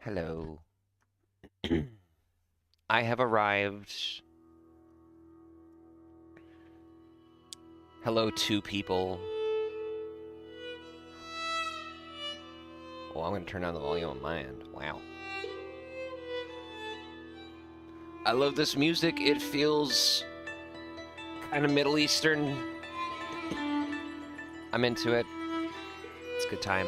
Hello. I have arrived. Hello, two people. Oh, I'm going to turn down the volume on my end. Wow. I love this music. It feels kind of Middle Eastern. I'm into it. It's a good time.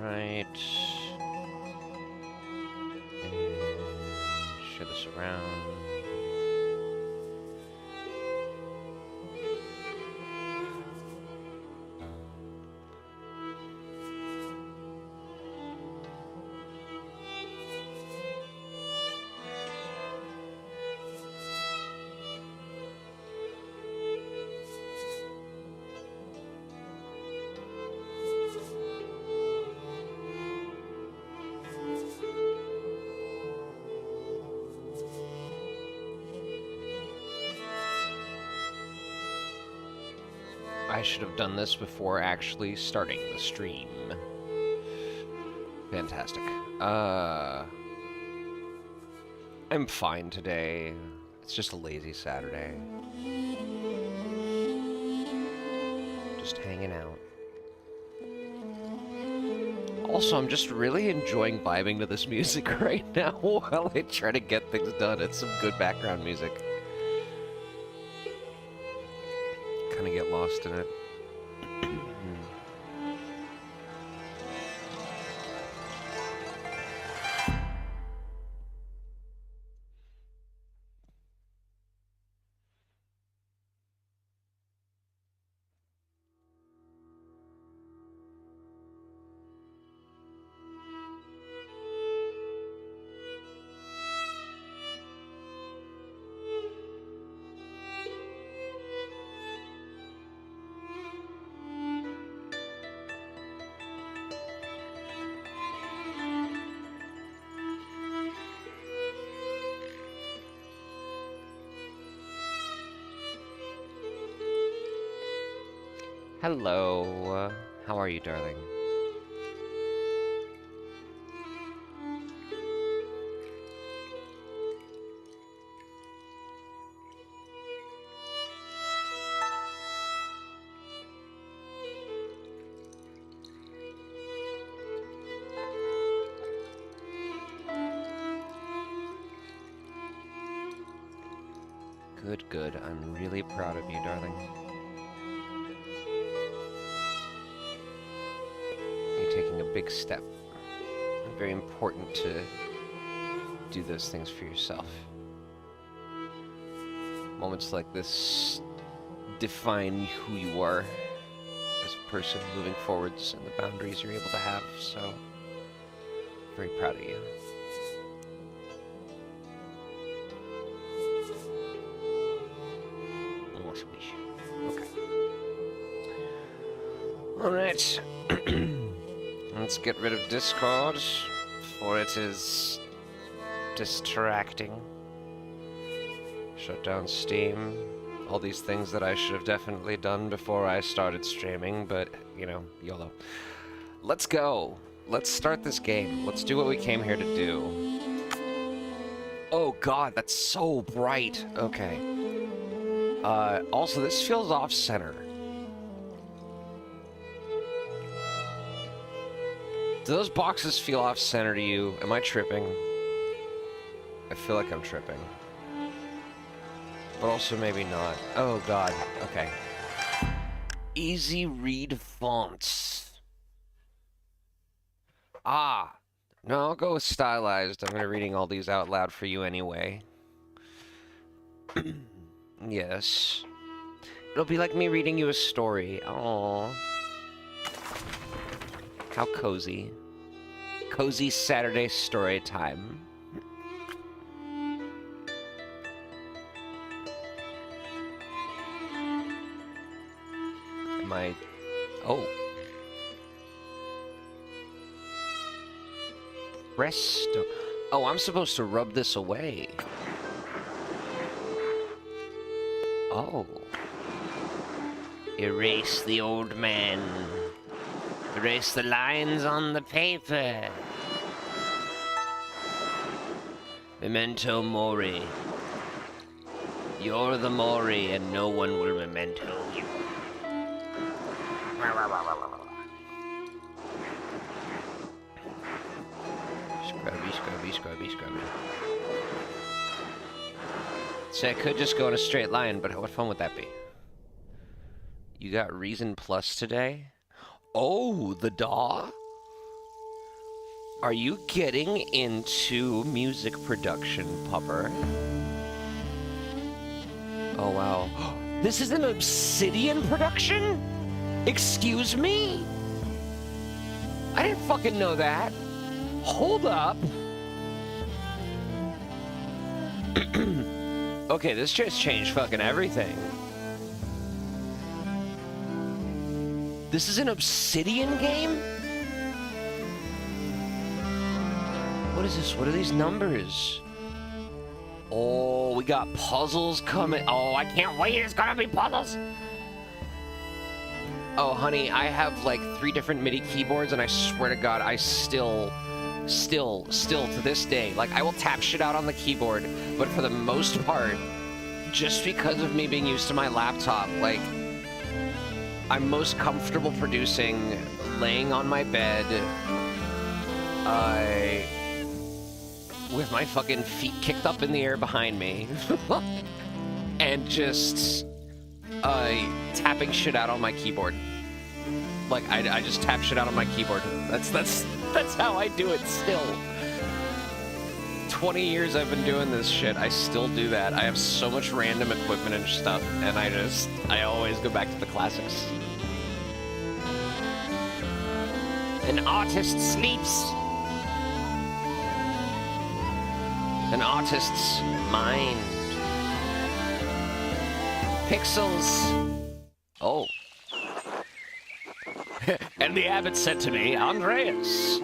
Alright. And share this around. I should have done this before actually starting the stream. Fantastic. I'm fine today. It's just a lazy Saturday. Just hanging out. Also, I'm just really enjoying vibing to this music right now while I try to get things done. It's some good background music. Kind of get lost in it. Hello. How are you, darling? Good, good. I'm really proud of you, darling. You're taking a big step. Very important to do those things for yourself. Moments like this define who you are as a person moving forwards and the boundaries you're able to have, so very proud of you. Okay. Alright. Let's get rid of Discord, for it is distracting. Shut down Steam. All these things that I should have definitely done before I started streaming, but, you know, YOLO. Let's go. Let's start this game. Let's do what we came here to do. Oh god, that's so bright. Okay. Also, this feels off-center. Do those boxes feel off-center to you? Am I tripping? I feel like I'm tripping. But also maybe not. Oh god, okay. Easy read fonts. Ah! No, I'll go with stylized. I'm gonna be reading all these out loud for you anyway. Yes. It'll be like me reading you a story. Aww. How cozy. Cozy Saturday story time. Am I... Oh. Presto. Oh, I'm supposed to rub this away. Oh. Erase the old man. Erase the lines on the paper. Memento mori. You're the mori and no one will memento you. Scrubby, scrubby, scrubby, scrubby. See, I could just go in a straight line, but what fun would that be? You got Reason Plus today? Oh, the DAW? Are you getting into music production, Pupper? Oh, wow. This is an Obsidian production? Excuse me? I didn't fucking know that. Hold up. Okay, this just changed fucking everything. This is an Obsidian game? What is this? What are these numbers? Oh, we got puzzles coming. Oh, I can't wait. It's gonna be puzzles. Oh, honey, I have like 3 different MIDI keyboards, and I swear to God, I still to this day, like, I will tap shit out on the keyboard, but for the most part, just because of me being used to my laptop, like, I'm most comfortable producing laying on my bed, with my fucking feet kicked up in the air behind me, and just, tapping shit out on my keyboard. Like, I just tap shit out on my keyboard. That's how I do it still. 20 years I've been doing this shit. I still do that. I have so much random equipment and stuff, and I always go back to the classics. An artist sleeps. An artist's mind. Pixels. Oh. And the abbot said to me, Andreas.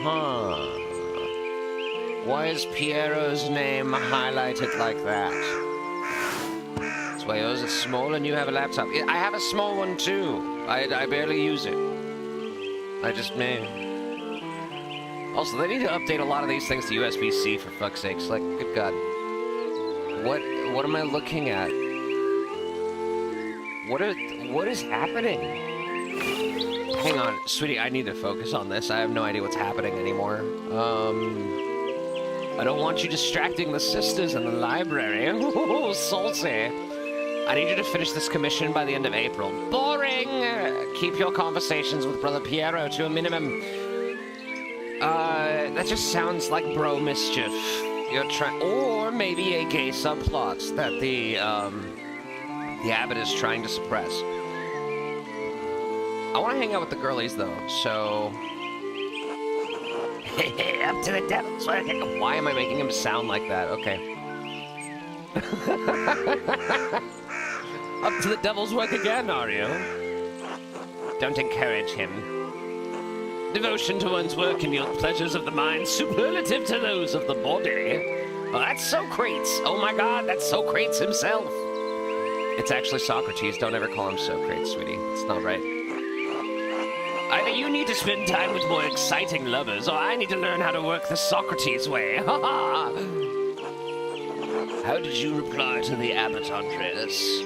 Huh. Why is Piero's name highlighted like that? That's why yours is small and you have a laptop. I have a small one too. I barely use it. I just may. Also, they need to update a lot of these things to USB-C for fuck's sakes. Like, good God. What am I looking at? What is happening? Hang on, sweetie, I need to focus on this. I have no idea what's happening anymore. I don't want you distracting the sisters in the library. Ooh, salty. I need you to finish this commission by the end of April. Boring! Keep your conversations with Brother Piero to a minimum. That just sounds like bro mischief. You're trying, or maybe a gay subplot that the abbot is trying to suppress. I want to hang out with the girlies, though, so... Hey, up to the devil's work. Why am I making him sound like that? Okay. Up to the devil's work again, are you? Don't encourage him. Devotion to one's work and yield pleasures of the mind superlative to those of the body. Oh, that's Socrates. Oh my God, that's Socrates himself. It's actually Socrates. Don't ever call him Socrates, sweetie. It's not right. Either you need to spend time with more exciting lovers, or I need to learn how to work the Socrates way. Ha ha! How did you reply to the abbot, Andreas?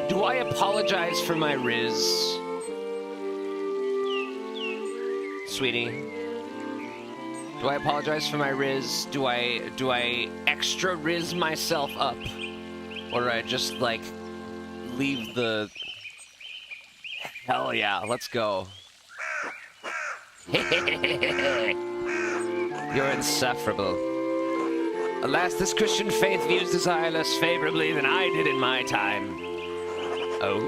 Do I apologize for my Riz? Sweetie? Do I apologize for my Riz? Do I extra Riz myself up? Or do I just, like, leave the... Hell yeah, let's go. You're insufferable. Alas, this Christian faith views desire less favorably than I did in my time. Oh.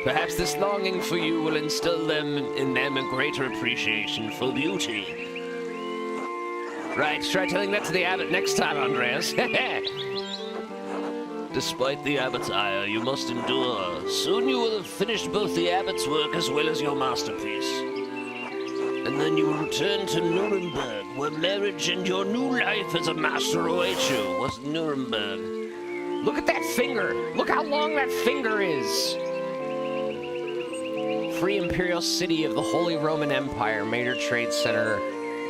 Perhaps this longing for you will instill in them a greater appreciation for beauty. Right, try telling that to the abbot next time, Andreas. Despite the abbot's ire, you must endure. Soon you will have finished both the abbot's work as well as your masterpiece. And then you will return to Nuremberg, where marriage and your new life as a master await you. What's Nuremberg? Look at that finger! Look how long that finger is! Free Imperial City of the Holy Roman Empire, major trade center,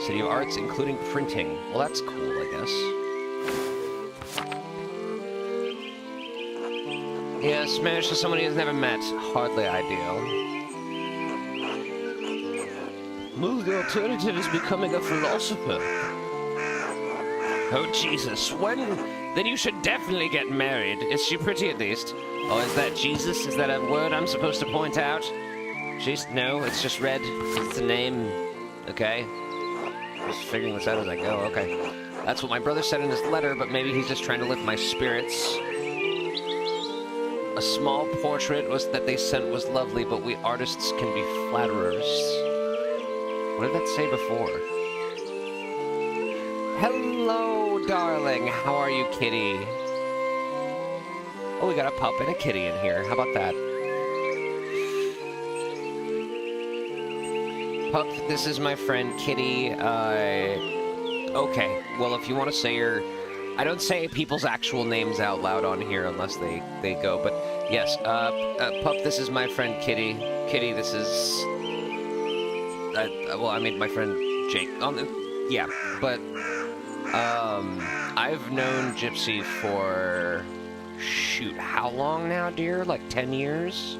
city of arts, including printing. Well, that's cool, I guess. Yes, marriage to someone he has never met. Hardly ideal. Move, the alternative is becoming a philosopher. Oh, Jesus. When? Then you should definitely get married. Is she pretty, at least? Oh, is that Jesus? Is that a word I'm supposed to point out? She's... No, it's just red. It's a name. Okay. Just figuring this out as I go. Okay. That's what my brother said in his letter, but maybe he's just trying to lift my spirits. A small portrait that they sent was lovely, but we artists can be flatterers. What did that say before? Hello, darling. How are you, kitty? Oh, we got a pup and a kitty in here. How about that? Pup, this is my friend, Kitty. Okay. Well, if you want to say your... I don't say people's actual names out loud on here unless they go, but yes, Pup, this is my friend Kitty. Kitty, this is... well, I mean, my friend Jake. Yeah, but, I've known Gypsy for... Shoot, how long now, dear? Like 10 years?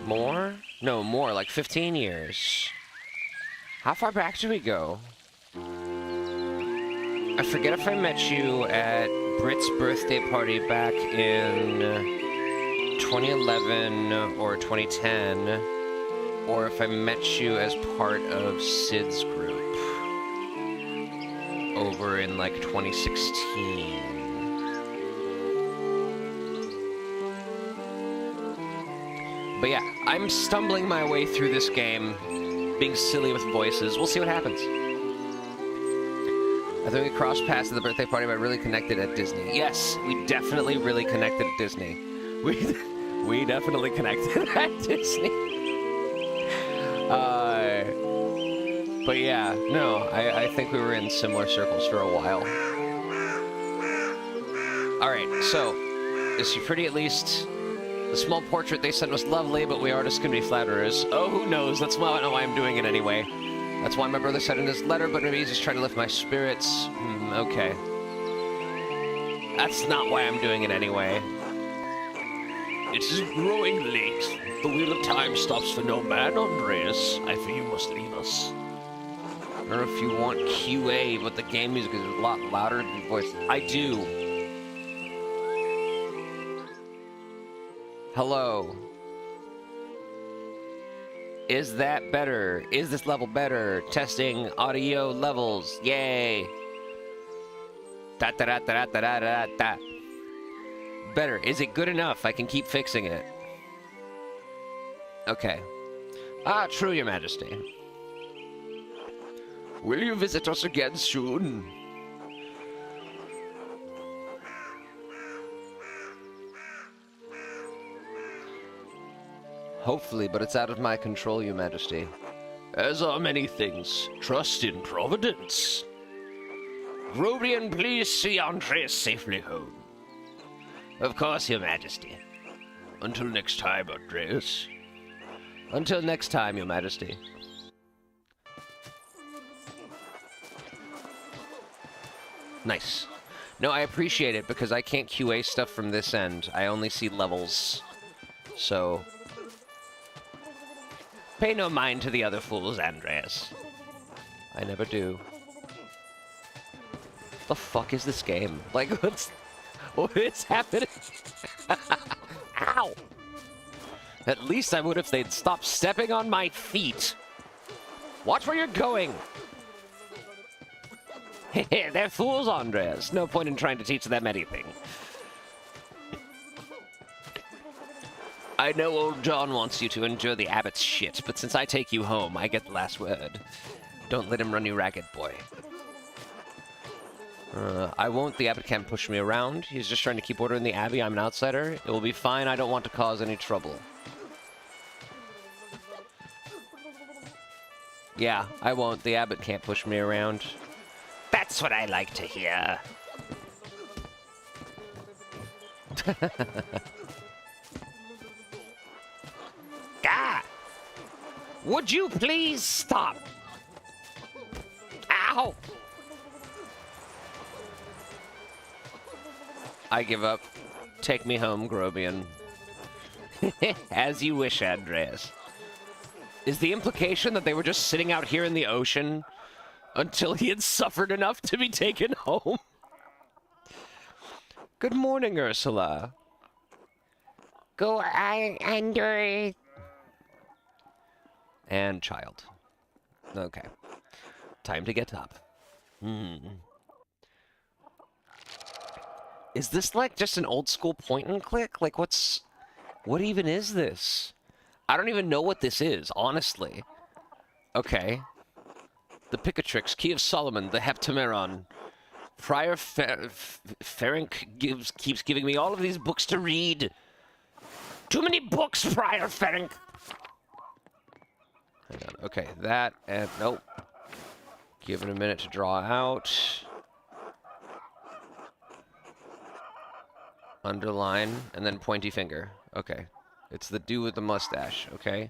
More? No, more, like 15 years. How far back do we go? I forget if I met you at Britt's birthday party back in 2011 or 2010, or if I met you as part of Sid's group over in like 2016. But yeah, I'm stumbling my way through this game, being silly with voices. We'll see what happens. I think we crossed paths at the birthday party, but really connected at Disney. Yes, we definitely really connected at Disney. We definitely connected at Disney. But yeah, no, I think we were in similar circles for a while. Alright, so, is she pretty at least? The small portrait they sent was lovely, but we artists can be flatterers. Oh, who knows? That's why I'm doing it anyway. That's why my brother said in his letter, but maybe he's just trying to lift my spirits. Okay. That's not why I'm doing it anyway. It is growing late. The wheel of time stops for no man, Andreas. I fear you must leave us. I don't know if you want QA, but the game music is a lot louder than your voice. I do. Hello. Is that better? Is this level better? Testing audio levels. Yay. Da da da da da da da da. Better. Is it good enough? I can keep fixing it. Okay. Ah, true, Your Majesty. Will you visit us again soon? Hopefully, but it's out of my control, Your Majesty. As are many things. Trust in Providence. Grobian, please see Andreas safely home. Of course, Your Majesty. Until next time, Andreas. Until next time, Your Majesty. Nice. No, I appreciate it, because I can't QA stuff from this end. I only see levels. So... pay no mind to the other fools, Andreas. I never do. The fuck is this game? Like, what is happening? Ow! At least I would if they'd stop stepping on my feet. Watch where you're going! They're fools, Andres. No point in trying to teach them anything. I know old John wants you to endure the abbot's shit, but since I take you home, I get the last word. Don't let him run you ragged, boy. I won't. The abbot can't push me around. He's just trying to keep order in the abbey. I'm an outsider. It will be fine. I don't want to cause any trouble. Yeah, I won't. The abbot can't push me around. That's what I like to hear. Ah! Would you please stop? Ow! I give up. Take me home, Grobian. As you wish, Andreas. Is the implication that they were just sitting out here in the ocean until he had suffered enough to be taken home? Good morning, Ursula. Go under. And child. Okay. Time to get up. Is this like just an old school point and click? Like what even is this? I don't even know what this is, honestly. Okay. The Picatrix, Key of Solomon, the Heptameron. Friar Ferenc keeps giving me all of these books to read. Too many books, Friar Ferenc! Hang on. Okay, that and nope. Give it a minute to draw out. Underline, and then pointy finger. Okay. It's the dude with the mustache, okay?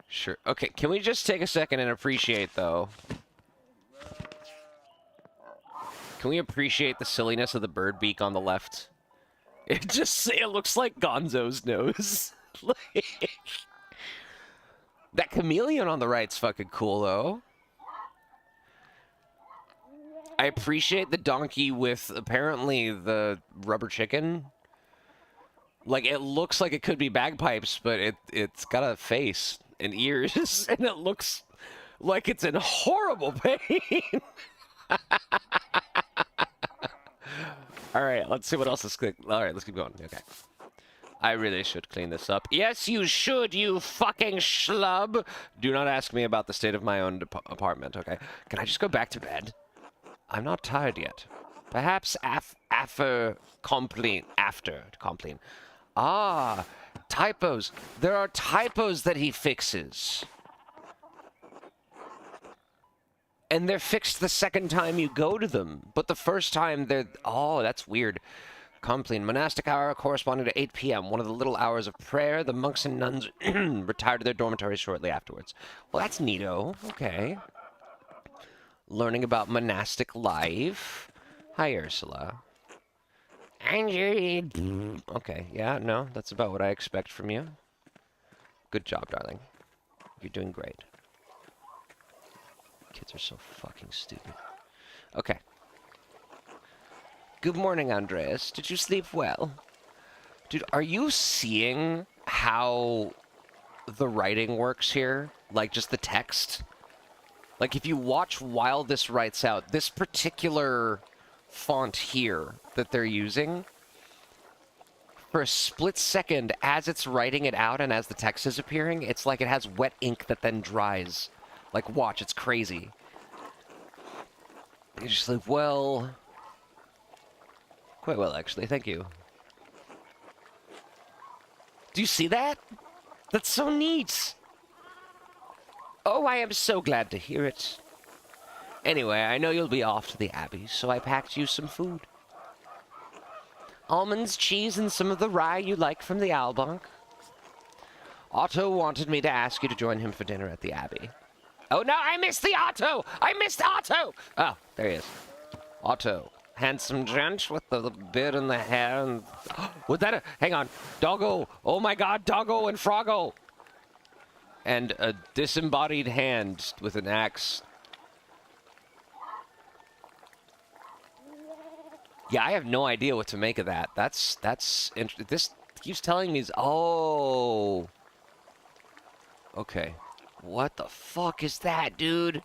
Sure. Okay, can we just take a second and appreciate, though? Can we appreciate the silliness of the bird beak on the left? It looks like Gonzo's nose. Like, that chameleon on the right's fucking cool, though. I appreciate the donkey with, apparently, the rubber chicken. Like, it looks like it could be bagpipes, but it's got a face and ears, and it looks like it's in horrible pain. All right, let's see what else is good. All right, let's keep going. Okay. I really should clean this up. Yes, you should, you fucking schlub. Do not ask me about the state of my own apartment, okay? Can I just go back to bed? I'm not tired yet. Perhaps after complain. Ah, typos. There are typos that he fixes. And they're fixed the second time you go to them. But the first time they're... Oh, that's weird. Complain. Monastic hour corresponding to 8 p.m. One of the little hours of prayer. The monks and nuns retired to their dormitories shortly afterwards. Well, that's neato. Okay. Learning about monastic life. Hi, Ursula. Okay, yeah, no, that's about what I expect from you. Good job, darling. You're doing great. Kids are so fucking stupid. Okay. Good morning, Andreas. Did you sleep well? Dude, are you seeing how the writing works here? Like, just the text? Like, if you watch while this writes out, this particular font here that they're using, for a split second, as it's writing it out and as the text is appearing, it's like it has wet ink that then dries. Like, watch, it's crazy. You just like, well... Quite well, actually, thank you. Do you see that? That's so neat! Oh, I am so glad to hear it. Anyway, I know you'll be off to the Abbey, so I packed you some food. Almonds, cheese, and some of the rye you like from the Albank. Otto wanted me to ask you to join him for dinner at the Abbey. Oh, no, I missed the Otto! I missed Otto! Oh, there he is. Otto. Handsome gent with the beard and the hair and... Was that a... Hang on. Doggo. Oh, my God, Doggo and Froggo. And a disembodied hand with an axe. Yeah, I have no idea what to make of that. That's this keeps telling me... Oh. Okay. What the fuck is that, dude?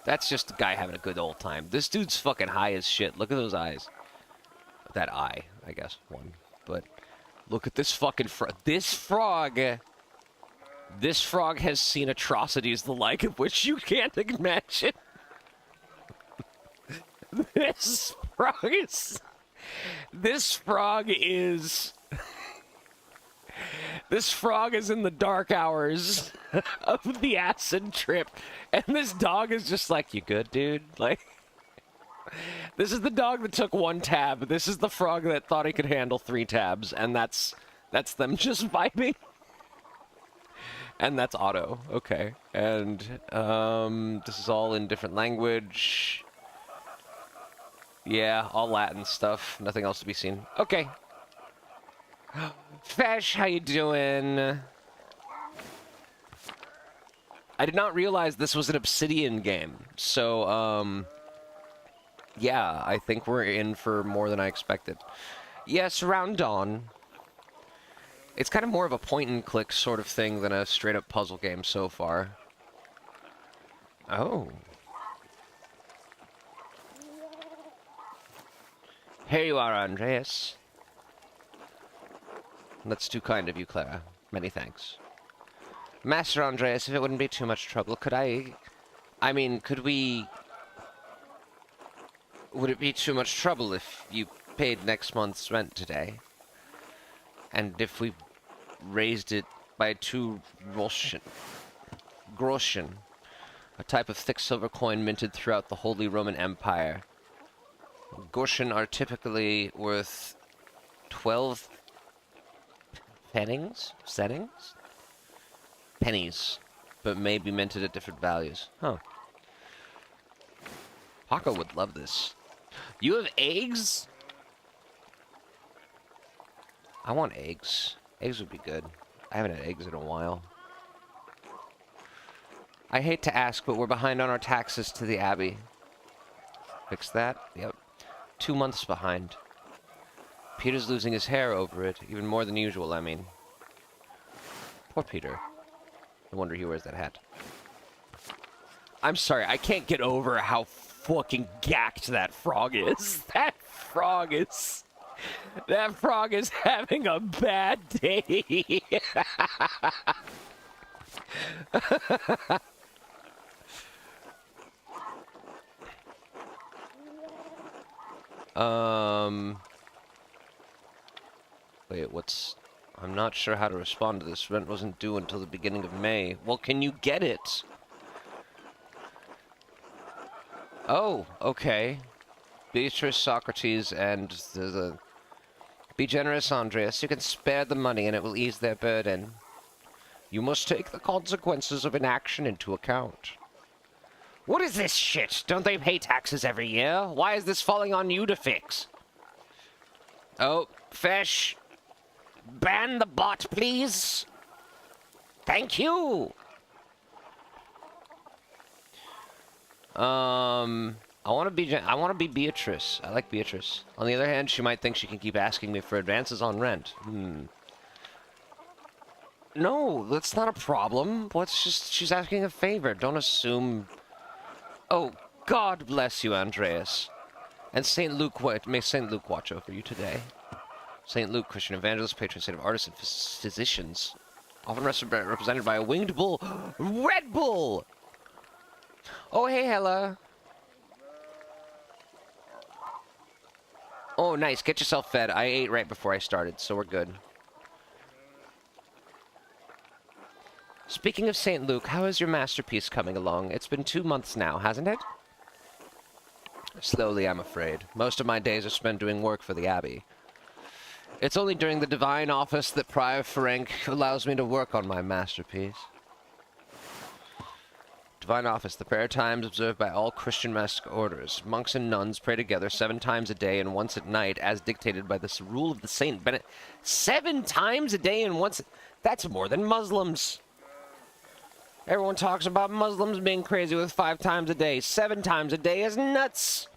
That's just a guy having a good old time. This dude's fucking high as shit. Look at those eyes. That eye, I guess, one. But look at this fucking frog. This frog has seen atrocities the like of which you can't imagine. This frog is... This frog is... This frog is in the dark hours of the acid trip, and this dog is just like, you good, dude? Like, this is the dog that took 1 tab. This is the frog that thought he could handle 3 tabs, and that's them just vibing. And that's Otto. Okay. And this is all in different language. Yeah, all Latin stuff. Nothing else to be seen. Okay. Fesh, how you doing? I did not realize this was an Obsidian game. So, yeah, I think we're in for more than I expected. Yes, around dawn. It's kind of more of a point-and-click sort of thing than a straight-up puzzle game so far. Oh. Here you are, Andreas. That's too kind of you, Clara. Many thanks. Master Andreas, if it wouldn't be too much trouble, could we... Would it be too much trouble if you paid next month's rent today? And if we raised it by 2 groschen, a type of thick silver coin minted throughout the Holy Roman Empire. Groschen are typically worth 12 pennies, but may be minted at different values. Huh. Paco would love this. You have eggs? I want eggs. Eggs would be good. I haven't had eggs in a while. I hate to ask, but we're behind on our taxes to the Abbey. Fix that? Yep. 2 months behind. Peter's losing his hair over it. Even more than usual, I mean. Poor Peter. No wonder he wears that hat. I'm sorry, I can't get over how fucking gacked that frog is. That frog is having a bad day. Wait, I'm not sure how to respond to this. Rent wasn't due until the beginning of May. Well, can you get it? Oh, okay. Beatrice, Socrates, and the... Be generous, Andreas. You can spare the money and it will ease their burden. You must take the consequences of inaction into account. What is this shit? Don't they pay taxes every year? Why is this falling on you to fix? Oh, Fesh. Ban the bot, please. Thank you. I want to be Beatrice. I like Beatrice. On the other hand, she might think she can keep asking me for advances on rent. No, that's not a problem. She's asking a favor. Don't assume. Oh, God bless you, Andreas. And St. Luke, may St. Luke watch over you today. St. Luke, Christian evangelist, patron saint of artists and physicians. Often represented by a winged bull. Red Bull! Oh, hey, Hella. Oh, nice. Get yourself fed. I ate right before I started, so we're good. Speaking of St. Luke, how is your masterpiece coming along? It's been 2 months now, hasn't it? Slowly, I'm afraid. Most of my days are spent doing work for the Abbey. It's only during the divine office that Prior Ferenc allows me to work on my masterpiece. Divine office, the prayer times observed by all Christian monastic orders. Monks and nuns pray together 7 times a day and once at night, as dictated by this rule of the Saint Benedict. 7 times a day and once... That's more than Muslims. Everyone talks about Muslims being crazy with 5 times a day. 7 times a day is nuts.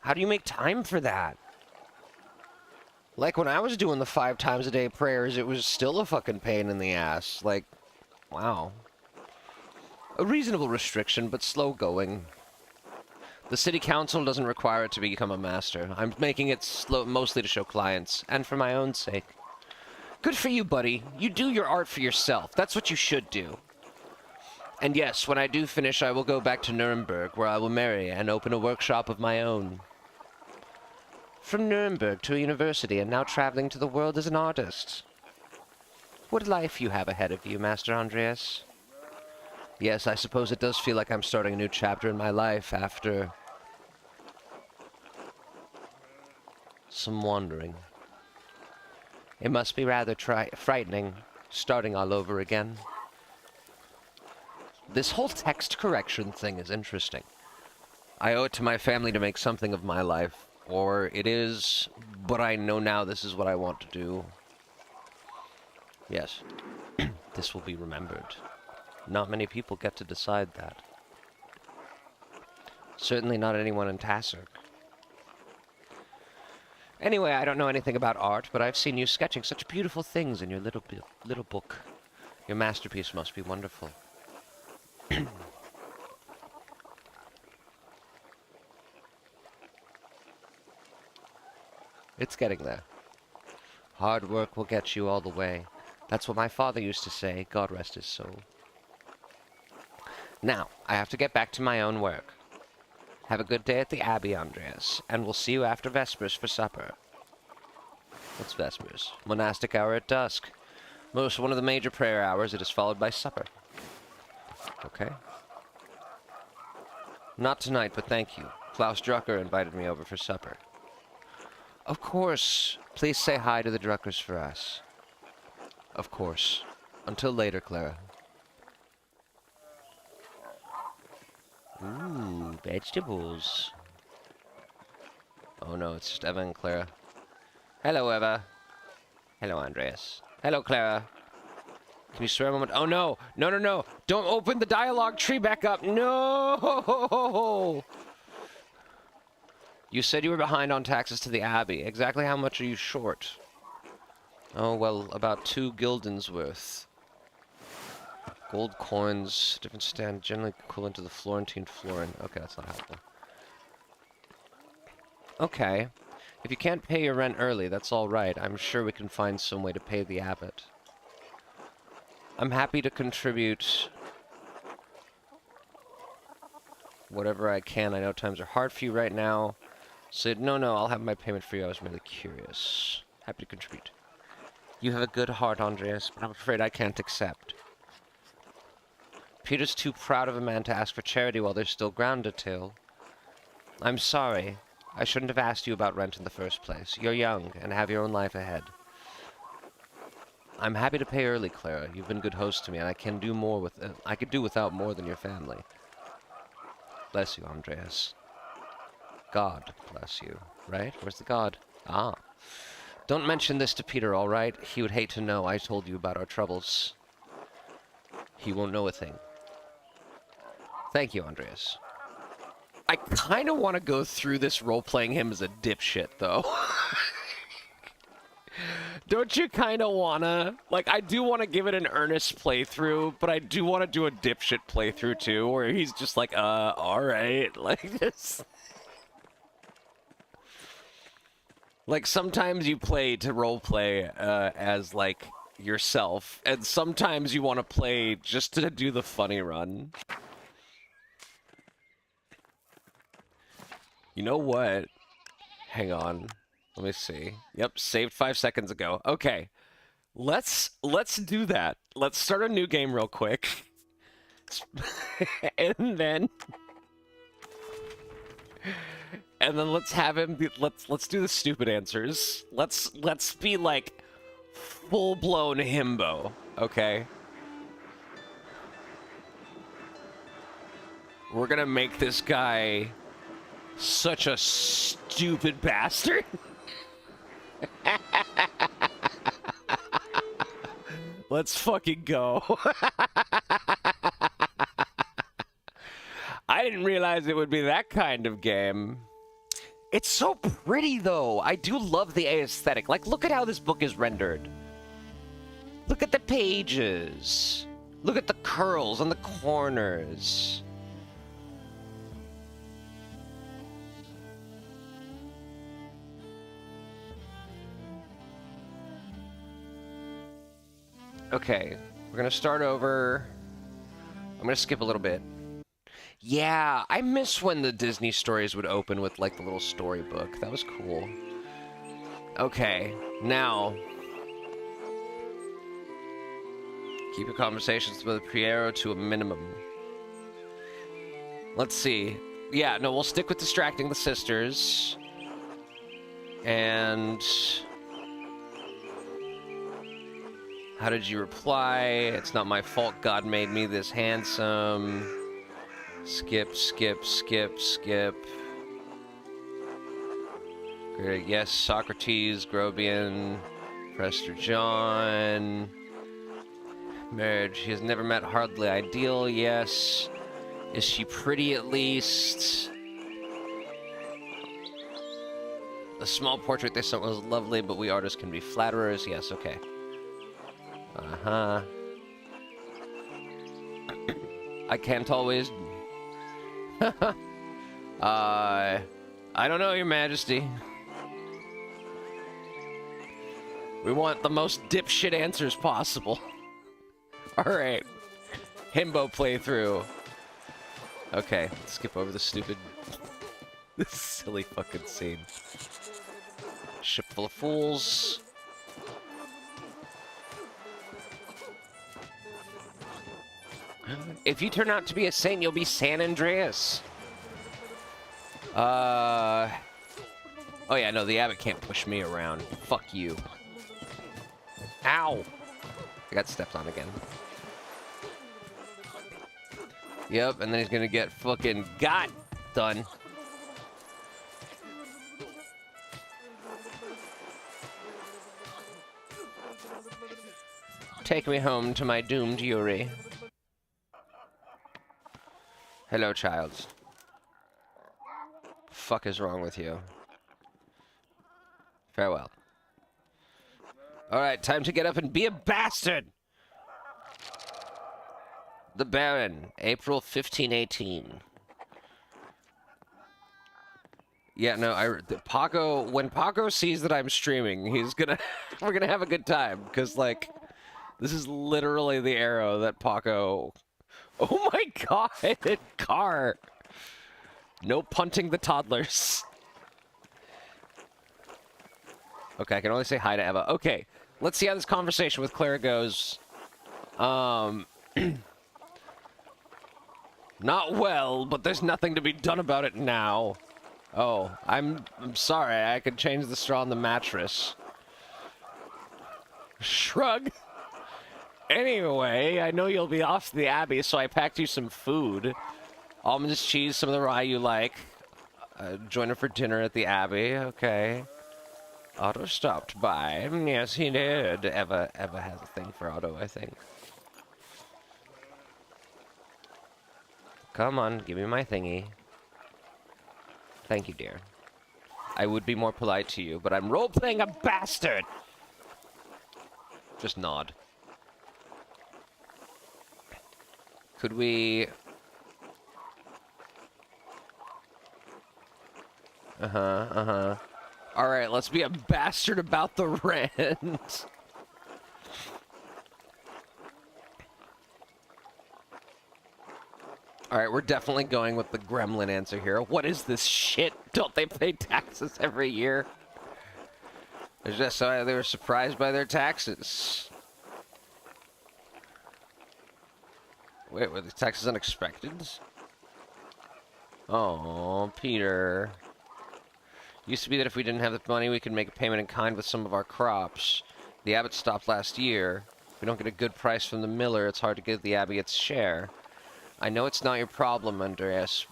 How do you make time for that? Like, when I was doing the 5 times a day prayers, it was still a fucking pain in the ass. Like, wow. A reasonable restriction, but slow going. The city council doesn't require it to become a master. I'm making it slow, mostly to show clients, and for my own sake. Good for you, buddy. You do your art for yourself. That's what you should do. And yes, when I do finish, I will go back to Nuremberg, where I will marry and open a workshop of my own. From Nuremberg to a university, and now traveling to the world as an artist. What life you have ahead of you, Master Andreas. Yes, I suppose it does feel like I'm starting a new chapter in my life after some wandering. It must be rather frightening, starting all over again. This whole text correction thing is interesting. I owe it to my family to make something of my life, or it is, but I know now this is what I want to do. Yes, this will be remembered. Not many people get to decide that. Certainly not anyone in Tasserk. Anyway, I don't know anything about art, but I've seen you sketching such beautiful things in your little book. Your masterpiece must be wonderful. It's getting there. Hard work will get you all the way. That's what my father used to say, God rest his soul. Now, I have to get back to my own work. Have a good day at the Abbey, Andreas, and we'll see you after Vespers for supper. What's Vespers? Monastic hour at dusk. One of the major prayer hours, it is followed by supper. Okay. Not tonight, but thank you. Klaus Drucker invited me over for supper. Of course. Please say hi to the Druckers for us. Of course. Until later, Clara. Ooh, vegetables. Oh no, it's just Eva and Clara. Hello, Eva. Hello, Andreas. Hello, Clara. Can you swear a moment? Oh no! No, no, no! Don't open the dialogue tree back up! No! You said you were behind on taxes to the Abbey. Exactly how much are you short? Oh, well, about 2 guildens worth. Gold coins, different stand, generally equivalent to the Florentine florin. Okay, that's not helpful. Okay. If you can't pay your rent early, that's all right. I'm sure we can find some way to pay the abbot. I'm happy to contribute whatever I can. I know times are hard for you right now. So, no, I'll have my payment for you. I was merely curious. Happy to contribute. You have a good heart, Andreas, but I'm afraid I can't accept. Peter's too proud of a man to ask for charity while there's still ground to till. I'm sorry. I shouldn't have asked you about rent in the first place. You're young and have your own life ahead. I'm happy to pay early, Clara. You've been good host to me, and I can do more with I could do without more than your family. Bless you, Andreas. God bless you. Right? Where's the God? Ah. Don't mention this to Peter, all right? He would hate to know I told you about our troubles. He won't know a thing. Thank you, Andreas. I kind of want to go through this role-playing him as a dipshit, though. Don't you kind of want to? Like, I do want to give it an earnest playthrough, but I do want to do a dipshit playthrough, too, where he's just like, alright, like this. Like, sometimes you play to roleplay as, like, yourself, and sometimes you want to play just to do the funny run. You know what? Hang on. Let me see. Yep, saved 5 seconds ago. Okay. Let's do that. Let's start a new game real quick. and then let's have him be, let's do the stupid answers. Let's be like full-blown himbo, okay? We're gonna make this guy such a stupid bastard. Let's fucking go. I didn't realize it would be that kind of game. It's so pretty, though. I do love the aesthetic. Like, look at how this book is rendered. Look at the pages. Look at the curls on the corners. Okay, we're gonna start over. I'm gonna skip a little bit. Yeah, I miss when the Disney stories would open with, like, the little storybook. That was cool. Okay, now... keep your conversations with Piero to a minimum. Let's see. Yeah, no, we'll stick with distracting the sisters. And... how did you reply? It's not my fault God made me this handsome. Skip, skip, skip, skip. Great. Yes, Socrates, Grobian, Prester John. Marriage. He has never met hardly ideal. Yes. Is she pretty at least? The small portrait they sent was lovely, but we artists can be flatterers. Yes, okay. Uh-huh. I can't always... I don't know, Your Majesty. We want the most dipshit answers possible. Alright. Himbo playthrough. Okay, let's skip over the stupid... this silly fucking scene. Ship full of fools. If you turn out to be a saint, you'll be San Andreas. Oh yeah, no, the abbot can't push me around. Fuck you. Ow! I got stepped on again. Yep, and then he's gonna get fucking got done. Take me home to my doomed Yuri. Hello, child. Fuck is wrong with you? Farewell. Alright, time to get up and be a bastard! The Baron, April 1518. Yeah, no, Paco, when Paco sees that I'm streaming, he's gonna, we're gonna have a good time, because, like, this is literally the arrow that Paco... Oh my god, car! No punting the toddlers. Okay, I can only say hi to Eva. Okay, let's see how this conversation with Clara goes. Not well, but there's nothing to be done about it now. Oh, I'm sorry, I could change the straw on the mattress. Shrug. Anyway, I know you'll be off to the Abbey, so I packed you some food. Almonds, cheese, some of the rye you like. Join her for dinner at the Abbey, okay. Otto stopped by. Yes, he did. Eva has a thing for Otto, I think. Come on, give me my thingy. Thank you, dear. I would be more polite to you, but I'm role-playing a bastard! Just nod. Could we... Alright, let's be a bastard about the rent. Alright, we're definitely going with the gremlin answer here. What is this shit? Don't they pay taxes every year? It's just so they were surprised by their taxes. Wait, were the taxes unexpected? Oh, Peter. Used to be that if we didn't have the money, we could make a payment in kind with some of our crops. The abbot stopped last year. If we don't get a good price from the miller, it's hard to give the abbey its share. I know it's not your problem, Andreas.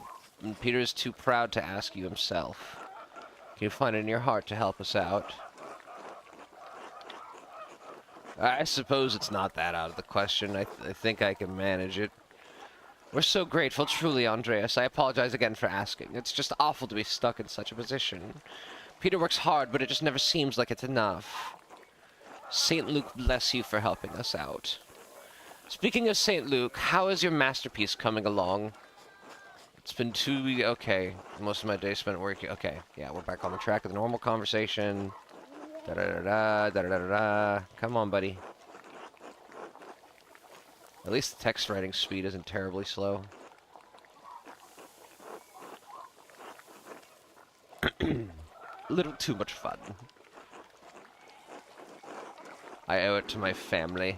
Peter is too proud to ask you himself. Can you find it in your heart to help us out? I suppose it's not that out of the question. I think I can manage it. We're so grateful, truly, Andreas. I apologize again for asking. It's just awful to be stuck in such a position. Peter works hard, but it just never seems like it's enough. St. Luke bless you for helping us out. Speaking of St. Luke, how is your masterpiece coming along? It's been 2 weeks. Okay, most of my day spent working. Okay, yeah, we're back on the track of the normal conversation. Da-da-da-da, da-da-da-da. Come on, buddy. At least the text writing speed isn't terribly slow. A little too much fun. I owe it to my family.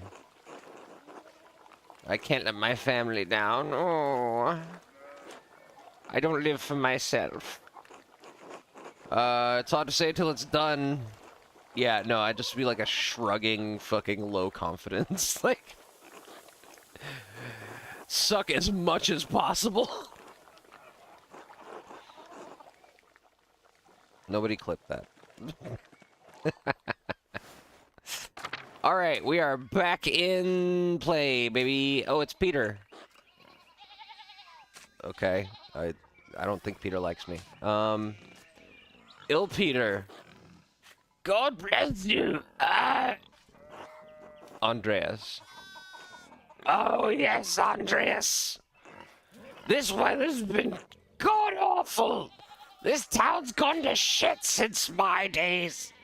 I can't let my family down. Oh. I don't live for myself. It's hard to say till it's done. Yeah, no, I'd just be like a shrugging fucking low confidence. Like, suck as much as possible. Nobody clipped that. Alright, we are back in play, baby. Oh, it's Peter. Okay, I don't think Peter likes me. Ill Peter. God bless you. Andreas. Oh, yes, Andreas. This weather's been god-awful. This town's gone to shit since my days.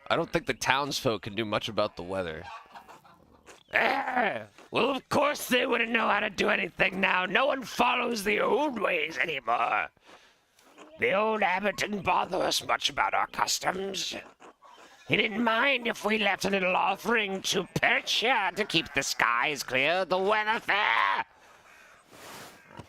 I don't think the townsfolk can do much about the weather. Well, of course they wouldn't know how to do anything now. No one follows the old ways anymore. The old abbot didn't bother us much about our customs. He didn't mind if we left a little offering to Persia to keep the skies clear, the weather fair.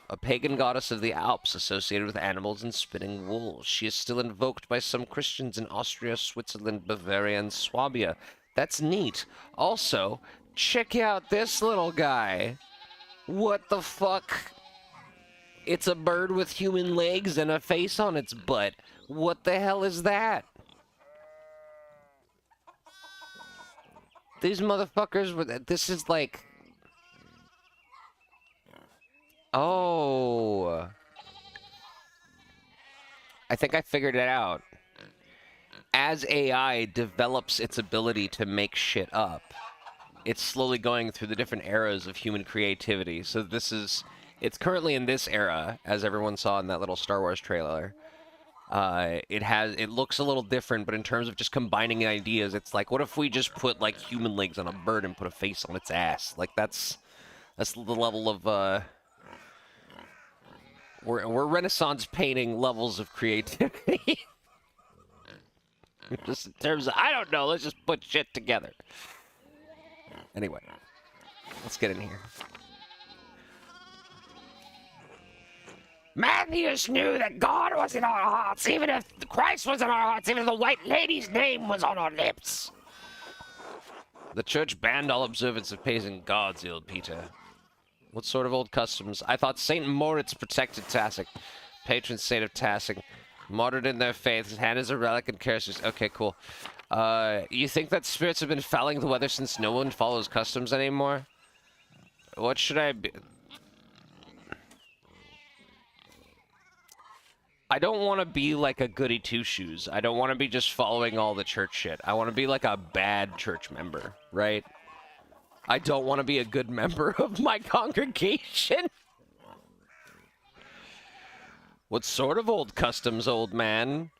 A pagan goddess of the Alps associated with animals and spinning wool. She is still invoked by some Christians in Austria, Switzerland, Bavaria, and Swabia. That's neat. Also, check out this little guy. What the fuck? It's a bird with human legs and a face on its butt. What the hell is that? These motherfuckers, this is like... Oh. I think I figured it out. As AI develops its ability to make shit up, it's slowly going through the different eras of human creativity. So it's currently in this era, as everyone saw in that little Star Wars trailer. It looks a little different, but in terms of just combining ideas, it's like, what if we just put like human legs on a bird and put a face on its ass? Like that's the level of we're Renaissance painting levels of creativity. Just in terms of, I don't know, let's just put shit together. Anyway, let's get in here. Matthews knew that God was in our hearts, even if Christ was in our hearts, even if the White Lady's name was on our lips. The church banned all observance of pagan gods, Ill Peter. What sort of old customs? I thought St. Moritz protected Tassic, patron saint of Tassic. Martyred in their faith, his hand is a relic and curses. Okay, cool. You think that spirits have been fouling the weather since no one follows customs anymore? What should I be? I don't want to be like a goody two-shoes. I don't want to be just following all the church shit. I want to be like a bad church member, right? I don't want to be a good member of my congregation. What sort of old customs, old man?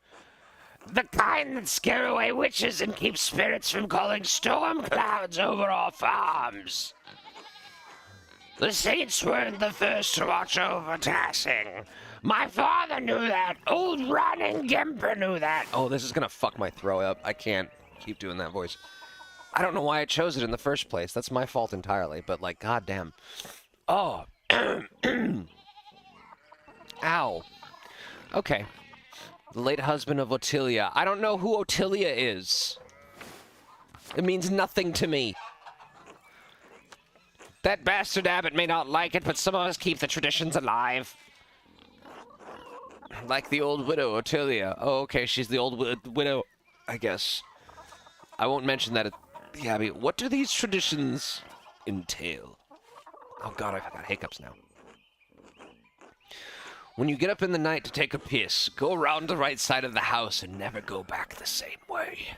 The kind that scare away witches and keep spirits from calling storm clouds over our farms. The saints weren't the first to watch over Tassing. My father knew that. Old Ron Gemper knew that. Oh, this is gonna fuck my throw up. I can't keep doing that voice. I don't know why I chose it in the first place. That's my fault entirely, but like, goddamn. Oh. Ow. Okay. The late husband of Ottilia. I don't know who Ottilia is. It means nothing to me. That bastard abbot may not like it, but some of us keep the traditions alive. Like the old widow, Ottilia. Oh, okay, she's the old widow, I guess. I won't mention that at the Abbey. What do these traditions entail? Oh god, I've got hiccups now. When you get up in the night to take a piss, go around the right side of the house and never go back the same way.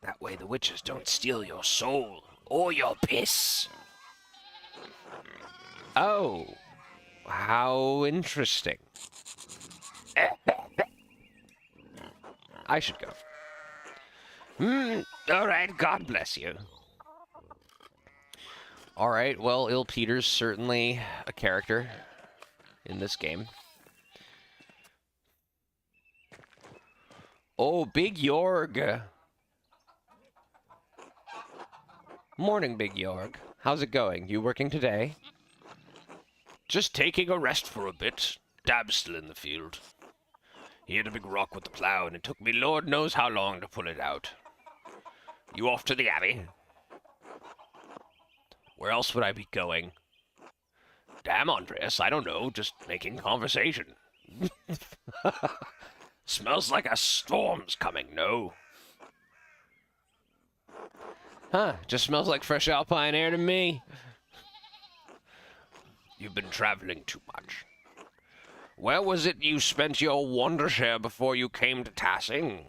That way the witches don't steal your soul or your piss. Oh, how interesting. I should go. Alright, God bless you. Alright, well, Il Peter's certainly a character in this game. Oh, Big Yorg. Morning, Big Yorg. How's it going? You working today? Just taking a rest for a bit. Dab's still in the field. He hit a big rock with the plow, and it took me Lord knows how long to pull it out. You off to the Abbey? Where else would I be going? Damn, Andreas, I don't know. Just making conversation. Smells like a storm's coming, no? Huh, just smells like fresh alpine air to me. You've been traveling too much. Where was it you spent your wandershare before you came to Tassing?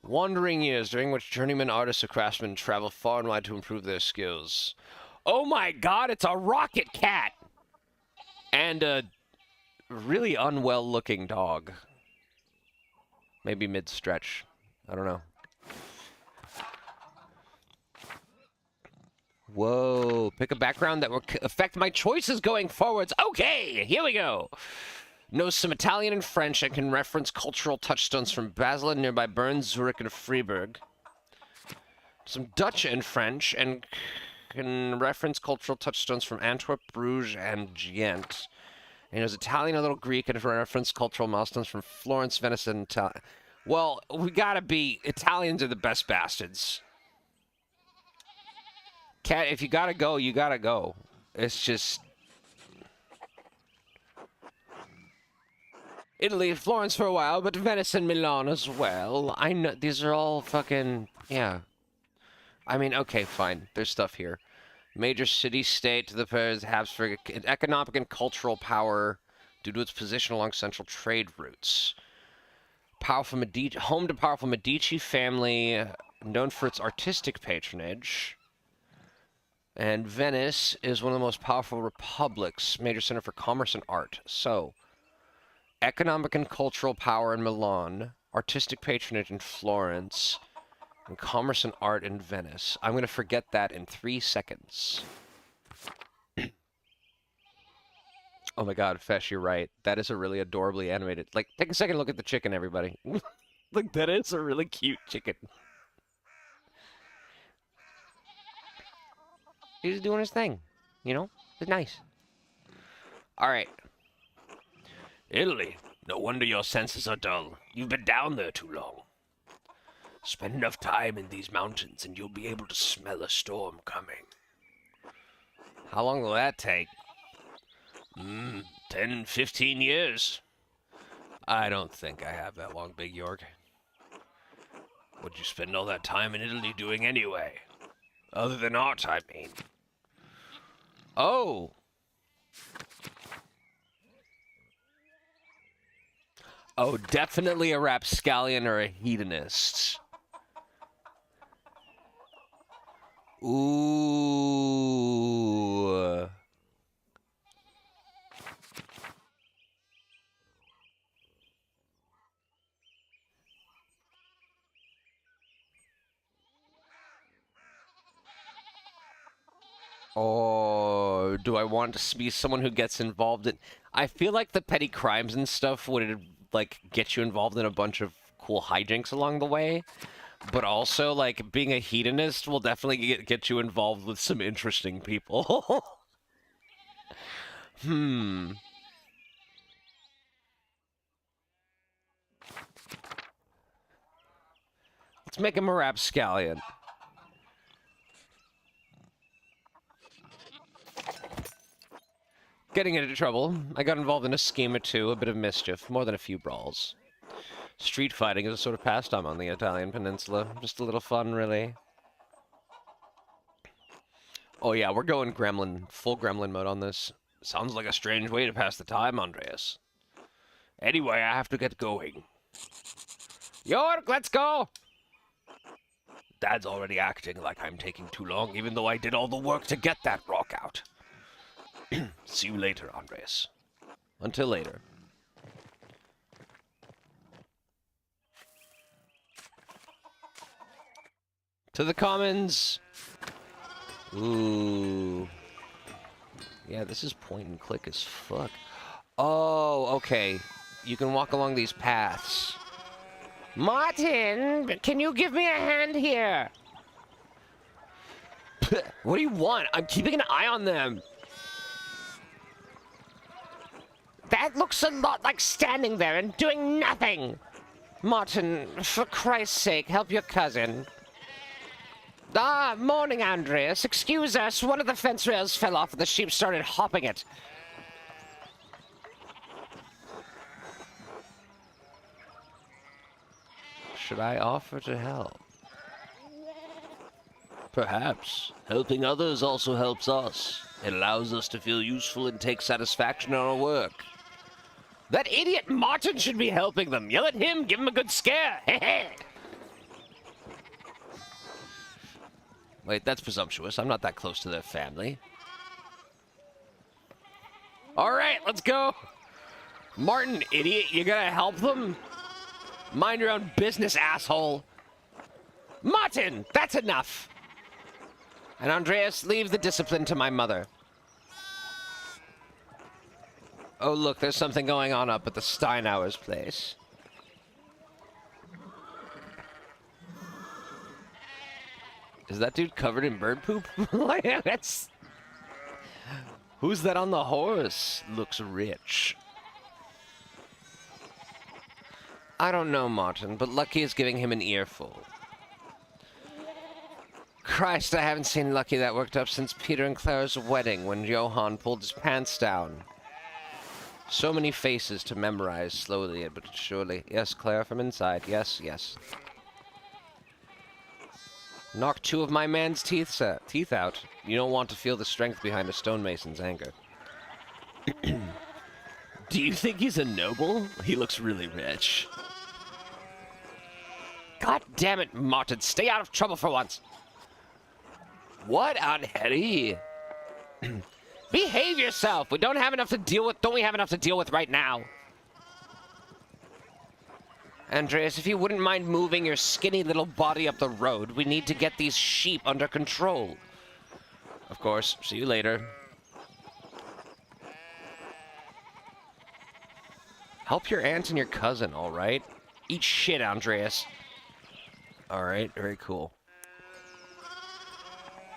Wandering years, during which journeymen, artists, or craftsmen travel far and wide to improve their skills. Oh my god, it's a rocket cat! And a really unwell-looking dog. Maybe mid-stretch. I don't know. Whoa, pick a background that will affect my choices going forwards. Okay, here we go. Knows some Italian and French and can reference cultural touchstones from Basel and nearby Bern, Zurich, and Freiburg. Some Dutch and French and can reference cultural touchstones from Antwerp, Bruges, and Ghent. And knows Italian, a little Greek, and reference cultural milestones from Florence, Venice, and well, we gotta be... Italians are the best bastards. Cat, if you gotta go, you gotta go. It's just... Italy, Florence for a while, but Venice and Milan as well. I know, these are all fucking... Yeah. I mean, okay, fine. There's stuff here. Major city-state to the Habsburg, economic and cultural power due to its position along central trade routes. Powerful Medici, home to powerful Medici family, known for its artistic patronage. And Venice is one of the most powerful republics, major center for commerce and art. So, economic and cultural power in Milan, artistic patronage in Florence, and commerce and art in Venice. I'm going to forget that in 3 seconds. Oh my god, Fesh, you're right. That is a really adorably animated... Like, take a second look at the chicken, everybody. Like, that is a really cute chicken. He's doing his thing, you know? It's nice. Alright. Italy. No wonder your senses are dull. You've been down there too long. Spend enough time in these mountains and you'll be able to smell a storm coming. How long will that take? 10, 15 years. I don't think I have that long, Big York. What'd you spend all that time in Italy doing anyway? Other than art, I mean. Oh! Oh, definitely a rapscallion or a hedonist. Ooh. Or do I want to be someone who gets involved in... I feel like the petty crimes and stuff would, like, get you involved in a bunch of cool hijinks along the way. But also, like, being a hedonist will definitely get you involved with some interesting people. Let's make him a rapscallion. Getting into trouble. I got involved in a scheme or two, a bit of mischief, more than a few brawls. Street fighting is a sort of pastime on the Italian peninsula. Just a little fun, really. Oh yeah, we're going gremlin, full gremlin mode on this. Sounds like a strange way to pass the time, Andreas. Anyway, I have to get going. York, let's go! Dad's already acting like I'm taking too long, even though I did all the work to get that rock out. See you later, Andreas. Until later. To the commons! Ooh. Yeah, this is point and click as fuck. Oh, okay. You can walk along these paths. Martin, can you give me a hand here? What do you want? I'm keeping an eye on them. That looks a lot like standing there and doing nothing. Martin, for Christ's sake, help your cousin. Ah, morning, Andreas. Excuse us, one of the fence rails fell off and the sheep started hopping it. Should I offer to help? Perhaps. Helping others also helps us. It allows us to feel useful and take satisfaction in our work. That idiot Martin should be helping them. Yell at him, give him a good scare. Wait, that's presumptuous. I'm not that close to their family. All right, let's go. Martin, idiot, you gonna help them? Mind your own business, asshole. Martin, that's enough. And Andreas, leave the discipline to my mother. Oh, look, there's something going on up at the Steinauer's place. Is that dude covered in bird poop? That's... Who's that on the horse? Looks rich. I don't know, Martin, but Lucky is giving him an earful. Christ, I haven't seen Lucky that worked up since Peter and Clara's wedding when Johann pulled his pants down. So many faces to memorize slowly but surely. Yes, Clara from inside. Yes, yes. Knock 2 of my man's teeth out. You don't want to feel the strength behind a stonemason's anger. Do you think he's a noble? He looks really rich. God damn it, Martin. Stay out of trouble for once. What on Hetty? Behave yourself. We don't have enough to deal with. Don't we have enough to deal with right now? Andreas, if you wouldn't mind moving your skinny little body up the road, we need to get these sheep under control. Of course. See you later. Help your aunt and your cousin, all right? Eat shit, Andreas. All right, very cool.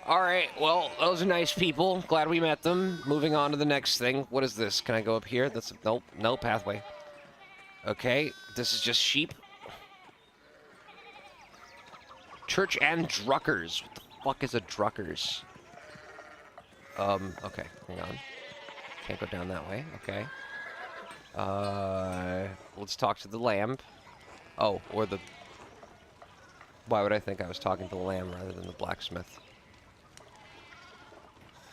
All right, well, those are nice people. Glad we met them. Moving on to the next thing. What is this? Can I go up here? That's nope, no pathway. Okay, this is just sheep. Church and Druckers. What the fuck is a Druckers? Okay, hang on. Can't go down that way. Okay. Let's talk to the lamb. Oh, or the... Why would I think I was talking to the lamb rather than the blacksmith?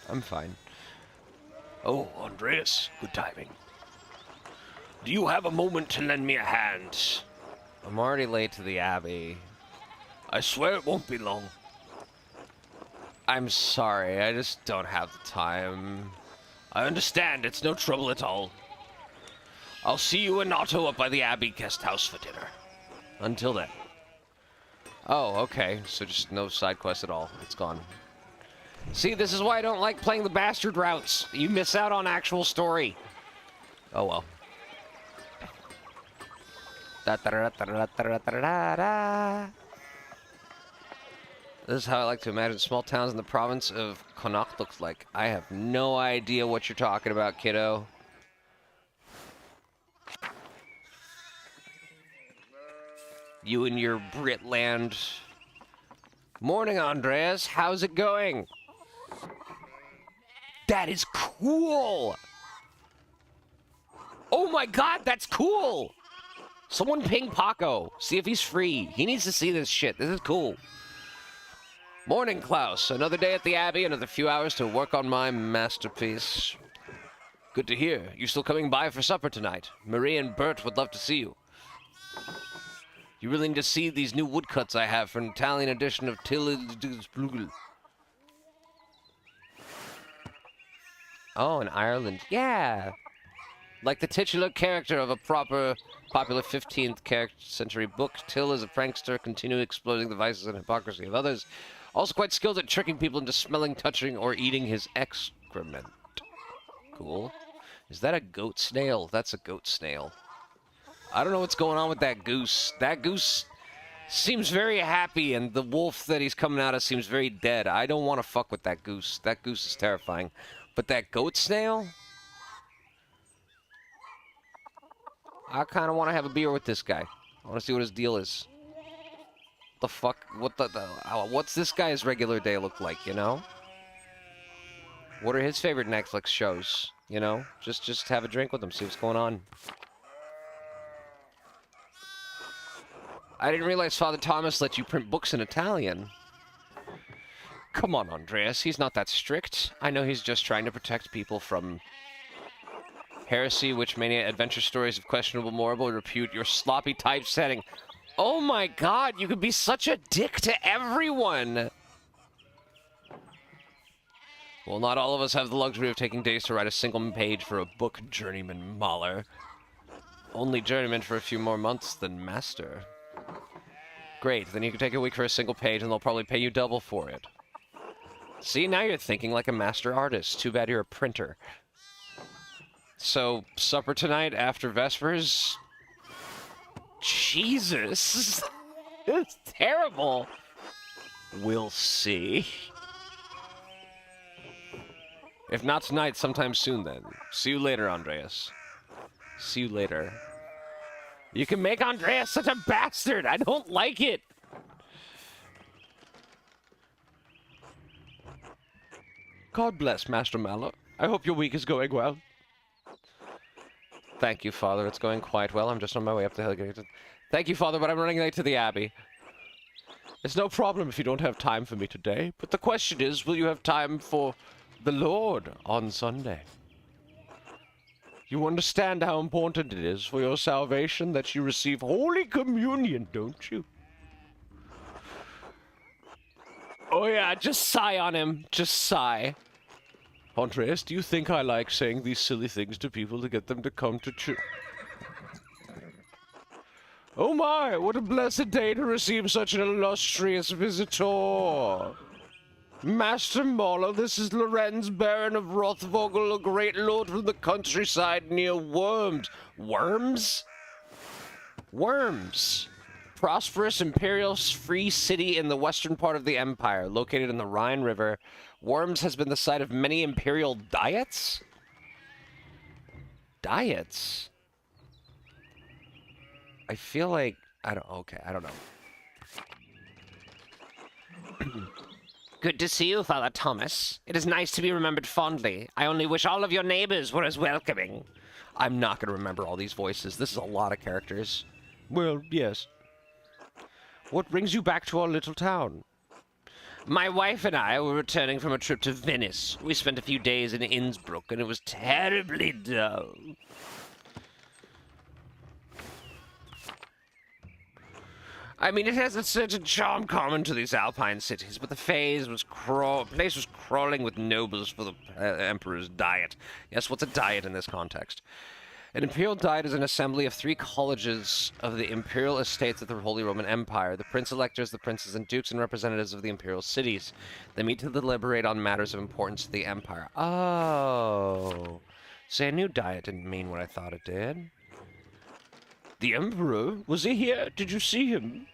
I'm fine. Oh, Andreas, good timing. Do you have a moment to lend me a hand? I'm already late to the Abbey. I swear it won't be long. I'm sorry, I just don't have the time. I understand, it's no trouble at all. I'll see you and Otto up by the Abbey guest house for dinner. Until then. Oh, okay, so just no side quest at all. It's gone. See, this is why I don't like playing the bastard routes. You miss out on actual story. Oh well. This is how I like to imagine small towns in the province of Connacht looks like. I have no idea what you're talking about, kiddo. You and your Britland. Morning, Andreas. How's it going? That is cool! Oh my god, that's cool! Someone ping Paco. See if he's free. He needs to see this shit. This is cool. Morning, Klaus. Another day at the Abbey, another few hours to work on my masterpiece. Good to hear. You still coming by for supper tonight? Marie and Bert would love to see you. You really need to see these new woodcuts I have for an Italian edition of Till. Oh, in Ireland. Yeah. Like the titular character of a proper, popular 15th century book, Till is a prankster, continually exploiting the vices and hypocrisy of others. Also quite skilled at tricking people into smelling, touching, or eating his excrement. Cool. Is that a goat snail? That's a goat snail. I don't know what's going on with that goose. That goose seems very happy, and the wolf that he's coming out of seems very dead. I don't want to fuck with that goose. That goose is terrifying. But that goat snail? I kind of want to have a beer with this guy. I want to see what his deal is. The fuck? What's this guy's regular day look like, you know? What are his favorite Netflix shows? You know? Just have a drink with him, see what's going on. I didn't realize Father Thomas let you print books in Italian. Come on, Andreas. He's not that strict. I know he's just trying to protect people from heresy, witch mania, adventure stories of questionable moral repute, your sloppy typesetting. Oh my god, you could be such a dick to everyone! Well, not all of us have the luxury of taking days to write a single page for a book, Journeyman Mahler. Only Journeyman for a few more months than Master. Great, then you can take a week for a single page and they'll probably pay you double for it. See, now you're thinking like a master artist. Too bad you're a printer. So, supper tonight after Vespers? Jesus! It's terrible! We'll see. If not tonight, sometime soon then. See you later, Andreas. See you later. You can make Andreas such a bastard! I don't like it! God bless, Master Mallow. I hope your week is going well. Thank you, Father. It's going quite well. I'm just on my way up the hill. Thank you, Father, but I'm running late to the Abbey. It's no problem if you don't have time for me today, but the question is, will you have time for the Lord on Sunday? You understand how important it is for your salvation that you receive Holy Communion, don't you? Oh yeah, just sigh on him. Just sigh. Andreas, do you think I like saying these silly things to people to get them to come to church? Oh my, what a blessed day to receive such an illustrious visitor. Master Marlowe, this is Lorenz, Baron of Rothvogel, a great lord from the countryside near Worms. Worms? Worms. Prosperous imperial free city in the western part of the empire, located in the Rhine River. Worms has been the site of many imperial diets? Diets? I feel like... I don't know. Good to see you, Father Thomas. It is nice to be remembered fondly. I only wish all of your neighbors were as welcoming. I'm not going to remember all these voices. This is a lot of characters. Well, yes. What brings you back to our little town? My wife and I were returning from a trip to Venice. We spent a few days in Innsbruck, and it was terribly dull. I mean, it has a certain charm common to these alpine cities, but the place was crawling with nobles for the emperor's diet. Yes, what's a diet in this context? An imperial diet is an assembly of 3 colleges of the imperial estates of the Holy Roman Empire. The prince-electors, the princes and dukes, and representatives of the imperial cities. They meet to deliberate on matters of importance to the empire. Oh. See, I knew diet didn't mean what I thought it did. The emperor? Was he here? Did you see him?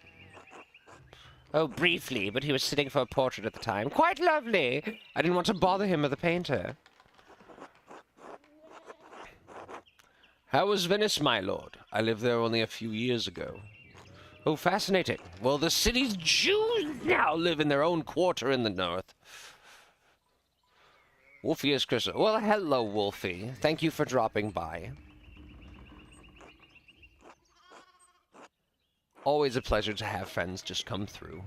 Oh, briefly, but he was sitting for a portrait at the time. Quite lovely! I didn't want to bother him or the painter. How was Venice, my lord? I lived there only a few years ago. Oh, fascinating. Well, the city's Jews now live in their own quarter in the north. Wolfie is Chris. Well, hello, Wolfie. Thank you for dropping by. Always a pleasure to have friends just come through.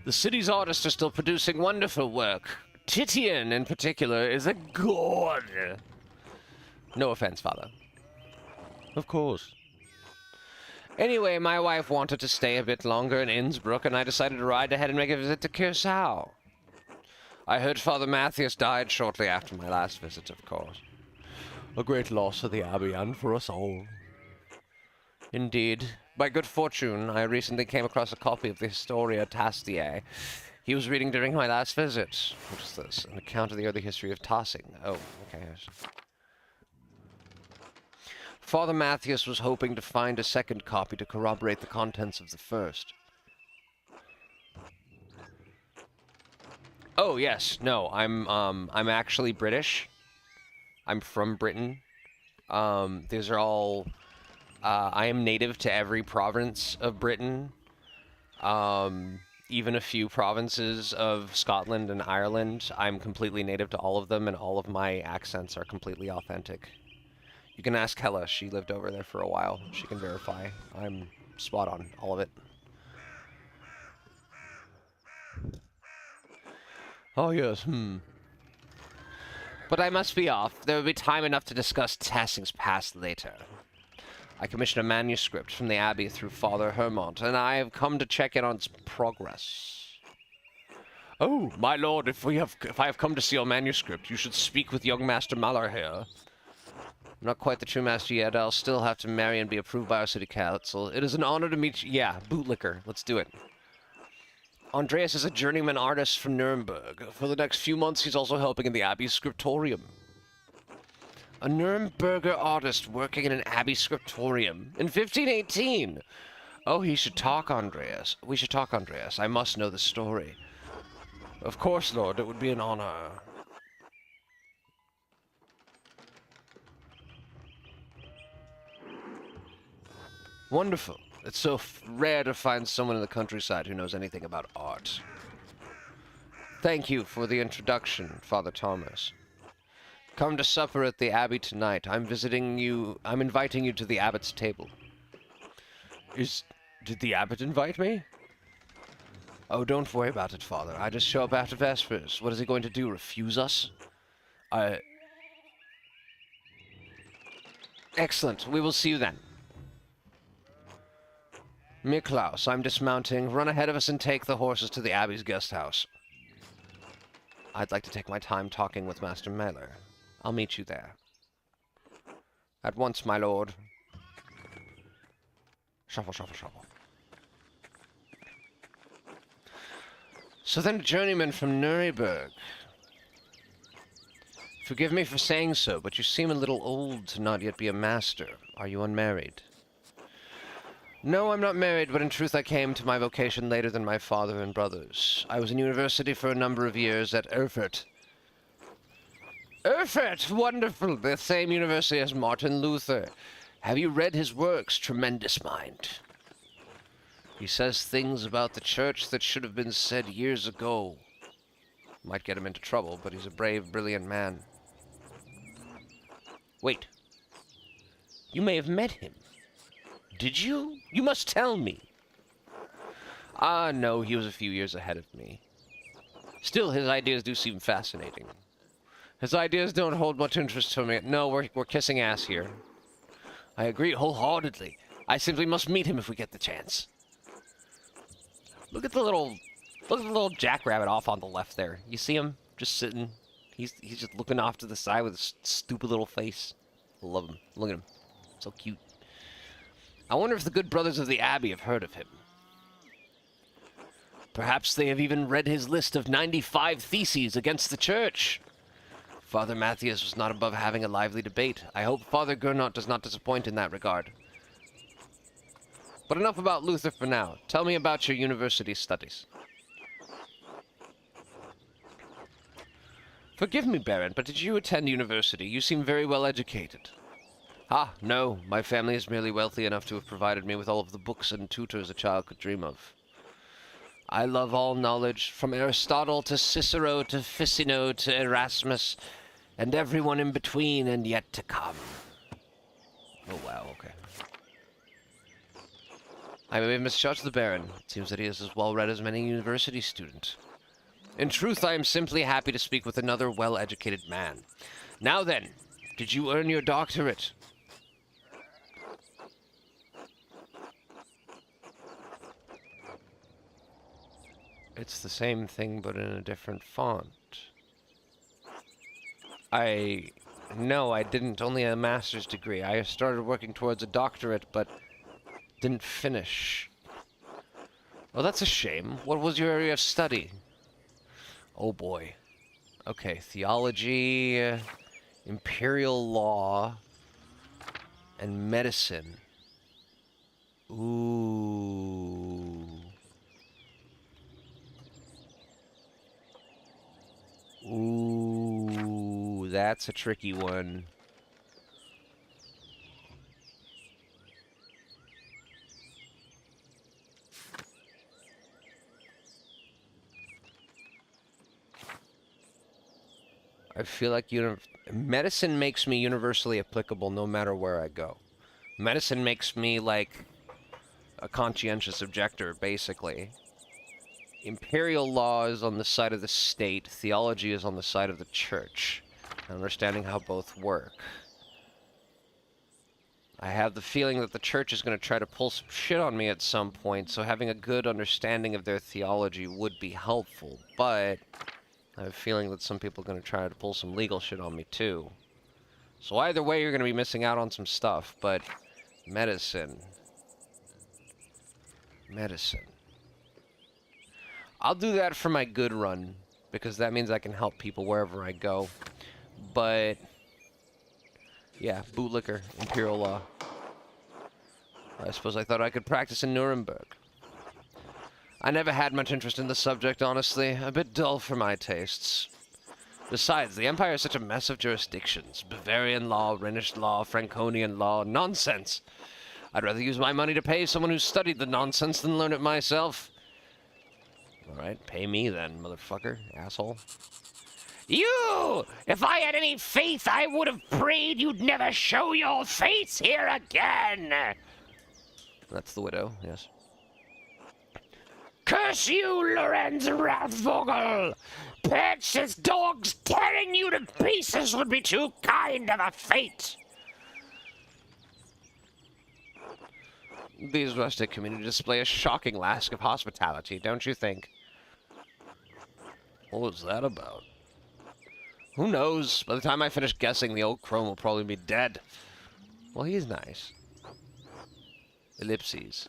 The city's artists are still producing wonderful work. Titian, in particular, is a god. No offense, Father. Of course. Anyway, my wife wanted to stay a bit longer in Innsbruck, and I decided to ride ahead and make a visit to Curacao. I heard Father Matthias died shortly after my last visit, of course. A great loss for the Abbey and for us all. Indeed. By good fortune, I recently came across a copy of the Historia Tastiae he was reading during my last visit. What is this? An account of the early history of tossing. Oh, okay. Father Matthias was hoping to find a second copy to corroborate the contents of the first. Oh, yes. No, I'm actually British. I'm from Britain. These are all... I am native to every province of Britain. Even a few provinces of Scotland and Ireland. I'm completely native to all of them, and all of my accents are completely authentic. You can ask Hella. She lived over there for a while. She can verify. I'm spot on, all of it. Oh, yes, But I must be off. There will be time enough to discuss Tassing's past later. I commissioned a manuscript from the Abbey through Father Hermont, and I have come to check in on its progress. Oh, my lord, if I have come to see your manuscript, you should speak with young Master Maller here. I'm not quite the true master yet. I'll still have to marry and be approved by our city council. It is an honor to meet you. Yeah, bootlicker. Let's do it. Andreas is a journeyman artist from Nuremberg. For the next few months, he's also helping in the Abbey scriptorium. A Nuremberger artist working in an Abbey scriptorium in 1518. Oh, he should talk, Andreas. We should talk, Andreas. I must know the story. Of course, Lord. It would be an honor. Wonderful. It's so rare to find someone in the countryside who knows anything about art. Thank you for the introduction, Father Thomas. Come to supper at the Abbey tonight. I'm inviting you to the Abbot's table. Did the Abbot invite me? Oh, don't worry about it, Father. I just show up after Vespers. What is he going to do, refuse us? Excellent. We will see you then. Miklaus, I'm dismounting. Run ahead of us and take the horses to the Abbey's guest house. I'd like to take my time talking with Master Mailer. I'll meet you there. At once, my lord. Shuffle, shuffle, shuffle. So then a journeyman from Nuremberg. Forgive me for saying so, but you seem a little old to not yet be a master. Are you unmarried? No, I'm not married, but in truth I came to my vocation later than my father and brothers. I was in university for a number of years at Erfurt. Erfurt! Wonderful! The same university as Martin Luther. Have you read his works? Tremendous mind. He says things about the church that should have been said years ago. Might get him into trouble, but he's a brave, brilliant man. Wait. You may have met him. Did you? You must tell me. Ah, no, he was a few years ahead of me. Still, his ideas do seem fascinating. His ideas don't hold much interest to me. No, we're kissing ass here. I agree wholeheartedly. I simply must meet him if we get the chance. Look at the little jackrabbit off on the left there. You see him? Just sitting. He's just looking off to the side with his stupid little face. I love him. Look at him. So cute. I wonder if the good brothers of the Abbey have heard of him. Perhaps they have even read his list of 95 theses against the church. Father Matthias was not above having a lively debate. I hope Father Gernot does not disappoint in that regard. But enough about Luther for now. Tell me about your university studies. Forgive me, Baron, but did you attend university? You seem very well educated. Ah, no. My family is merely wealthy enough to have provided me with all of the books and tutors a child could dream of. I love all knowledge, from Aristotle to Cicero to Ficino to Erasmus, and everyone in between and yet to come. Oh, wow, okay. I may have misjudged the Baron. It seems that he is as well-read as many university student. In truth, I am simply happy to speak with another well-educated man. Now then, did you earn your doctorate? It's the same thing, but in a different font. No, I didn't. Only a master's degree. I started working towards a doctorate, but didn't finish. Oh, that's a shame. What was your area of study? Oh boy. Okay, theology, imperial law, and medicine. Ooh. Ooh, that's a tricky one. I feel like medicine makes me universally applicable no matter where I go. Medicine makes me like a conscientious objector, basically. Imperial law is on the side of the state, theology is on the side of the church. Understanding how both work. I have the feeling that the church is going to try to pull some shit on me at some point, so having a good understanding of their theology would be helpful, but I have a feeling that some people are going to try to pull some legal shit on me too. So either way, you're going to be missing out on some stuff, but medicine. Medicine. I'll do that for my good run, because that means I can help people wherever I go. But yeah, bootlicker, imperial law. I suppose I thought I could practice in Nuremberg. I never had much interest in the subject, honestly. A bit dull for my tastes. Besides, the Empire is such a mess of jurisdictions. Bavarian law, Rhenish law, Franconian law. Nonsense! I'd rather use my money to pay someone who's studied the nonsense than learn it myself. Alright, pay me then, motherfucker. Asshole. You! If I had any faith, I would have prayed you'd never show your face here again! That's the widow, yes. Curse you, Lorenz Rathvogel! Perhaps his dogs tearing you to pieces would be too kind of a fate! These rustic communities display a shocking lack of hospitality, don't you think? What was that about? Who knows? By the time I finish guessing, the old crone will probably be dead. Well, he's nice. Ellipses.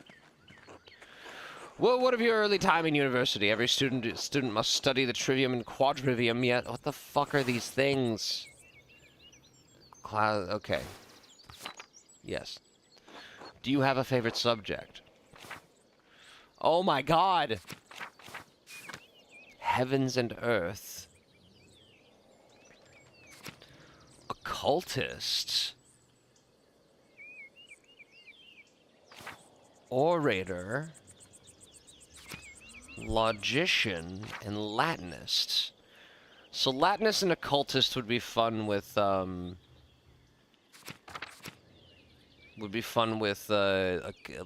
Well, what of your early time in university? Every student must study the trivium and quadrivium, yet what the fuck are these things? Okay. Yes. Do you have a favorite subject? Oh my god! Heavens and earth. Occultist. Orator. Logician and Latinist. So Latinist and occultist would be fun with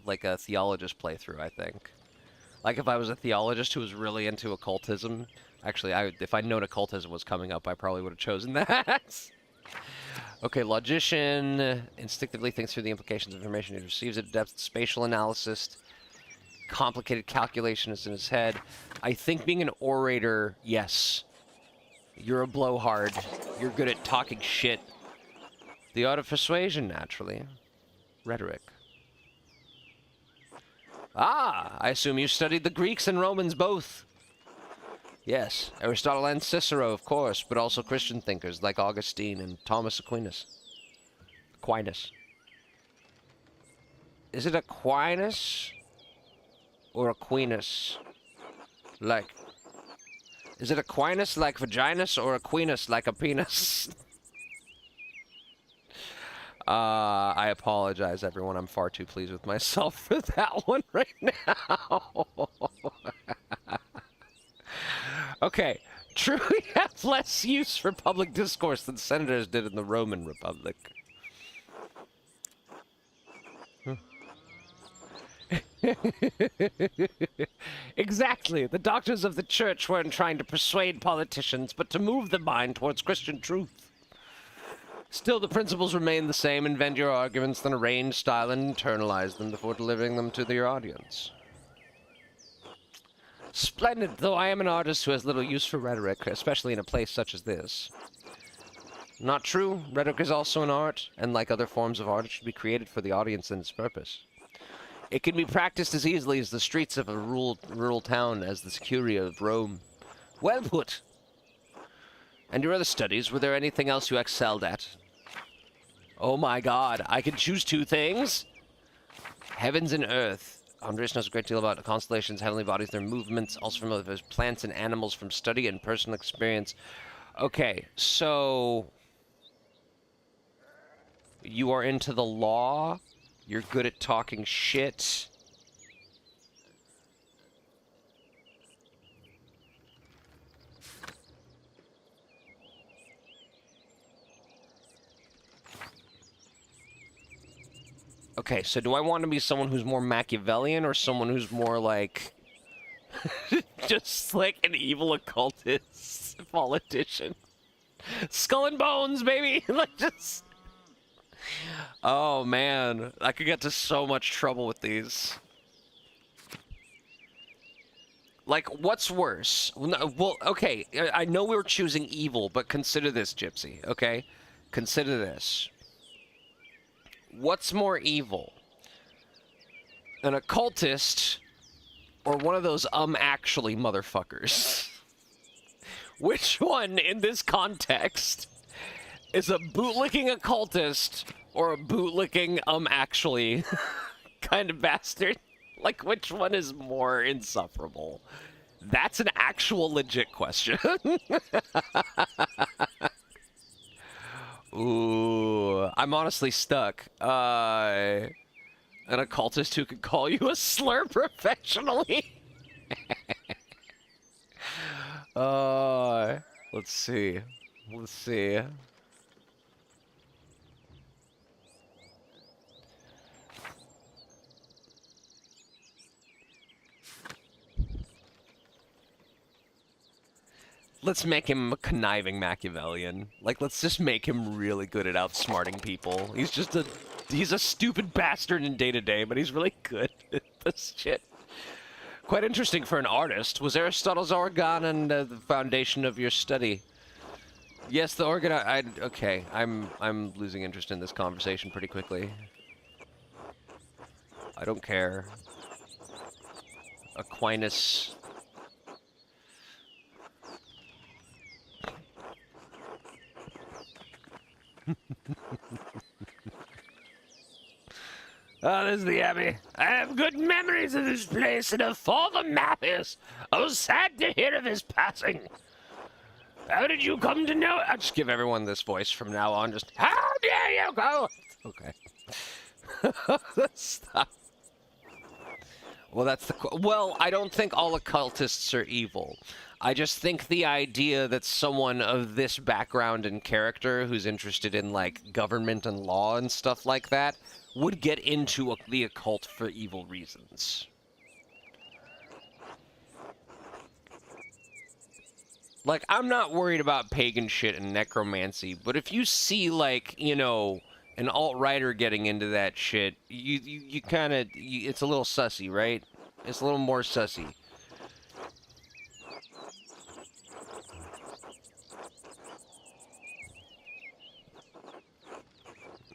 like a theologist playthrough, I think. Like if I was a theologist who was really into occultism. Actually, if I'd known occultism was coming up, I probably would have chosen that. Okay, logician instinctively thinks through the implications of information he receives at depth. Spatial analysis. Complicated calculations in his head. I think being an orator, yes. You're a blowhard. You're good at talking shit. The art of persuasion, naturally. Rhetoric. Ah, I assume you studied the Greeks and Romans both. Yes, Aristotle and Cicero, of course, but also Christian thinkers like Augustine and Thomas Aquinas. Is it Aquinas? Or Aquinas? Like... Is it Aquinas like vaginas or Aquinas like a penis? I apologize, everyone. I'm far too pleased with myself for that one right now. Okay. Truly have less use for public discourse than senators did in the Roman Republic. Exactly. The doctors of the church weren't trying to persuade politicians, but to move the mind towards Christian truth. Still, the principles remain the same. Invent your arguments, then arrange, style, and internalize them before delivering them to your audience. Splendid, though I am an artist who has little use for rhetoric, especially in a place such as this. Not true. Rhetoric is also an art, and like other forms of art, it should be created for the audience and its purpose. It can be practiced as easily as the streets of a rural town, as the Curia of Rome. Well put. And your other studies, were there anything else you excelled at? Oh my god, I can choose two things? Heavens and earth. Andres knows a great deal about the constellations, heavenly bodies, their movements, also familiar with plants and animals from study and personal experience. Okay, so... you are into the law. You're good at talking shit. Okay, so do I want to be someone who's more Machiavellian or someone who's more like... just like an evil occultist politician? Skull and bones, baby! Like, just... oh, man. I could get to so much trouble with these. Like, what's worse? Well, okay, I know we were choosing evil, but consider this, Gypsy, okay? Consider this. What's more evil? An occultist or one of those actually motherfuckers? Which one, in this context, is a bootlicking occultist or a bootlicking actually kind of bastard? Like, which one is more insufferable? That's an actual legit question. Ooh, I'm honestly stuck. An occultist who could call you a slur professionally? Let's see. Let's see. Let's make him a conniving Machiavellian. Like, let's just make him really good at outsmarting people. He's a stupid bastard in day-to-day, but he's really good at this shit. Quite interesting for an artist. Was Aristotle's organ and the foundation of your study? Yes, the organ. Okay, I'm losing interest in this conversation pretty quickly. I don't care. Aquinas. Oh, this is the Abbey. I have good memories of this place, and of Father Matthias. I was sad to hear of his passing. How did you come to know? I'll just give everyone this voice from now on. Just, how dare you go? Okay. Stop. Well, that's the... well, I don't think all occultists are evil. I just think the idea that someone of this background and character who's interested in, like, government and law and stuff like that would get into the occult for evil reasons. Like, I'm not worried about pagan shit and necromancy, but if you see, like, you know, an alt-righter getting into that shit, you kind of... it's a little sussy, right? It's a little more sussy.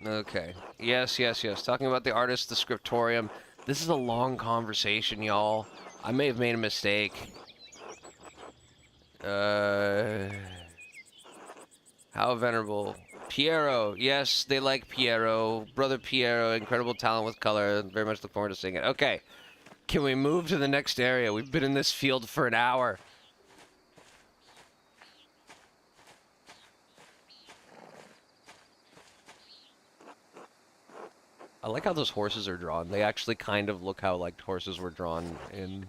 Okay. Yes, yes, yes. Talking about the artist, the scriptorium. This is a long conversation, y'all. I may have made a mistake. How venerable. Piero. Yes, they like Piero. Brother Piero, incredible talent with color. Very much look forward to seeing it. Okay. Can we move to the next area? We've been in this field for an hour. I like how those horses are drawn. They actually kind of look how, like, horses were drawn in,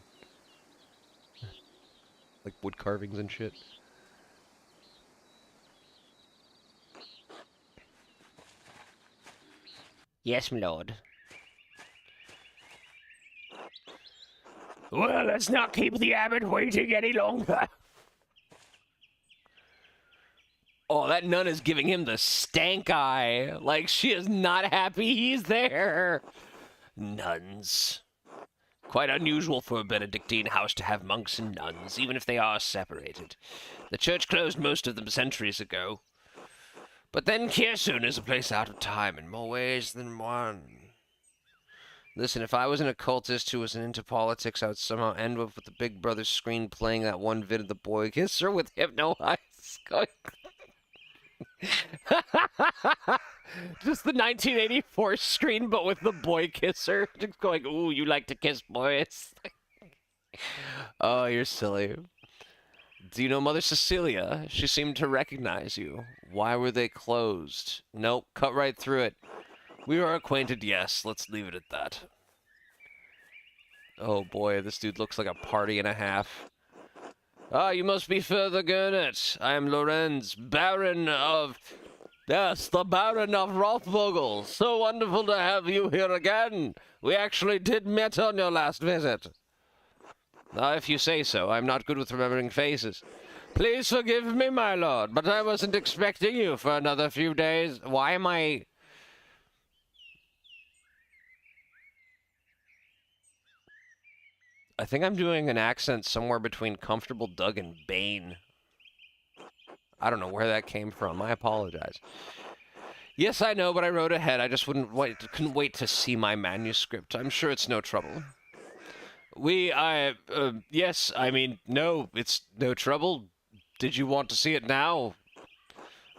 like, wood carvings and shit. Yes, my lord. Well, let's not keep the abbot waiting any longer. Oh, that nun is giving him the stank eye. Like, she is not happy he's there. Nuns. Quite unusual for a Benedictine house to have monks and nuns, even if they are separated. The church closed most of them centuries ago. But then Kherson is a place out of time in more ways than one. Listen, if I was an occultist who wasn't into politics, I would somehow end up with the Big Brother screen playing that one vid of the boy kisser with hypno eyes going... Just the 1984 screen, but with the boy kisser. Just going, ooh, you like to kiss boys. Oh, you're silly. Do you know Mother Cecilia? She seemed to recognize you. Why were they closed? Nope, cut right through it. We are acquainted, yes. Let's leave it at that. Oh boy, this dude looks like a party and a half. Ah, you must be Father Gurnet. I am Lorenz, Baron of... Yes, the Baron of Rothvogel. So wonderful to have you here again. We actually did meet on your last visit. If you say so. I'm not good with remembering faces. Please forgive me, my lord, but I wasn't expecting you for another few days. Why am I... I think I'm doing an accent somewhere between Comfortable Doug and Bane. I don't know where that came from. I apologize. Yes, I know, but I wrote ahead. I just couldn't wait to see my manuscript. I'm sure it's no trouble. Yes, I mean, no, it's no trouble. Did you want to see it now?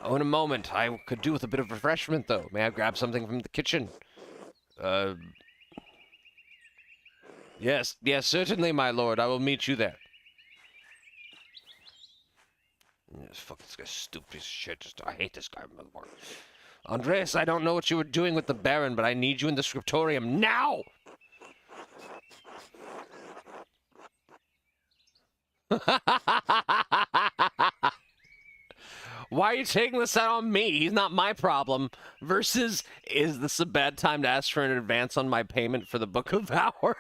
Oh, in a moment. I could do with a bit of refreshment, though. May I grab something from the kitchen? Yes, certainly, my lord. I will meet you there. Fuck this guy's stupid piece of shit. I hate this guy, motherfucker. Andreas, I don't know what you were doing with the Baron, but I need you in the scriptorium now! Why are you taking this out on me? He's not my problem. Versus, is this a bad time to ask for an advance on my payment for the Book of Hours?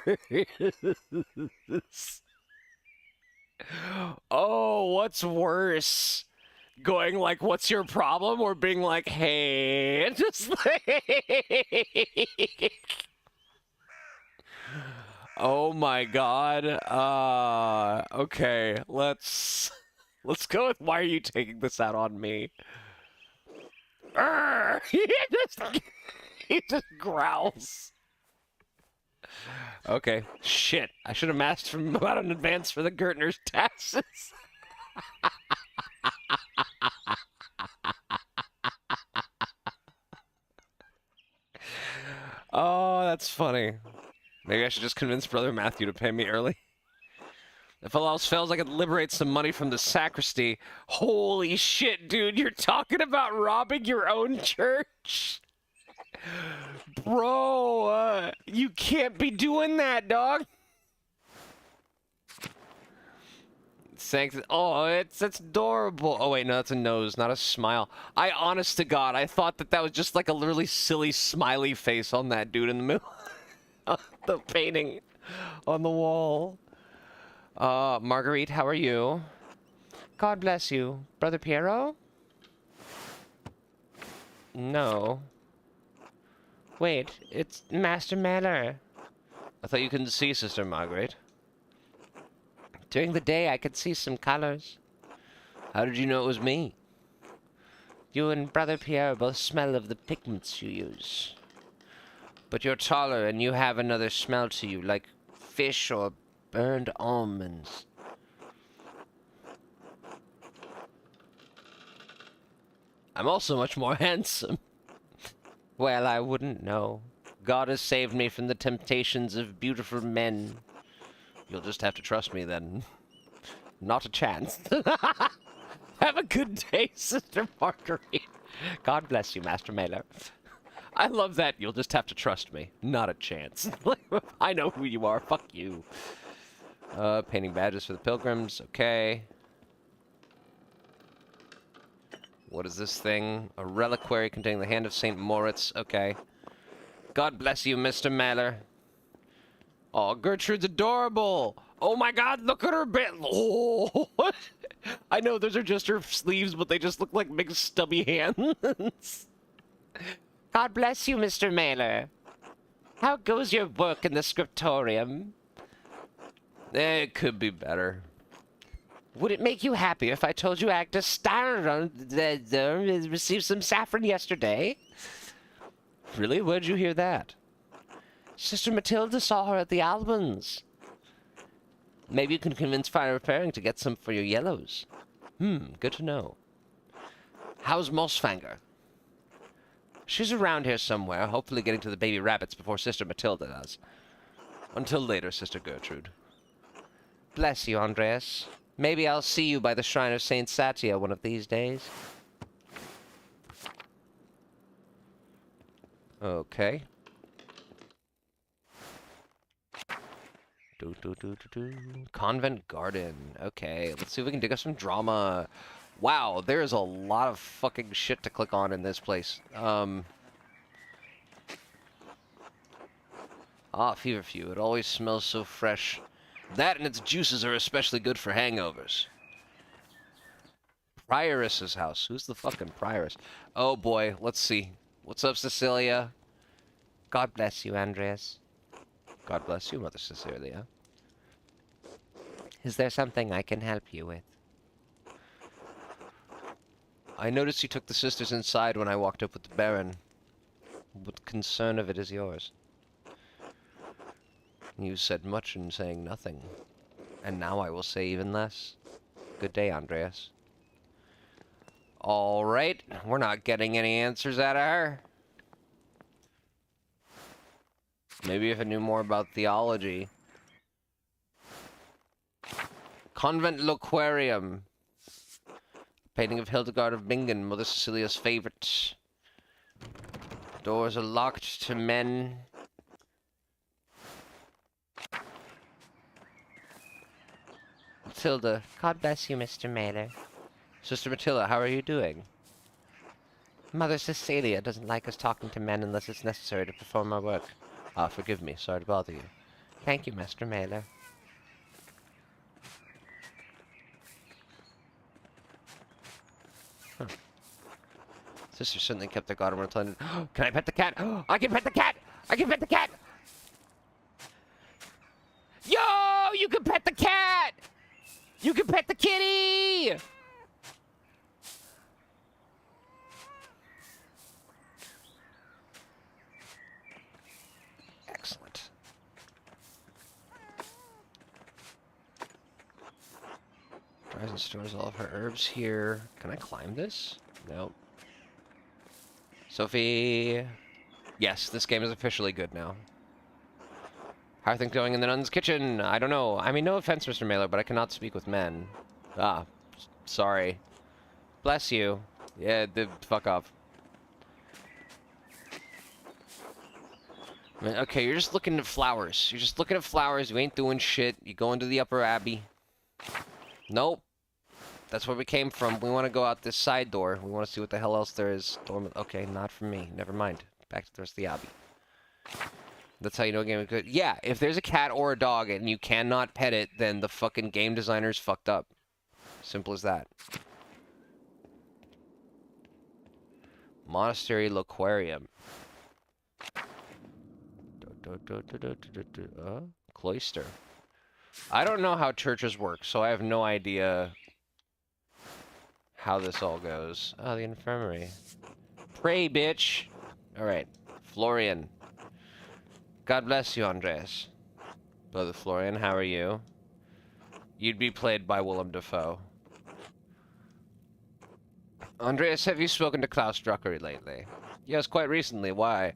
Oh, what's worse? Going like, what's your problem? Or being like, hey, just like... Oh my god. Okay, let's go with why are you taking this out on me? He just growls. Okay, shit. I should have asked him about an advance for the Gertner's taxes. Oh, that's funny. Maybe I should just convince Brother Matthew to pay me early. If all else fails, I could liberate some money from the sacristy. Holy shit, dude, you're talking about robbing your own church? Bro, you can't be doing that, dog. Oh, it's adorable. Oh, wait, no, that's a nose, not a smile. Honest to God, I thought that was just like a really silly smiley face on that dude in the middle. The painting on the wall. Marguerite, how are you? God bless you. Brother Piero? No. Wait, it's Master Miller. I thought you couldn't see, Sister Marguerite. During the day, I could see some colors. How did you know it was me? You and Brother Pierre both smell of the pigments you use. But you're taller, and you have another smell to you, like fish or burned almonds. I'm also much more handsome. Well, I wouldn't know. God has saved me from the temptations of beautiful men. You'll just have to trust me, then. Not a chance. Have a good day, Sister Marguerite. God bless you, Master Mailer. I love that. You'll just have to trust me. Not a chance. I know who you are. Fuck you. Painting badges for the pilgrims. Okay. What is this thing? A reliquary containing the hand of St. Moritz. Okay. God bless you, Mr. Mailer. Oh, Gertrude's adorable. Oh my God, look at her bit. Oh, I know those are just her sleeves, but they just look like big stubby hands. God bless you, Mr. Mailer. How goes your work in the scriptorium? It could be better. Would it make you happier if I told you Agnes Starr received some saffron yesterday? Really? Where'd you hear that? Sister Matilda saw her at the Albans. Maybe you can convince Fire Repairing to get some for your yellows. Good to know. How's Mossfanger? She's around here somewhere, hopefully getting to the baby rabbits before Sister Matilda does. Until later, Sister Gertrude. Bless you, Andreas. Maybe I'll see you by the shrine of Saint Satya one of these days. Okay. Convent Garden. Okay, let's see if we can dig up some drama. Wow, there's a lot of fucking shit to click on in this place. Feverfew. It always smells so fresh. That and its juices are especially good for hangovers. Prioress's house. Who's the fucking prioress? Oh boy, let's see. What's up, Cecilia? God bless you, Andreas. God bless you, Mother Cecilia. Is there something I can help you with? I noticed you took the sisters inside when I walked up with the Baron. What concern of it is yours? You said much in saying nothing, and now I will say even less. Good day, Andreas. All right, we're not getting any answers out of her. Maybe if I knew more about theology. Convent Loquarium. Painting of Hildegard of Bingen, Mother Cecilia's favorite. Doors are locked to men. Matilda. God bless you, Mr. Mailer. Sister Matilda, how are you doing? Mother Cecilia doesn't like us talking to men unless it's necessary to perform our work. Forgive me. Sorry to bother you. Thank you, Mr. Mailer. Huh. Sister certainly kept their guard until Can I pet the cat? I can pet the cat! I can pet the cat! Yo! You can pet the cat! You can pet the kitty! Excellent. Dries and stores all of her herbs here. Can I climb this? Nope. Sophie. Yes, this game is officially good now. How are things going in the nun's kitchen? I don't know. I mean, no offense, Mr. Mailer, but I cannot speak with men. Sorry. Bless you. Yeah, fuck off. Okay, you're just looking at flowers. You're just looking at flowers. You ain't doing shit. You go into the upper abbey. Nope. That's where we came from. We want to go out this side door. We want to see what the hell else there is. Okay, not for me. Never mind. Back to the rest of the abbey. That's how you know a game is good. Yeah, if there's a cat or a dog and you cannot pet it, then the fucking game designer's fucked up. Simple as that. Monastery Loquarium. Cloister. I don't know how churches work, so I have no idea how this all goes. Oh, the infirmary. Pray, bitch! Alright. Florian. God bless you, Andreas. Brother Florian, how are you? You'd be played by Willem Dafoe. Andreas, have you spoken to Klaus Druckery lately? Yes, quite recently. Why?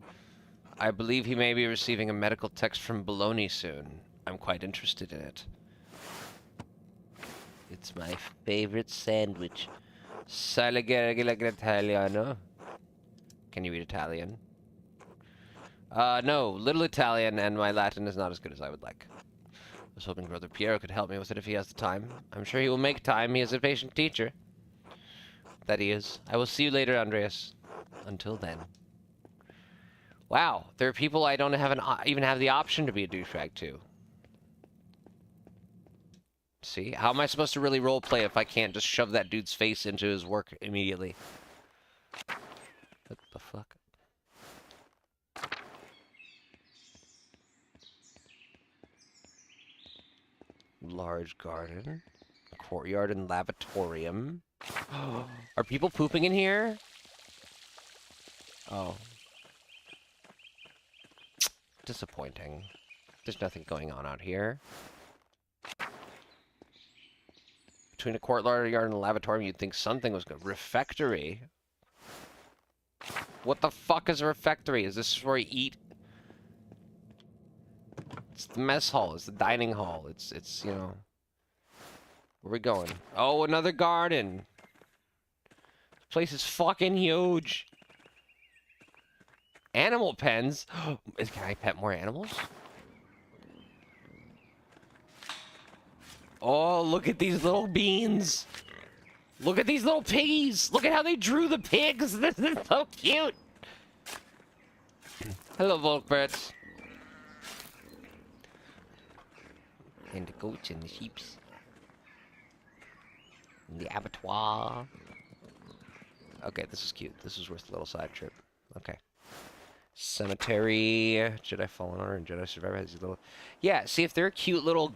I believe he may be receiving a medical text from Bologna soon. I'm quite interested in it. It's my favorite sandwich. Italiano. Can you read Italian? No, little Italian, and my Latin is not as good as I would like. I was hoping Brother Piero could help me with it if he has the time. I'm sure he will make time. He is a patient teacher. That he is. I will see you later, Andreas. Until then. Wow, there are people I don't have even have the option to be a douchebag to. See? How am I supposed to really roleplay if I can't just shove that dude's face into his work immediately? What the fuck? Large garden. Courtyard and lavatorium. Are people pooping in here? Oh. Disappointing. There's nothing going on out here. Between a courtyard and a lavatorium, you'd think something was good. Refectory? What the fuck is a refectory? Is this where you eat? It's the mess hall. It's the dining hall. It's, you know... Where are we going? Oh, another garden! This place is fucking huge! Animal pens? Can I pet more animals? Oh, look at these little beans! Look at these little piggies! Look at how they drew the pigs! This is so cute! Hello, Volkberts. And the goats and the sheeps. And the abattoir. Okay, this is cute. This is worth a little side trip. Okay. Cemetery. Jedi Fallen Order and Jedi Survivor has these little... Yeah, see, if they're cute little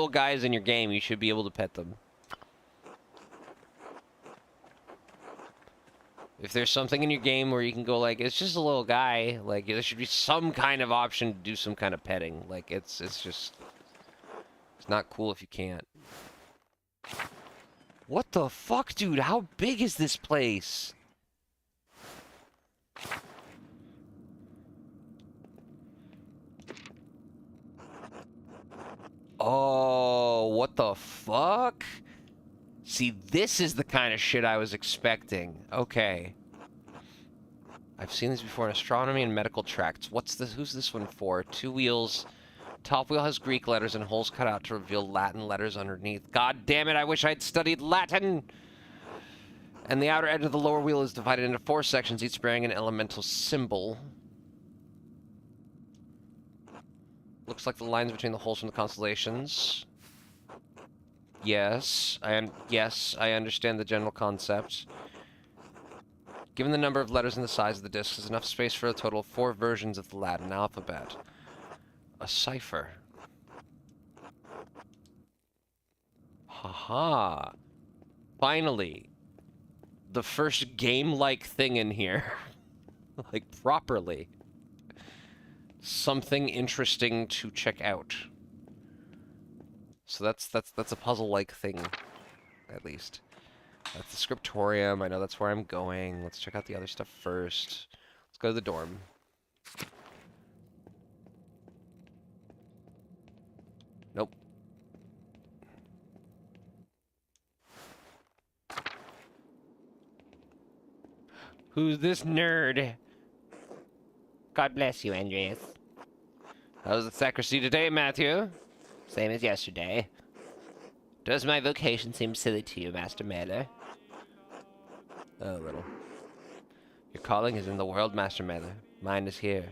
guys in your game, you should be able to pet them. If there's something in your game where you can go like, it's just a little guy, like there should be some kind of option to do some kind of petting. Like it's just, it's not cool if you can't. What the fuck, dude? How big is this place? Oh, what the fuck? See, this is the kind of shit I was expecting. Okay. I've seen this before in astronomy and medical tracts. What's this? Who's this one for? 2 wheels. Top wheel has Greek letters and holes cut out to reveal Latin letters underneath. God damn it, I wish I'd studied Latin! And the outer edge of the lower wheel is divided into 4 sections, each bearing an elemental symbol. Looks like the lines between the holes from the constellations. Yes, I understand the general concept. Given the number of letters and the size of the disc, there's enough space for a total of 4 versions of the Latin alphabet. A cipher. Haha. Finally. The first game-like thing in here. Like, properly. Something interesting to check out. So that's a puzzle-like thing, at least. That's the scriptorium. I know that's where I'm going. Let's check out the other stuff first. Let's go to the dorm. Nope. Who's this nerd? God bless you, Andreas. How's the sacristy today, Matthew? Same as yesterday. Does my vocation seem silly to you, Master Mailer? A little. Your calling is in the world, Master Mailer. Mine is here.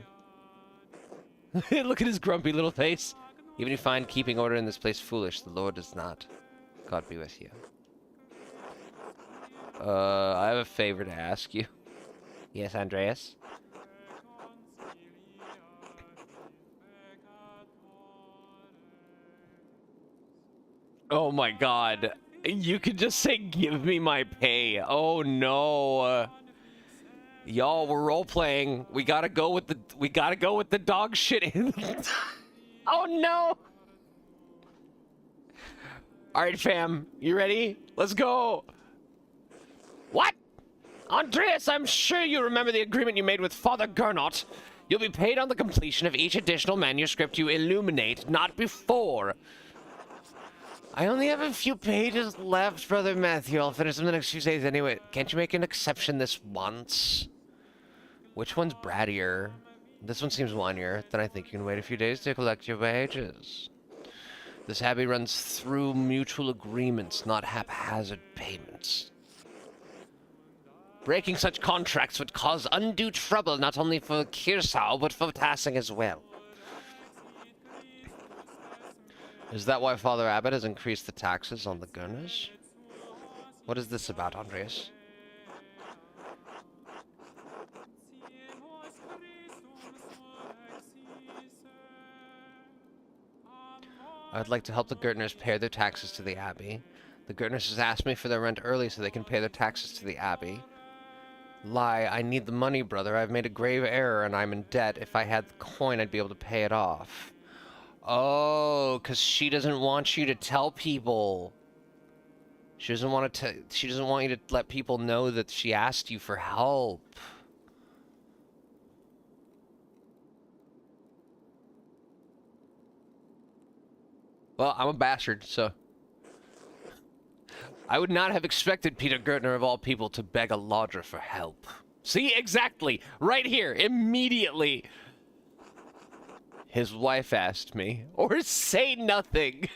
Look at his grumpy little face. Even if you find keeping order in this place foolish, the Lord does not. God be with you. I have a favor to ask you. Yes, Andreas? Oh my god. You could just say, give me my pay. Oh no. Y'all, we're role-playing. We gotta go with the dog shit. Oh no. Alright, fam. You ready? Let's go. What? Andreas, I'm sure you remember the agreement you made with Father Gernot. You'll be paid on the completion of each additional manuscript you illuminate, not before. I only have a few pages left, Brother Matthew. I'll finish them the next few days anyway. Can't you make an exception this once? Which one's brattier? This one seems one-year. Then I think you can wait a few days to collect your wages. This hobby runs through mutual agreements, not haphazard payments. Breaking such contracts would cause undue trouble not only for Kirsau, but for Tassing as well. Is that why Father Abbot has increased the taxes on the Gurners? What is this about, Andreas? I'd like to help the Gurtners pay their taxes to the Abbey. The Gurtners has asked me for their rent early so they can pay their taxes to the Abbey. Lie, I need the money, brother. I've made a grave error and I'm in debt. If I had the coin, I'd be able to pay it off. Oh, because she doesn't want you to tell people. She doesn't want she doesn't want you to let people know that she asked you for help. Well, I'm a bastard, so... I would not have expected Peter Gertner, of all people, to beg a lodger for help. See? Exactly! Right here! Immediately! His wife asked me. Or say nothing!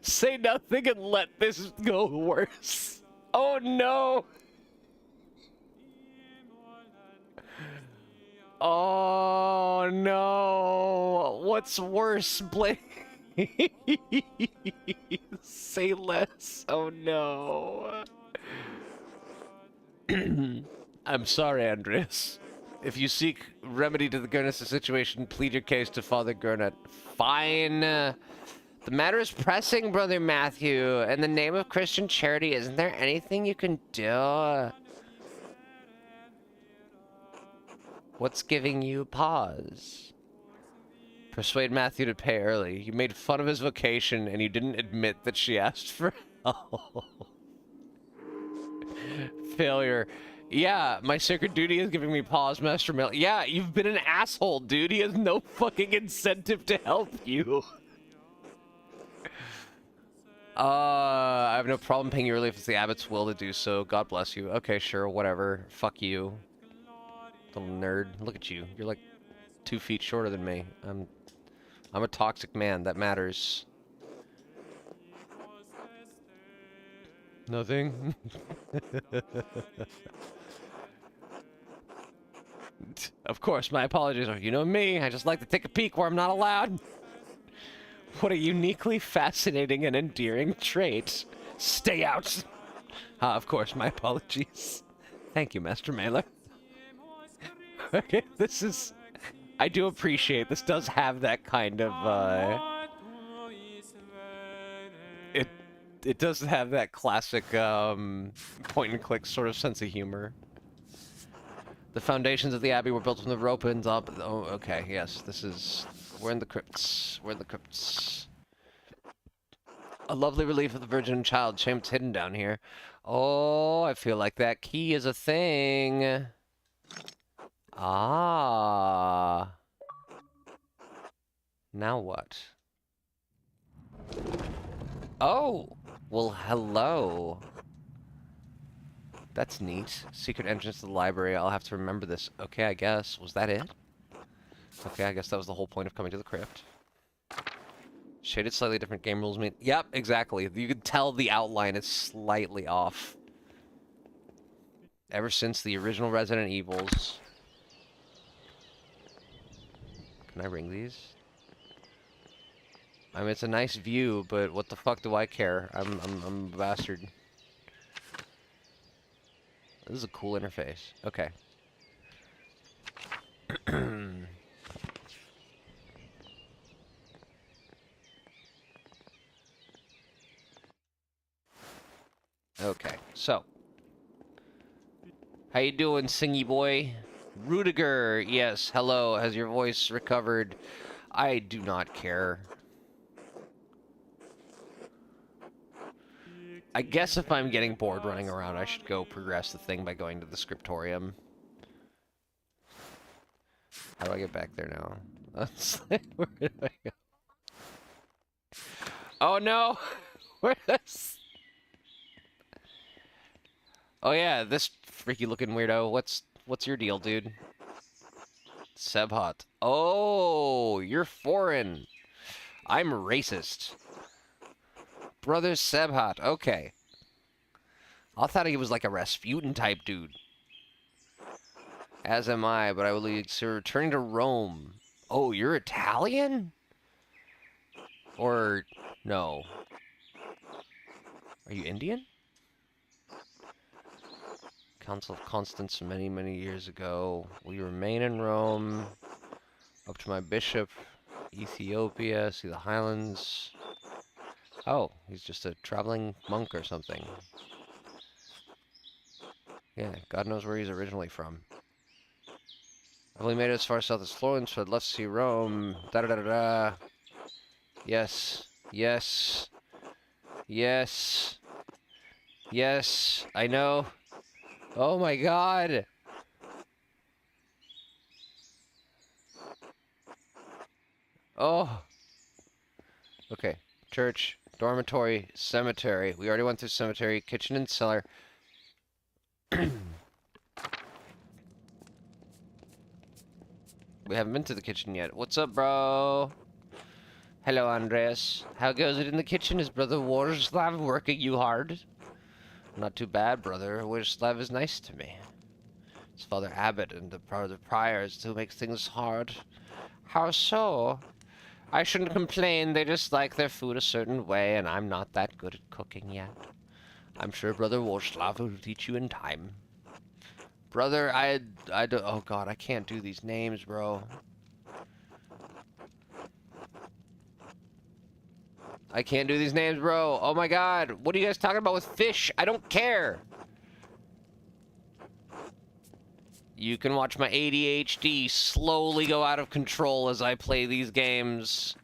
Say nothing and let this go worse. Oh no! Oh no! What's worse, Blake? Say less. Oh no. I'm sorry, Andreas. If you seek remedy to the Gurness situation, plead your case to Father Gurnet. Fine. The matter is pressing, Brother Matthew. In the name of Christian charity, isn't there anything you can do? What's giving you pause? Persuade Matthew to pay early. You made fun of his vocation, and you didn't admit that she asked for help. Failure. Yeah, my sacred duty is giving me pause, Master Mill. Yeah, you've been an asshole, dude. He has no fucking incentive to help you. I have no problem paying you early if it's the abbot's will to do so. God bless you. Okay, sure, whatever. Fuck you. Little nerd. Look at you. You're like 2 feet shorter than me. I'm a toxic man. That matters. Nothing? Of course, my apologies. You know me. I just like to take a peek where I'm not allowed. What a uniquely fascinating and endearing trait. Stay out. Of course, my apologies. Thank you, Master Mailer. Okay, this is... I do appreciate this does have that kind of, It does have that classic, point-and-click sort of sense of humor. The foundations of the Abbey were built from the rope ends up... Oh, okay, yes, this is... We're in the crypts. We're in the crypts. A lovely relief of the Virgin Child. Shame it's hidden down here. Oh, I feel like that key is a thing. Ah. Now what? Oh! Well, hello. That's neat. Secret entrance to the library. I'll have to remember this. Okay, I guess. Was that it? Okay, I guess that was the whole point of coming to the crypt. Shaded slightly different game rules mean... Yep, exactly. You can tell the outline is slightly off. Ever since the original Resident Evils... Can I ring these? I mean, it's a nice view, but what the fuck do I care? I'm a bastard. This is a cool interface. Okay. Okay, so. How you doing, singy boy? Rudiger, yes, hello. Has your voice recovered? I do not care. I guess if I'm getting bored running around, I should go progress the thing by going to the scriptorium. How do I get back there now? Where do I go? Oh no! Where's... Oh yeah, this freaky looking weirdo. What's your deal, dude? Sebhot. Oh, you're foreign. I'm racist. Brother Sebhot. Okay. I thought he was like a Rasputin type dude. As am I, but I will be returning to Rome. Oh, you're Italian? Or no? Are you Indian? Council of Constance many, many years ago. We remain in Rome. Up to my bishop. Ethiopia. See the highlands. Oh, he's just a traveling monk or something. Yeah, God knows where he's originally from. I've only made it as far south as Florence, but let's see Rome. Da-da-da-da-da. Yes. Yes. Yes. Yes. I know. Oh my god. Oh. Okay. Church, dormitory, cemetery. We already went through cemetery, kitchen and cellar. We haven't been to the kitchen yet. What's up, bro? Hello, Andres. How goes it in the kitchen? Is Brother Warslav working you hard? Not too bad, brother. Warslav is nice to me. It's Father Abbot and the Brother Priors who makes things hard. How so? I shouldn't complain. They just like their food a certain way, and I'm not that good at cooking yet. I'm sure Brother Warslav will teach you in time. Brother, I don't... Oh, God, I can't do these names, bro. I can't do these names, bro. Oh, my God. What are you guys talking about with fish? I don't care. You can watch my ADHD slowly go out of control as I play these games.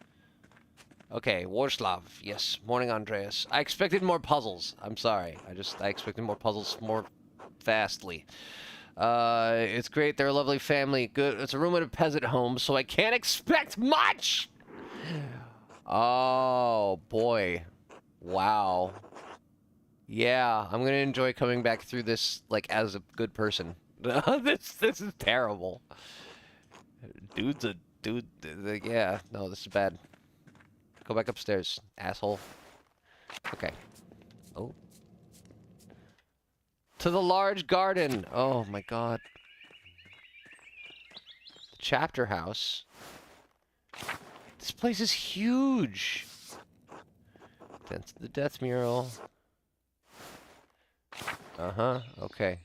Okay, Warslav. Yes, morning, Andreas. I expected more puzzles. I'm sorry. I expected more puzzles more fastly. It's great. They're a lovely family. Good. It's a room in a peasant home, so I can't expect much! Oh, boy. Wow. Yeah, I'm gonna enjoy coming back through this, like, as a good person. This is terrible. Dude's a dude. Yeah, no, this is bad. Go back upstairs, asshole. Okay. Oh. To the large garden. Oh my god. The chapter house. This place is huge. That's the death mural. Uh-huh. Okay.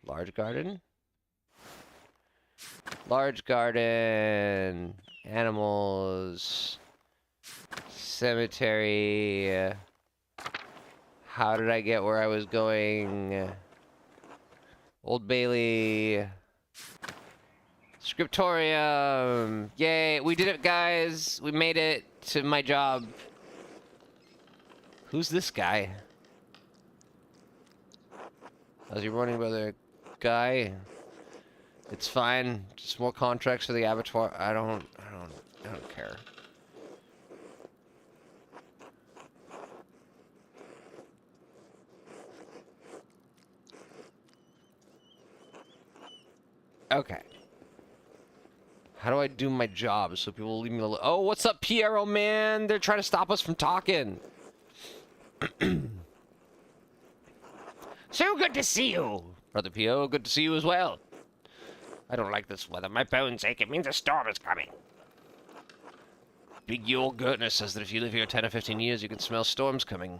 Large garden. Large garden. Animals. Cemetery. How did I get where I was going? Old Bailey. Scriptorium. Yay, we did it, guys. We made it to my job. Who's this guy? How's your morning, brother? Guy? It's fine. Just more contracts for the abattoir. I don't care. Okay. How do I do my job so people will leave me alone? Oh, what's up, Piero, man? They're trying to stop us from talking. So good to see you. Brother Piero, good to see you as well. I don't like this weather. My bones ache. It means a storm is coming. Big Yul Gertner says that if you live here 10 or 15 years, you can smell storms coming.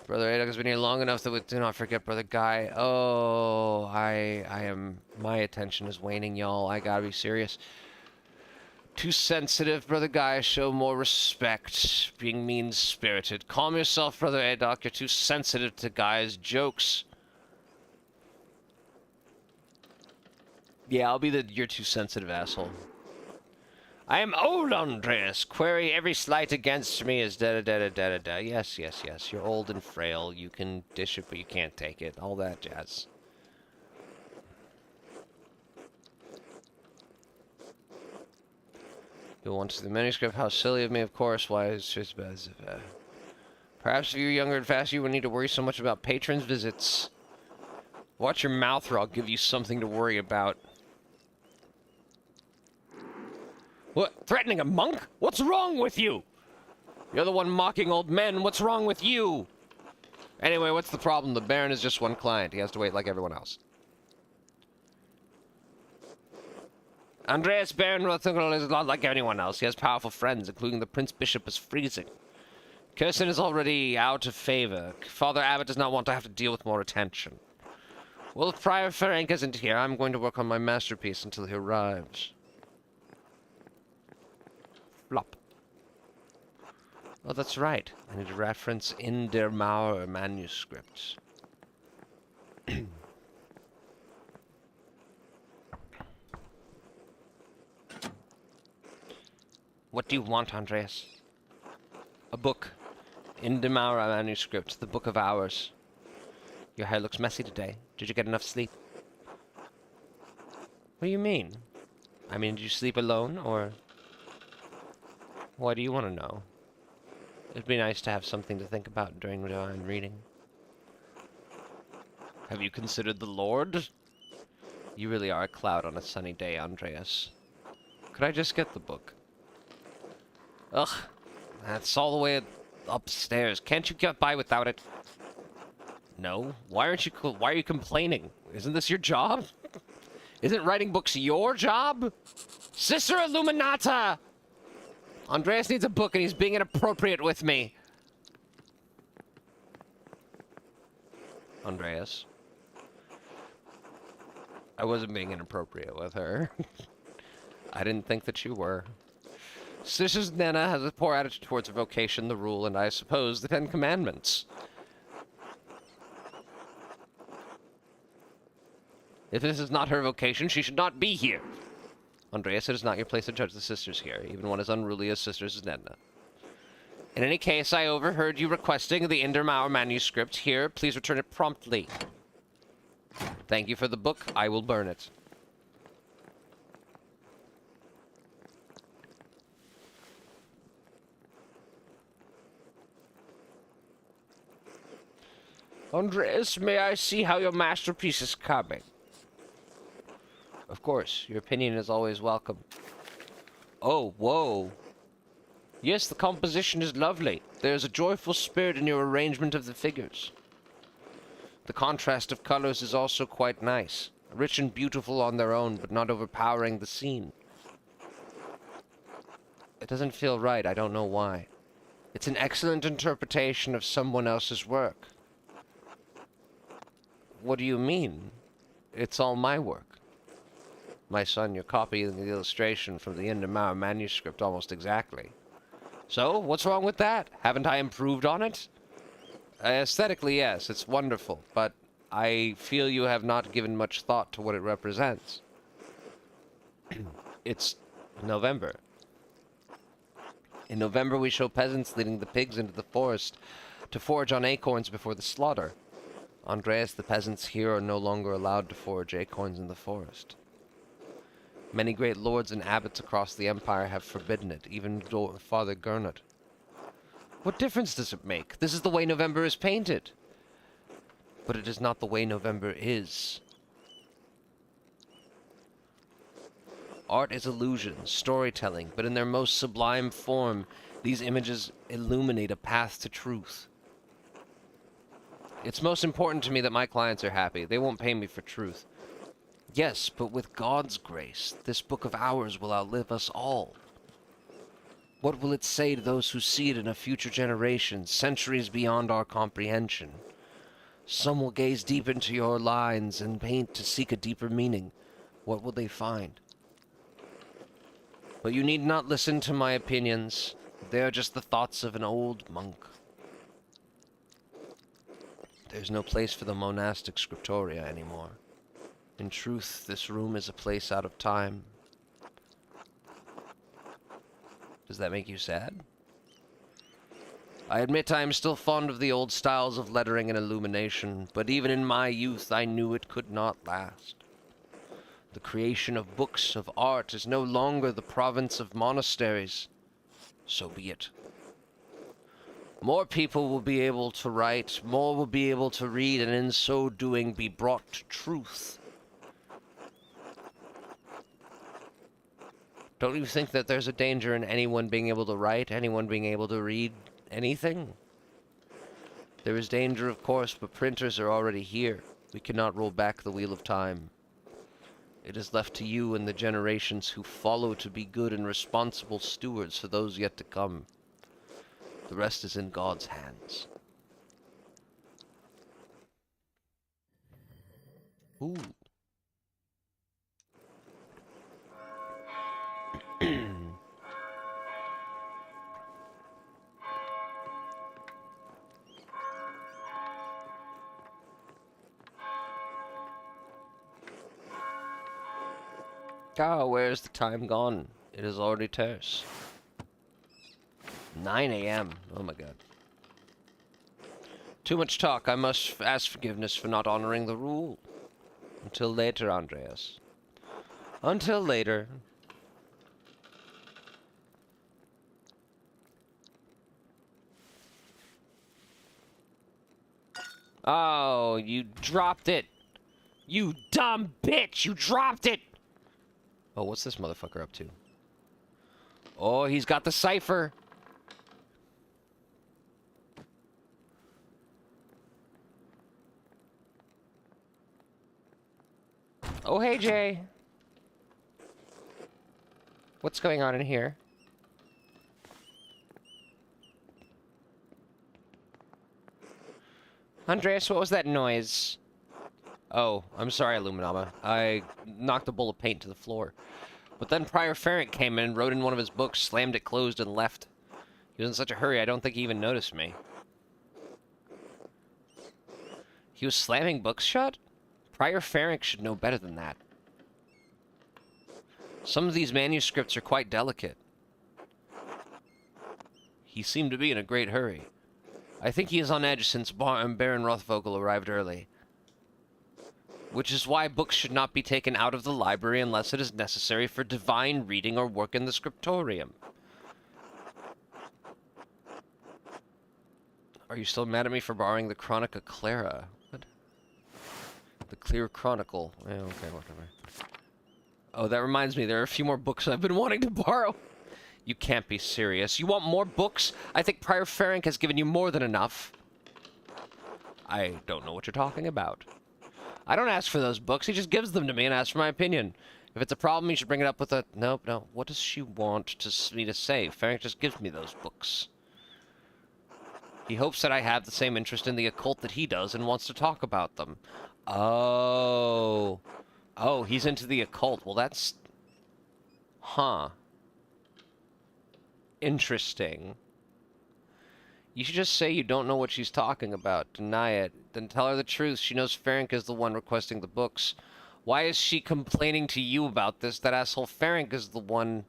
Brother Adok has been here long enough that we do not forget Brother Guy. Oh, my attention is waning, y'all. I gotta be serious. Too sensitive, Brother Guy. Show more respect. Being mean-spirited. Calm yourself, Brother Adok. You're too sensitive to Guy's jokes. Yeah, I'll be the you're too sensitive asshole. I am old, Andreas. Query every slight against me is da-da-da-da-da-da. Yes, yes, yes. You're old and frail. You can dish it, but you can't take it. All that jazz. You'll want to see the manuscript. How silly of me, of course. Why is just bad? Perhaps if you're younger and faster, you wouldn't need to worry so much about patrons' visits. Watch your mouth, or I'll give you something to worry about. What? Threatening a monk? What's wrong with you? You're the one mocking old men. What's wrong with you? Anyway, what's the problem? The Baron is just one client. He has to wait like everyone else. Andreas Baron Rothengrel is not like anyone else. He has powerful friends, including the Prince Bishop of Freezing. Kirsten is already out of favor. Father Abbot does not want to have to deal with more attention. Well, if Prior Ferenc isn't here, I'm going to work on my masterpiece until he arrives. Flop. Oh, that's right. I need to reference in der Mauer manuscripts. What do you want, Andreas? A book. In der Mauer manuscript, the Book of Hours. Your hair looks messy today. Did you get enough sleep? What do you mean? I mean, did you sleep alone, or... Why do you want to know? It'd be nice to have something to think about during divine reading. Have you considered the Lord? You really are a cloud on a sunny day, Andreas. Could I just get the book? Ugh, that's all the way upstairs. Can't you get by without it? No? Why are you complaining? Isn't this your job? Isn't writing books your job? Sister Illuminata! Andreas needs a book and he's being inappropriate with me. Andreas. I wasn't being inappropriate with her. I didn't think that you were. Sister Nena has a poor attitude towards her vocation, the rule, and I suppose the 10 Commandments. If this is not her vocation, she should not be here. Andreas, it is not your place to judge the sisters here, even one as unruly as Sisters Nedna. In any case, I overheard you requesting the Indermauer manuscript. Here, please return it promptly. Thank you for the book. I will burn it. Andreas, may I see how your masterpiece is coming? Of course, your opinion is always welcome. Oh, whoa. Yes, the composition is lovely. There is a joyful spirit in your arrangement of the figures. The contrast of colors is also quite nice. Rich and beautiful on their own, but not overpowering the scene. It doesn't feel right, I don't know why. It's an excellent interpretation of someone else's work. What do you mean? It's all my work. My son, you're copying the illustration from the Indermauer manuscript almost exactly. So, what's wrong with that? Haven't I improved on it? Aesthetically, yes, it's wonderful, but I feel you have not given much thought to what it represents. It's November. In November, we show peasants leading the pigs into the forest to forage on acorns before the slaughter. Andreas, the peasants here are no longer allowed to forage acorns in the forest. Many great lords and abbots across the empire have forbidden it, even Father Gernot. What difference does it make? This is the way November is painted. But it is not the way November is. Art is illusion, storytelling, but in their most sublime form, these images illuminate a path to truth. It's most important to me that my clients are happy. They won't pay me for truth. Yes, but with God's grace, this book of ours will outlive us all. What will it say to those who see it in a future generation, centuries beyond our comprehension? Some will gaze deep into your lines and paint to seek a deeper meaning. What will they find? But you need not listen to my opinions. They are just the thoughts of an old monk. There's no place for the monastic scriptoria anymore. In truth, this room is a place out of time. Does that make you sad? I admit I am still fond of the old styles of lettering and illumination, but even in my youth I knew it could not last. The creation of books, of art, is no longer the province of monasteries. So be it. More people will be able to write, more will be able to read, and in so doing be brought to truth. Don't you think that there's a danger in anyone being able to write, anyone being able to read anything? There is danger, of course, but printers are already here. We cannot roll back the wheel of time. It is left to you and the generations who follow to be good and responsible stewards for those yet to come. The rest is in God's hands. Ooh. Ah, where's the time gone? It is already terse. 9 a.m. Oh my god. Too much talk. I must ask forgiveness for not honoring the rule. Until later, Andreas. Until later. Oh, you dropped it. You dumb bitch. You dropped it. Oh, what's this motherfucker up to? Oh, he's got the cipher. Oh, hey, Jay. What's going on in here? Andreas, what was that noise? Oh, I'm sorry, Illuminama. I knocked a bowl of paint to the floor. But then Prior Ferrant came in, wrote in one of his books, slammed it closed, and left. He was in such a hurry, I don't think he even noticed me. He was slamming books shut? Prior Ferrant should know better than that. Some of these manuscripts are quite delicate. He seemed to be in a great hurry. I think he is on edge since Baron Rothvogel arrived early. Which is why books should not be taken out of the library unless it is necessary for divine reading or work in the scriptorium. Are you still mad at me for borrowing the Chronica Clara? What? The Clear Chronicle. Yeah, okay, whatever. Oh, that reminds me, there are a few more books I've been wanting to borrow. You can't be serious. You want more books? I think Prior Ferenc has given you more than enough. I don't know what you're talking about. I don't ask for those books. He just gives them to me and asks for my opinion. If it's a problem, you should bring it up with a... Nope, no. What does she want me to say? Ferenc just gives me those books. He hopes that I have the same interest in the occult that he does and wants to talk about them. Oh. Oh, he's into the occult. Well, that's... Huh. Interesting. You should just say you don't know what she's talking about. Deny it. Then tell her the truth. She knows Ferenc is the one requesting the books. Why is she complaining to you about this? That asshole Ferenc is the one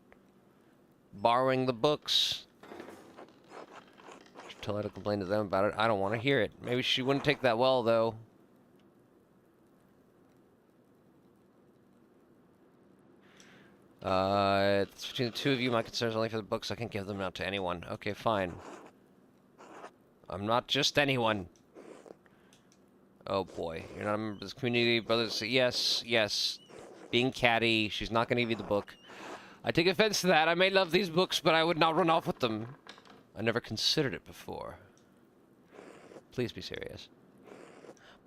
borrowing the books. Should tell her to complain to them about it. I don't want to hear it. Maybe she wouldn't take that well, though. It's between the two of you. My concern is only for the books. I can't give them out to anyone. Okay, fine. I'm not just anyone. Oh boy, you're not a member of this community, brothers. Yes, yes. Being catty, she's not gonna give you the book. I take offense to that. I may love these books, but I would not run off with them. I never considered it before. Please be serious.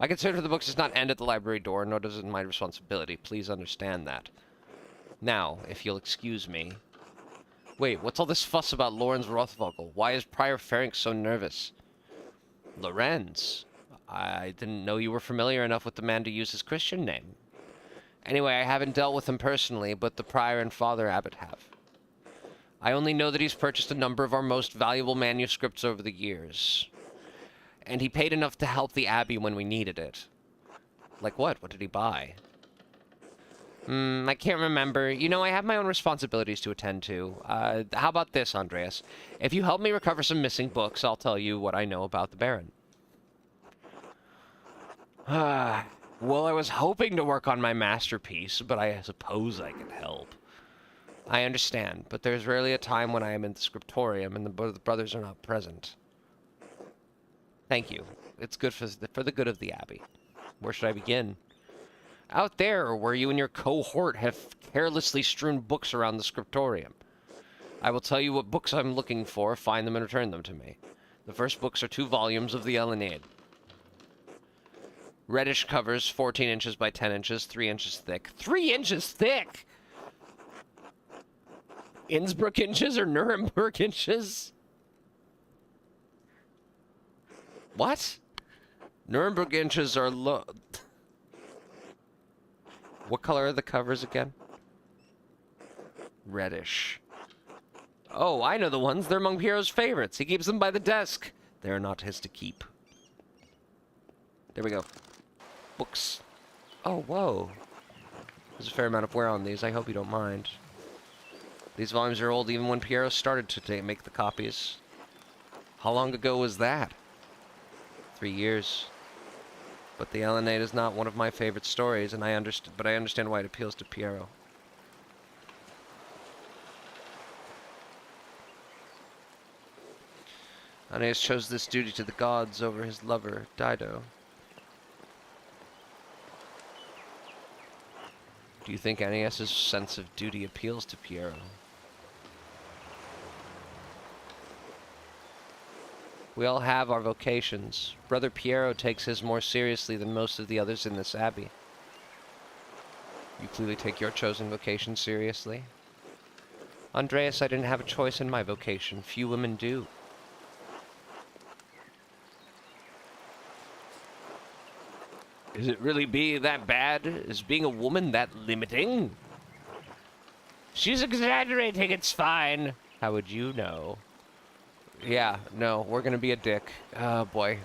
My concern for the books does not end at the library door, nor does it my responsibility. Please understand that. Now, if you'll excuse me. Wait, what's all this fuss about Lorenz Rothvogel? Why is Prior Ferenc so nervous? Lorenz? I didn't know you were familiar enough with the man to use his Christian name. Anyway, I haven't dealt with him personally, but the prior and Father Abbot have. I only know that he's purchased a number of our most valuable manuscripts over the years. And he paid enough to help the Abbey when we needed it. Like what? What did he buy? I can't remember. You know, I have my own responsibilities to attend to. How about this, Andreas? If you help me recover some missing books, I'll tell you what I know about the Baron. Well, I was hoping to work on my masterpiece, but I suppose I can help. I understand, but there's rarely a time when I am in the scriptorium and the brothers are not present. Thank you. It's good for the good of the Abbey. Where should I begin? Out there, where you and your cohort have carelessly strewn books around the scriptorium. I will tell you what books I'm looking for, find them and return them to me. The first books are 2 volumes of the Aeneid. Reddish covers, 14 inches by 10 inches, 3 inches thick. 3 inches thick? Innsbruck inches or Nuremberg inches? What? Nuremberg inches are low. What color are the covers again? Reddish. Oh, I know the ones. They're among Piero's favorites. He keeps them by the desk. They're not his to keep. There we go. Books. Oh, whoa. There's a fair amount of wear on these. I hope you don't mind. These volumes are old even when Piero started to make the copies. How long ago was that? 3 years. But the Aeneid is not one of my favorite stories, and I understand why it appeals to Piero. Aeneas chose this duty to the gods over his lover, Dido. Do you think Aeneas' sense of duty appeals to Piero? We all have our vocations. Brother Piero takes his more seriously than most of the others in this abbey. You clearly take your chosen vocation seriously. Andreas, I didn't have a choice in my vocation. Few women do. Is it really that bad? Is being a woman that limiting? She's exaggerating, it's fine. How would you know? Yeah, no, we're gonna be a dick. Oh, boy.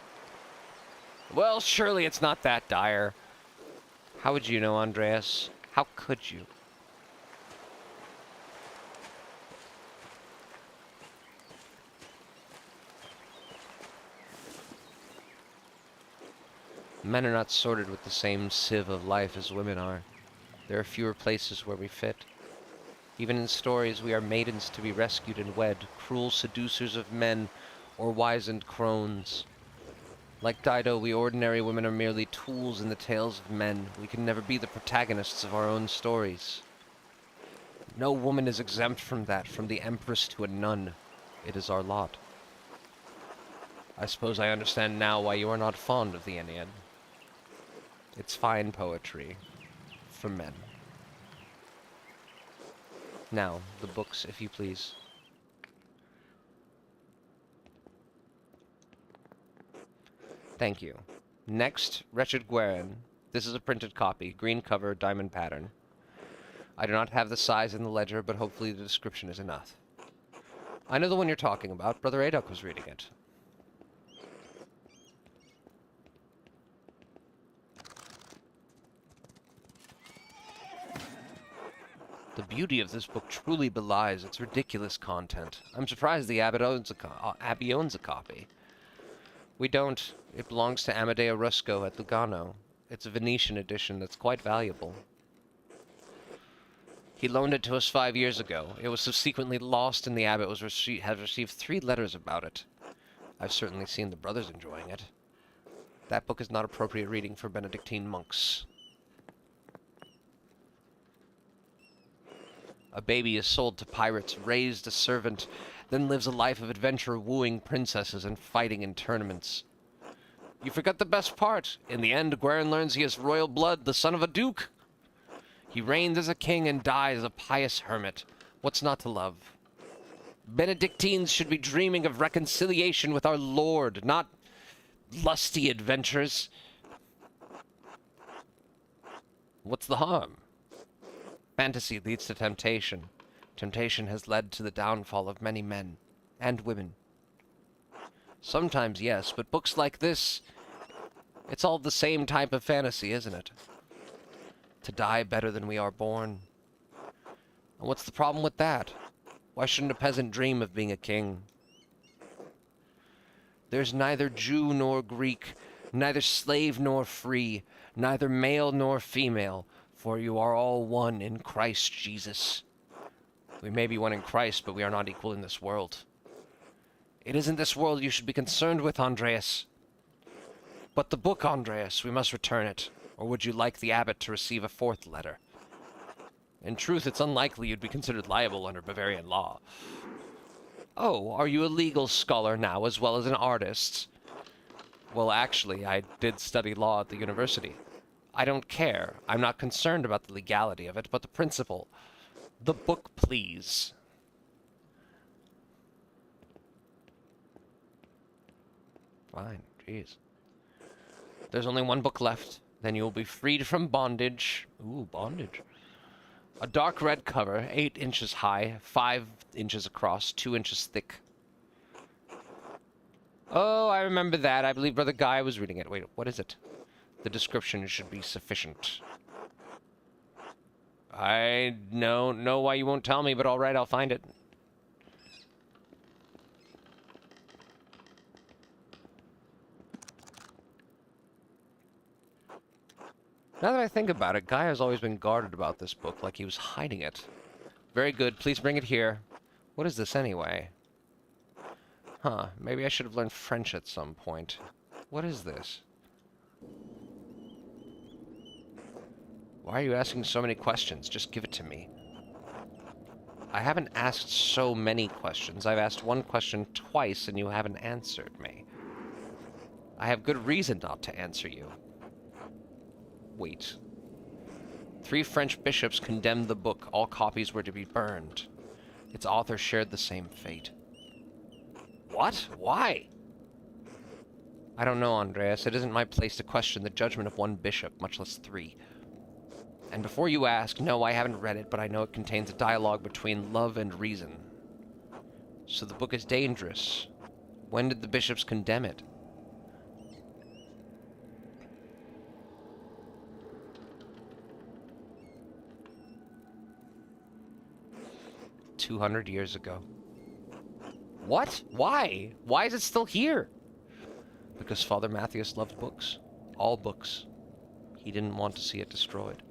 Well, surely it's not that dire. How would you know, Andreas? How could you? Men are not sorted with the same sieve of life as women are. There are fewer places where we fit. Even in stories, we are maidens to be rescued and wed, cruel seducers of men, or wizened crones. Like Dido, we ordinary women are merely tools in the tales of men. We can never be the protagonists of our own stories. No woman is exempt from that, from the empress to a nun. It is our lot. I suppose I understand now why you are not fond of the Aeneid. It's fine poetry for men. Now, the books, if you please. Thank you. Next, Wretched Guerin. This is a printed copy, green cover, diamond pattern. I do not have the size in the ledger, but hopefully the description is enough. I know the one you're talking about. Brother Adok was reading it. The beauty of this book truly belies its ridiculous content. I'm surprised the abbey owns a copy. We don't. It belongs to Amadeo Rusco at Lugano. It's a Venetian edition that's quite valuable. He loaned it to us 5 years ago. It was subsequently lost, and the abbot has received 3 letters about it. I've certainly seen the brothers enjoying it. That book is not appropriate reading for Benedictine monks. A baby is sold to pirates, raised a servant, then lives a life of adventure wooing princesses and fighting in tournaments. You forgot the best part. In the end, Guerin learns he has royal blood, the son of a duke. He reigns as a king and dies a pious hermit. What's not to love? Benedictines should be dreaming of reconciliation with our Lord, not lusty adventures. What's the harm? Fantasy leads to temptation. Temptation has led to the downfall of many men and women. Sometimes, yes, but books like this, it's all the same type of fantasy, isn't it? To die better than we are born. And what's the problem with that? Why shouldn't a peasant dream of being a king? There's neither Jew nor Greek, neither slave nor free, neither male nor female, for you are all one in Christ Jesus. We may be one in Christ, but we are not equal in this world. It isn't this world you should be concerned with, Andreas. But the book, Andreas, we must return it. Or would you like the abbot to receive a 4th letter? In truth, it's unlikely you'd be considered liable under Bavarian law. Oh, are you a legal scholar now, as well as an artist? Well, actually, I did study law at the university. I don't care. I'm not concerned about the legality of it, but the principle. The book, please. Fine, jeez. There's only one book left. Then you will be freed from bondage. Ooh, bondage. A dark red cover, 8 inches high, 5 inches across, 2 inches thick. Oh, I remember that. I believe Brother Guy was reading it. Wait, what is it? The description should be sufficient. I don't know why you won't tell me, but alright, I'll find it. Now that I think about it, Guy has always been guarded about this book, like he was hiding it. Very good, please bring it here. What is this anyway? Huh, maybe I should have learned French at some point. What is this? Why are you asking so many questions? Just give it to me. I haven't asked so many questions. I've asked one question twice and you haven't answered me. I have good reason not to answer you. Wait. 3 French bishops condemned the book. All copies were to be burned. Its author shared the same fate. What? Why? I don't know, Andreas. It isn't my place to question the judgment of one bishop, much less 3. And before you ask, no, I haven't read it, but I know it contains a dialogue between love and reason. So the book is dangerous. When did the bishops condemn it? "200 years ago." What? Why? Why is it still here? Because Father Matthias loved books. All books. He didn't want to see it destroyed.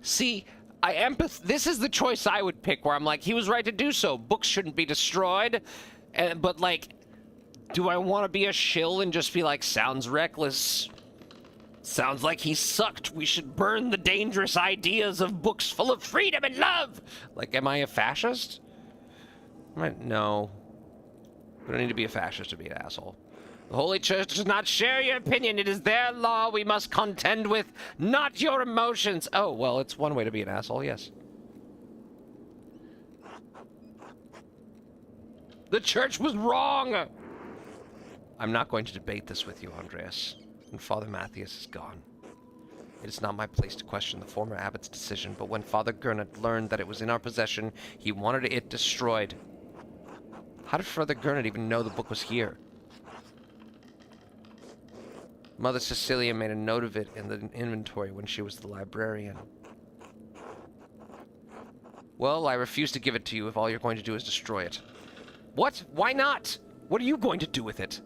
See, this is the choice I would pick, where I'm like, he was right to do so. Books shouldn't be destroyed. But, like, do I want to be a shill and just be like, sounds reckless. Sounds like he sucked. We should burn the dangerous ideas of books full of freedom and love. Like, am I a fascist? No. We don't need to be a fascist to be an asshole. The Holy Church does not share your opinion. It is their law we must contend with, not your emotions. Oh, well, it's one way to be an asshole, yes. The church was wrong! I'm not going to debate this with you, Andreas. And Father Matthias is gone. It is not my place to question the former abbot's decision, but when Father Gernot learned that it was in our possession, he wanted it destroyed. How did Father Gernot even know the book was here? Mother Cecilia made a note of it in the inventory when she was the librarian. Well, I refuse to give it to you if all you're going to do is destroy it. What? Why not? What are you going to do with it?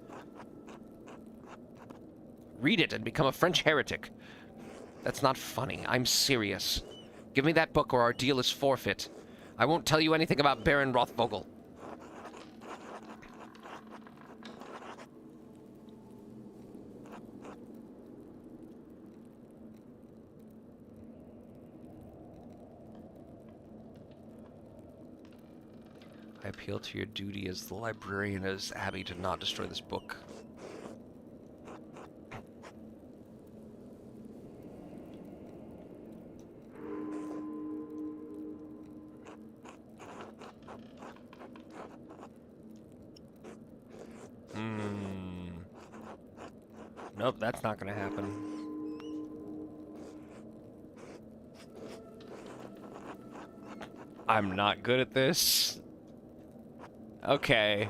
Read it and become a French heretic. That's not funny. I'm serious. Give me that book or our deal is forfeit. I won't tell you anything about Baron Rothvogel. I appeal to your duty as the librarian as Abbey to not destroy this book. Nope, that's not gonna happen. I'm not good at this. Okay.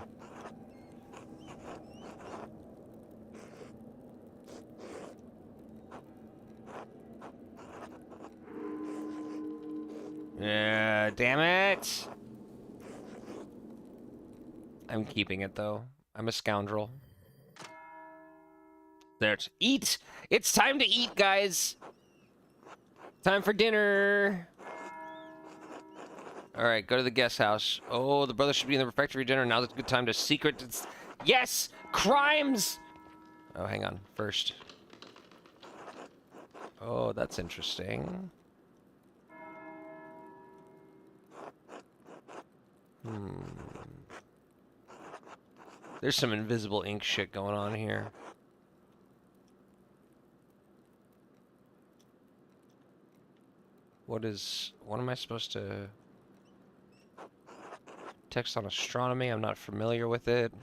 Yeah, damn it. I'm keeping it, though. I'm a scoundrel. There. Eat! It's time to eat, guys! Time for dinner! Alright, go to the guest house. Oh, the brothers should be in the refectory dinner. Now's a good time to secret... Yes! Crimes! Oh, hang on. First. Oh, that's interesting. There's some invisible ink shit going on here. What am I supposed to... Text on astronomy, I'm not familiar with it.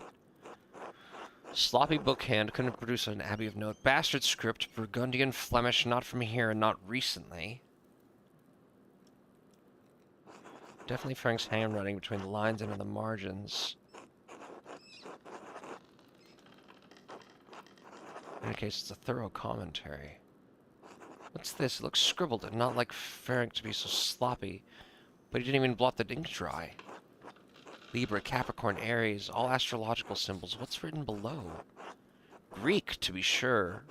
Sloppy bookhand, couldn't produce an abbey of note. Bastard script, Burgundian Flemish, not from here and not recently. Definitely Frank's handwriting between the lines and in the margins. In any case, it's a thorough commentary. What's this? It looks scribbled and not like Frank to be so sloppy. But he didn't even blot the ink dry. Libra, Capricorn, Aries, all astrological symbols. What's written below? Greek, to be sure.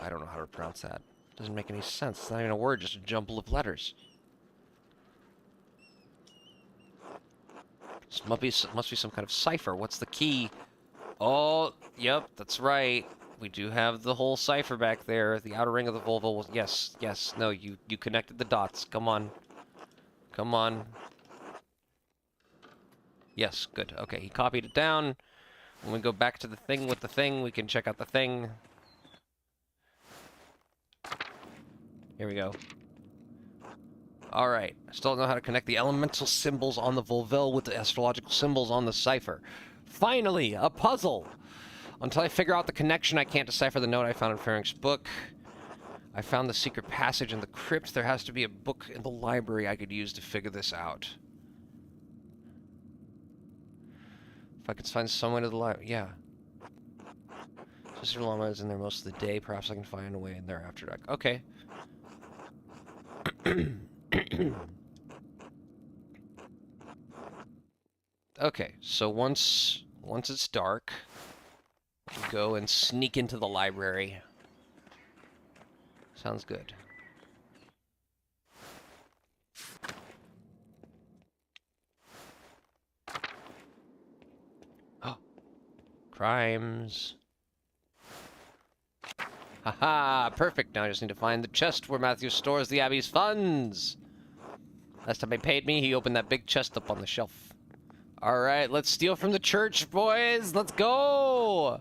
I don't know how to pronounce that. Doesn't make any sense. It's not even a word, just a jumble of letters. This must be some kind of cipher. What's the key? Oh, yep, that's right. We do have the whole cipher back there. The outer ring of the vulva was... Yes, yes. No, you connected the dots. Come on. Come on. Yes, good. Okay, he copied it down. When we go back to the thing with the thing, we can check out the thing. Here we go. Alright, I still don't know how to connect the elemental symbols on the Volvel with the astrological symbols on the cipher. Finally, a puzzle! Until I figure out the connection, I can't decipher the note I found in Ferenc's book. I found the secret passage in the crypt. There has to be a book in the library I could use to figure this out. If I could find someone to the library... Yeah. Sister Lama is in there most of the day. Perhaps I can find a way in there after dark. Okay. Okay, so once it's dark, go and sneak into the library. Sounds good. Oh. Crimes. Haha, perfect. Now I just need to find the chest where Matthew stores the Abbey's funds. Last time he paid me, he opened that big chest up on the shelf. Alright, let's steal from the church, boys! Let's go!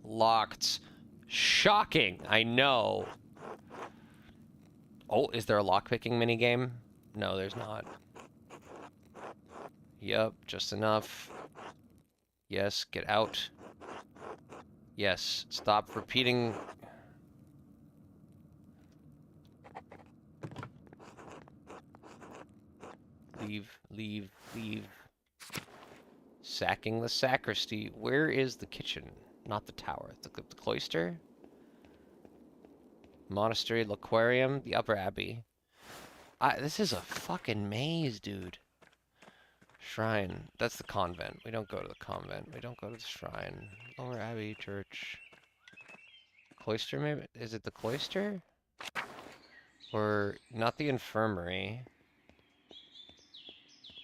Locked. Shocking, I know. Oh, is there a lockpicking minigame? No, there's not. Yep, just enough. Yes, get out. Yes, stop repeating. Leave, leave, leave. Sacking the sacristy. Where is the kitchen? Not the tower. The cloister? Monastery, L'aquarium, the upper abbey. This is a fucking maze, dude. Shrine. That's the convent. We don't go to the convent. We don't go to the shrine. Lower abbey, church. Cloister, maybe? Is it the cloister? Or not the infirmary.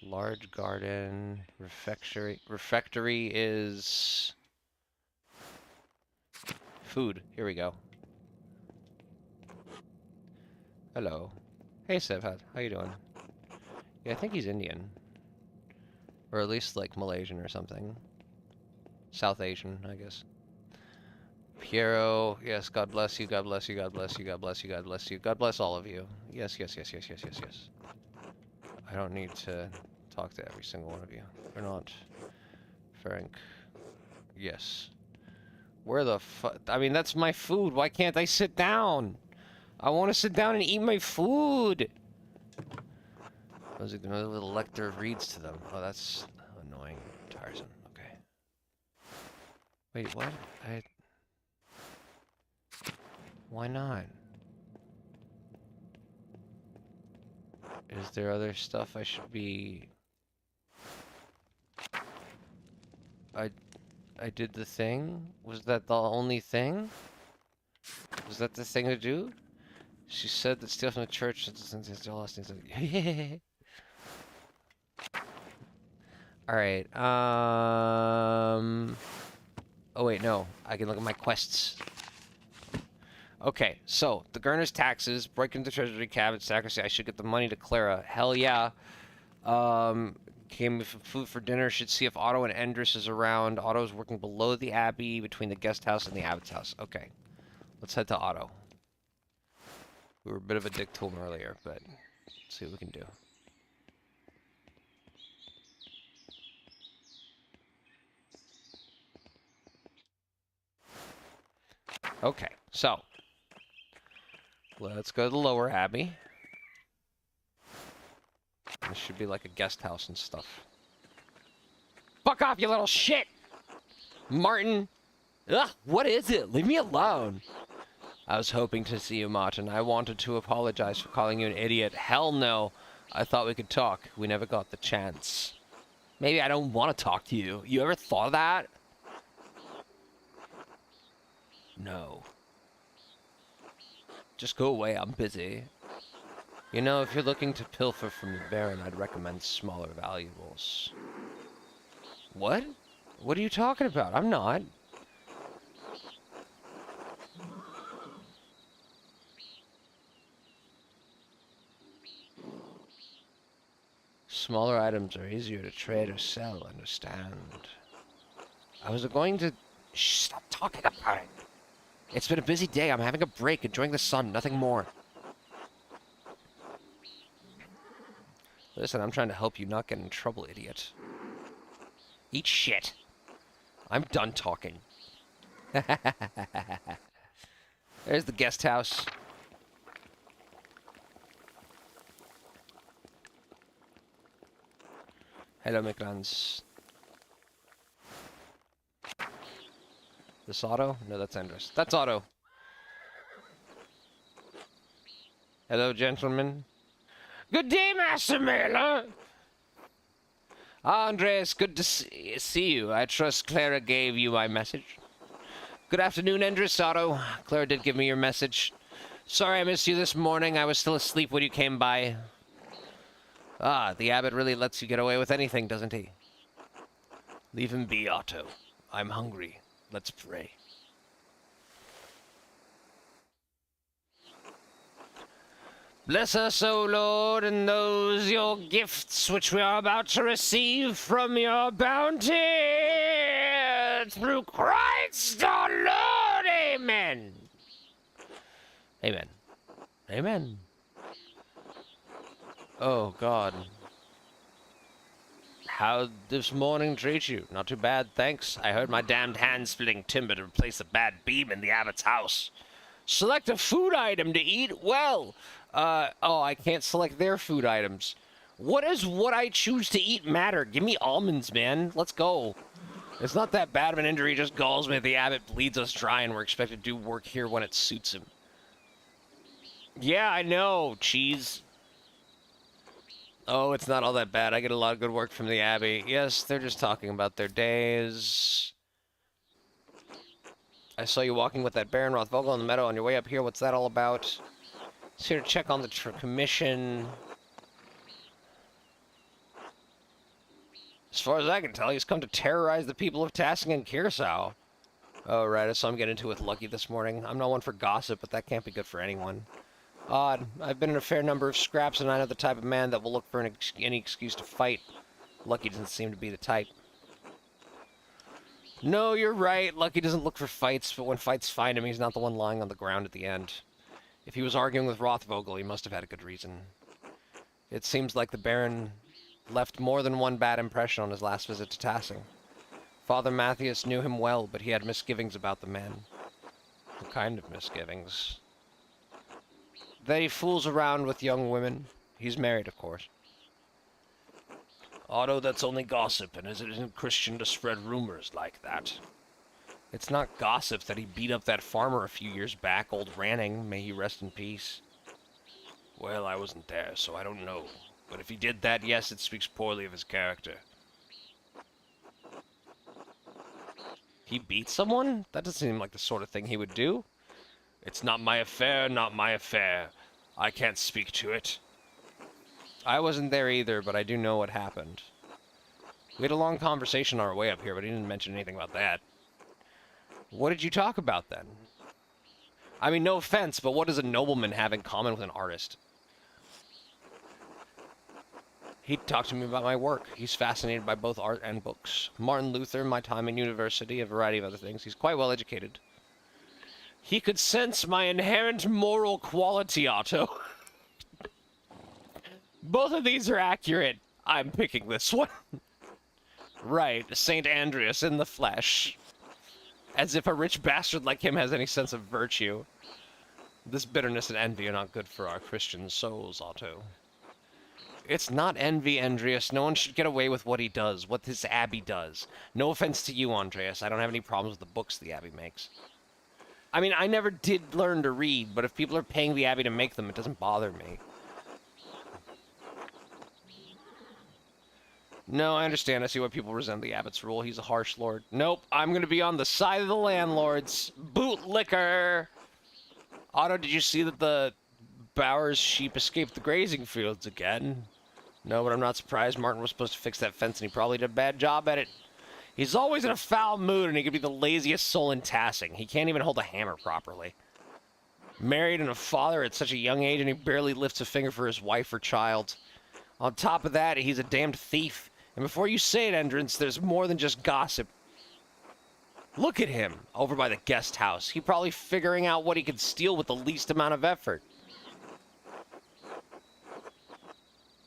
Large garden. Refectory. Refectory is... food. Here we go. Hello. Hey, Sevhat. How you doing? Yeah, I think he's Indian. Or at least, like, Malaysian or something. South Asian, I guess. Piero, yes, God bless you, God bless you, God bless you, God bless you, God bless you. God bless all of you. Yes, yes, yes, yes, yes, yes, yes. I don't need to talk to every single one of you. Or not. Frank. Yes. Where the fuck? I mean, that's my food. Why can't I sit down? I want to sit down and eat my food. Those are another little lector reads to them. Oh, that's annoying. Tiresome. Okay. Wait, what? Why not? Is there other stuff I should be... I did the thing? Was that the only thing? Was that the thing to do? She said that steal from the church is the last thing. Alright, Oh, wait, no. I can look at my quests. Okay, so, the Gurner's taxes, break into the treasury cabinet, sacrifice. I should get the money to Clara. Hell yeah. Came with food for dinner. Should see if Otto and Endris is around. Otto's working below the Abbey, between the guest house and the Abbot's house. Okay, let's head to Otto. We were a bit of a dick to him earlier, but let's see what we can do. Okay, so let's go to the lower Abbey. This should be like a guest house and stuff. Fuck off, you little shit! Martin! Ugh, what is it? Leave me alone! I was hoping to see you, Martin. I wanted to apologize for calling you an idiot. Hell no! I thought we could talk. We never got the chance. Maybe I don't want to talk to you. You ever thought of that? No. Just go away, I'm busy. You know, if you're looking to pilfer from the Baron, I'd recommend smaller valuables. What? What are you talking about? I'm not. Smaller items are easier to trade or sell, understand? I was going to... Shh, stop talking about it. It's been a busy day. I'm having a break, enjoying the sun, nothing more. Listen, I'm trying to help you not get in trouble, idiot. Eat shit. I'm done talking. There's the guest house. Hello, McLans. This Otto? No, that's Endris. That's Otto. Hello, gentlemen. Good day, Master Mailer. Andres, good to see you. I trust Clara gave you my message. Good afternoon, Endris, Otto. Clara did give me your message. Sorry I missed you this morning. I was still asleep when you came by. Ah, the abbot really lets you get away with anything, doesn't he? Leave him be, Otto. I'm hungry. Let's pray. Bless us, O Lord, and those your gifts which we are about to receive from your bounty. Through Christ our Lord. Amen. Amen. Amen. Oh, God. How'd this morning treat you? Not too bad, thanks. I heard my damned hand splitting timber to replace a bad beam in the abbot's house. Select a food item to eat? Well, oh, I can't select their food items. What does what I choose to eat matter? Give me almonds, man. Let's go. It's not that bad of an injury, just galls me. The abbot bleeds us dry and we're expected to do work here when it suits him. Yeah, I know, cheese. Oh, it's not all that bad. I get a lot of good work from the Abbey. Yes, they're just talking about their days. I saw you walking with that Baron Rothvogel in the meadow on your way up here. What's that all about? It's here to check on the commission. As far as I can tell, he's come to terrorize the people of Tassing and Curacao. Oh, right, I saw him get into it with Lucky this morning. I'm not one for gossip, but that can't be good for anyone. Odd. I've been in a fair number of scraps, and I know the type of man that will look for any excuse to fight. Lucky doesn't seem to be the type. No, you're right. Lucky doesn't look for fights, but when fights find him, he's not the one lying on the ground at the end. If he was arguing with Rothvogel, he must have had a good reason. It seems like the Baron left more than one bad impression on his last visit to Tassing. Father Matthias knew him well, but he had misgivings about the man. What kind of misgivings? That he fools around with young women. He's married, of course. Otto, that's only gossip, and it isn't Christian to spread rumors like that. It's not gossip that he beat up that farmer a few years back, old Ranning. May he rest in peace. Well, I wasn't there, so I don't know. But if he did that, yes, it speaks poorly of his character. He beat someone? That doesn't seem like the sort of thing he would do. It's not my affair, not my affair. I can't speak to it. I wasn't there either, but I do know what happened. We had a long conversation on our way up here, but he didn't mention anything about that. What did you talk about then? I mean, no offense, but what does a nobleman have in common with an artist? He talked to me about my work. He's fascinated by both art and books. Martin Luther, my time in university, a variety of other things. He's quite well educated. He could sense my inherent moral quality, Otto. Both of these are accurate. I'm picking this one. Right, St. Andreas in the flesh. As if a rich bastard like him has any sense of virtue. This bitterness and envy are not good for our Christian souls, Otto. It's not envy, Andreas. No one should get away with what he does, what this abbey does. No offense to you, Andreas. I don't have any problems with the books the abbey makes. I mean, I never did learn to read, but if people are paying the abbey to make them, it doesn't bother me. No, I understand. I see why people resent the abbot's rule. He's a harsh lord. Nope, I'm going to be on the side of the landlords. Bootlicker! Otto, did you see that the Bowers sheep escaped the grazing fields again? No, but I'm not surprised. Martin was supposed to fix that fence, and he probably did a bad job at it. He's always in a foul mood, and he could be the laziest soul in Tassing. He can't even hold a hammer properly. Married and a father at such a young age, and he barely lifts a finger for his wife or child. On top of that, he's a damned thief. And before you say it, Entrance, there's more than just gossip. Look at him, over by the guest house. He's probably figuring out what he could steal with the least amount of effort.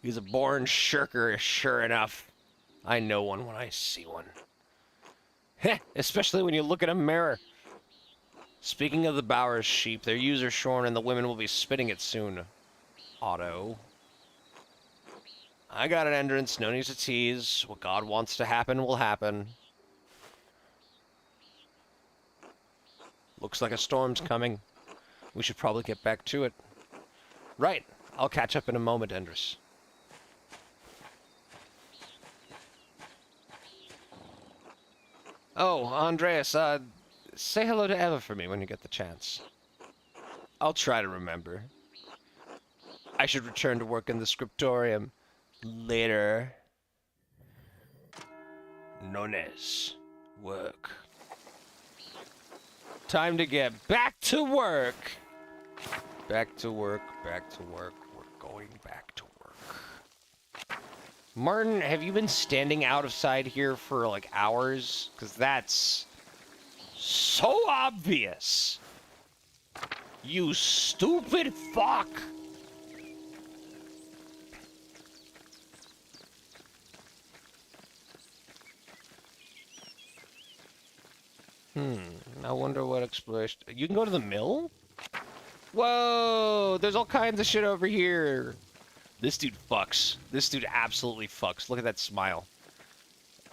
He's a born shirker, sure enough. I know one when I see one. Heh, especially when you look at a mirror. Speaking of the Bowers sheep, their ewes are shorn and the women will be spitting it soon. Otto. I got an Entrance, no need to tease. What God wants to happen will happen. Looks like a storm's coming. We should probably get back to it. Right, I'll catch up in a moment, Endris. Oh, Andreas, say hello to Eva for me when you get the chance. I'll try to remember. I should return to work in the scriptorium later. Nones. Work. Time to get back to work. Back to work, back to work. We're going back to work. Martin, have you been standing outside here for like hours? Because that's so obvious. You stupid fuck. I wonder what exploration... You can go to the mill? Whoa! There's all kinds of shit over here. This dude fucks. This dude absolutely fucks. Look at that smile.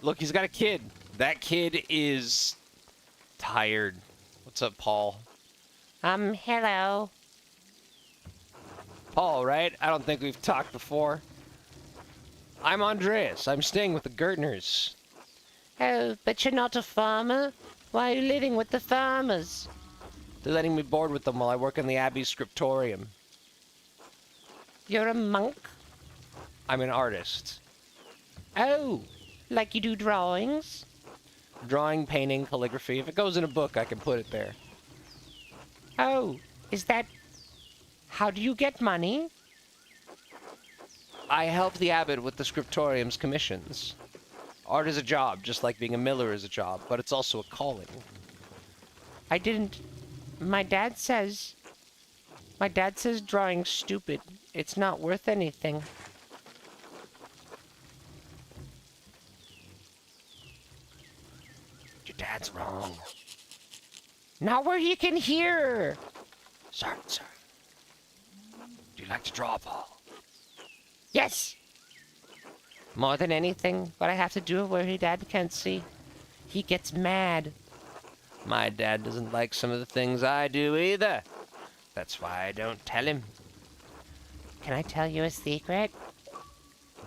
Look, he's got a kid. That kid is tired. What's up, Paul? Hello. Paul, right? I don't think we've talked before. I'm Andreas. I'm staying with the Gertners. Oh, but you're not a farmer? Why are you living with the farmers? They're letting me board with them while I work in the Abbey scriptorium. You're a monk? I'm an artist. Oh, like you do drawings? Drawing, painting, calligraphy. If it goes in a book, I can put it there. Oh, is that... How do you get money? I help the abbot with the scriptorium's commissions. Art is a job, just like being a miller is a job, but it's also a calling. I didn't... My dad says drawing's stupid. It's not worth anything. Your dad's wrong. Not where he can hear. Sorry. Do you like to draw, Paul? Yes. More than anything, but I have to do it where his dad can't see. He gets mad. My dad doesn't like some of the things I do either. That's why I don't tell him. Can I tell you a secret?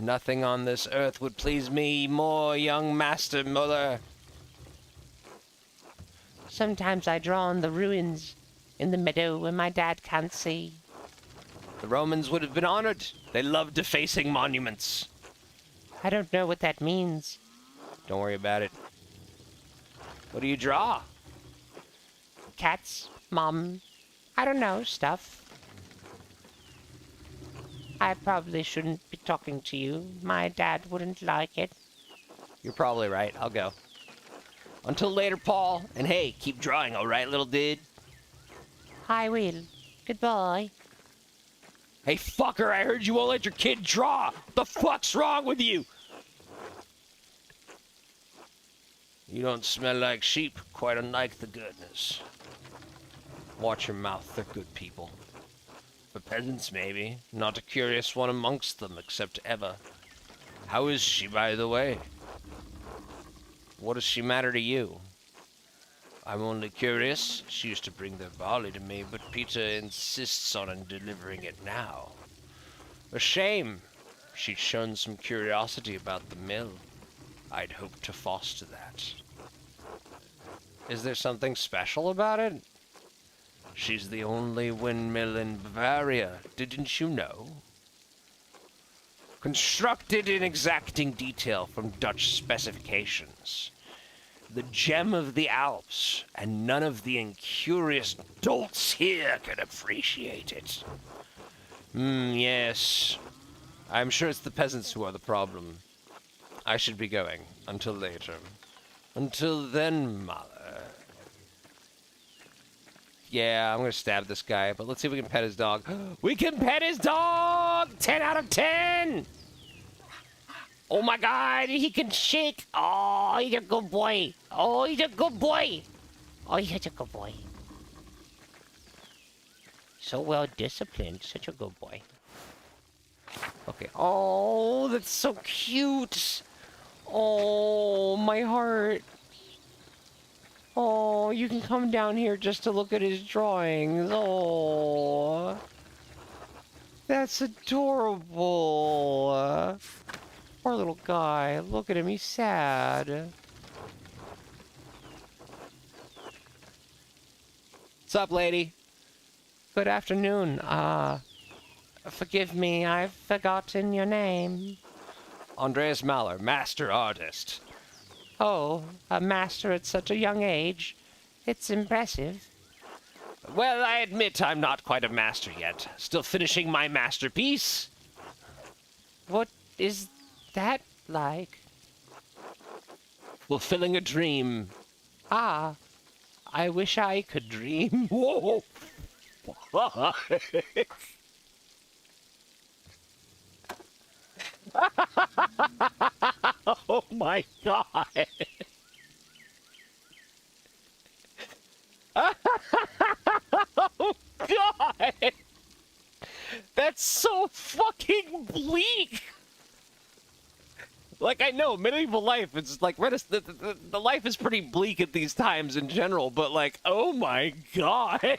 Nothing on this earth would please me more, young master mother. Sometimes I draw on the ruins in the meadow where my dad can't see. The Romans would have been honored. They love defacing monuments. I don't know what that means. Don't worry about it. What do you draw? cats, mom. I don't know, stuff. I probably shouldn't be talking to you. My dad wouldn't like it. You're probably right. I'll go. Until later, Paul. And hey, keep drawing, all right, little dude? I will. Goodbye. Hey, fucker, I heard you won't let your kid draw. The fuck's wrong with you? You don't smell like sheep, quite unlike the goodness. Watch your mouth. They're good people. For peasants, maybe. Not a curious one amongst them, except Eva. How is she, by the way? What does she matter to you? I'm only curious. She used to bring their barley to me, but Peter insists on delivering it now. A shame. She'd shown some curiosity about the mill. I'd hoped to foster that. Is there something special about it? She's the only windmill in Bavaria, didn't you know? Constructed in exacting detail from Dutch specifications. The gem of the Alps, and none of the incurious dolts here can appreciate it. Yes. I'm sure it's the peasants who are the problem. I should be going. Until later. Until then, mother. Yeah, I'm gonna stab this guy, but let's see if we can pet his dog. We can pet his dog! 10 out of 10! Oh my god, he can shake! Oh, he's a good boy! Oh, he's a good boy! Oh, you're such a good boy. So well disciplined. Such a good boy. Okay. Oh, that's so cute. Oh, my heart. Oh, you can come down here just to look at his drawings. Oh, that's adorable. Poor little guy. Look at him. He's sad. What's up, lady? Good afternoon. Forgive me. I've forgotten your name. Andreas Mahler, master artist. Oh, a master at such a young age. It's impressive. Well, I admit I'm not quite a master yet. Still finishing my masterpiece. What is that like? Fulfilling a dream. Ah, I wish I could dream. Whoa! Oh my god! Oh god! That's so fucking bleak! Like, I know, medieval life, it's like, the life is pretty bleak at these times in general, but like, oh my god!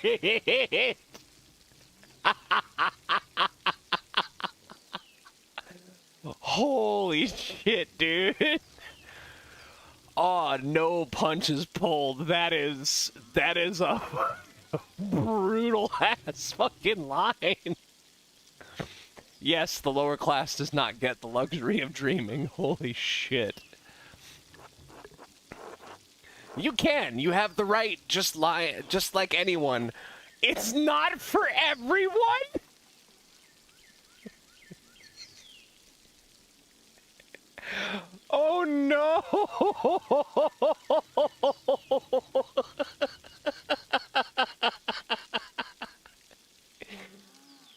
Holy shit, dude. Oh, no punches pulled. That is a brutal ass fucking line. Yes, the lower class does not get the luxury of dreaming. Holy shit. You can. You have the right, just like anyone. It's not for everyone. Oh no!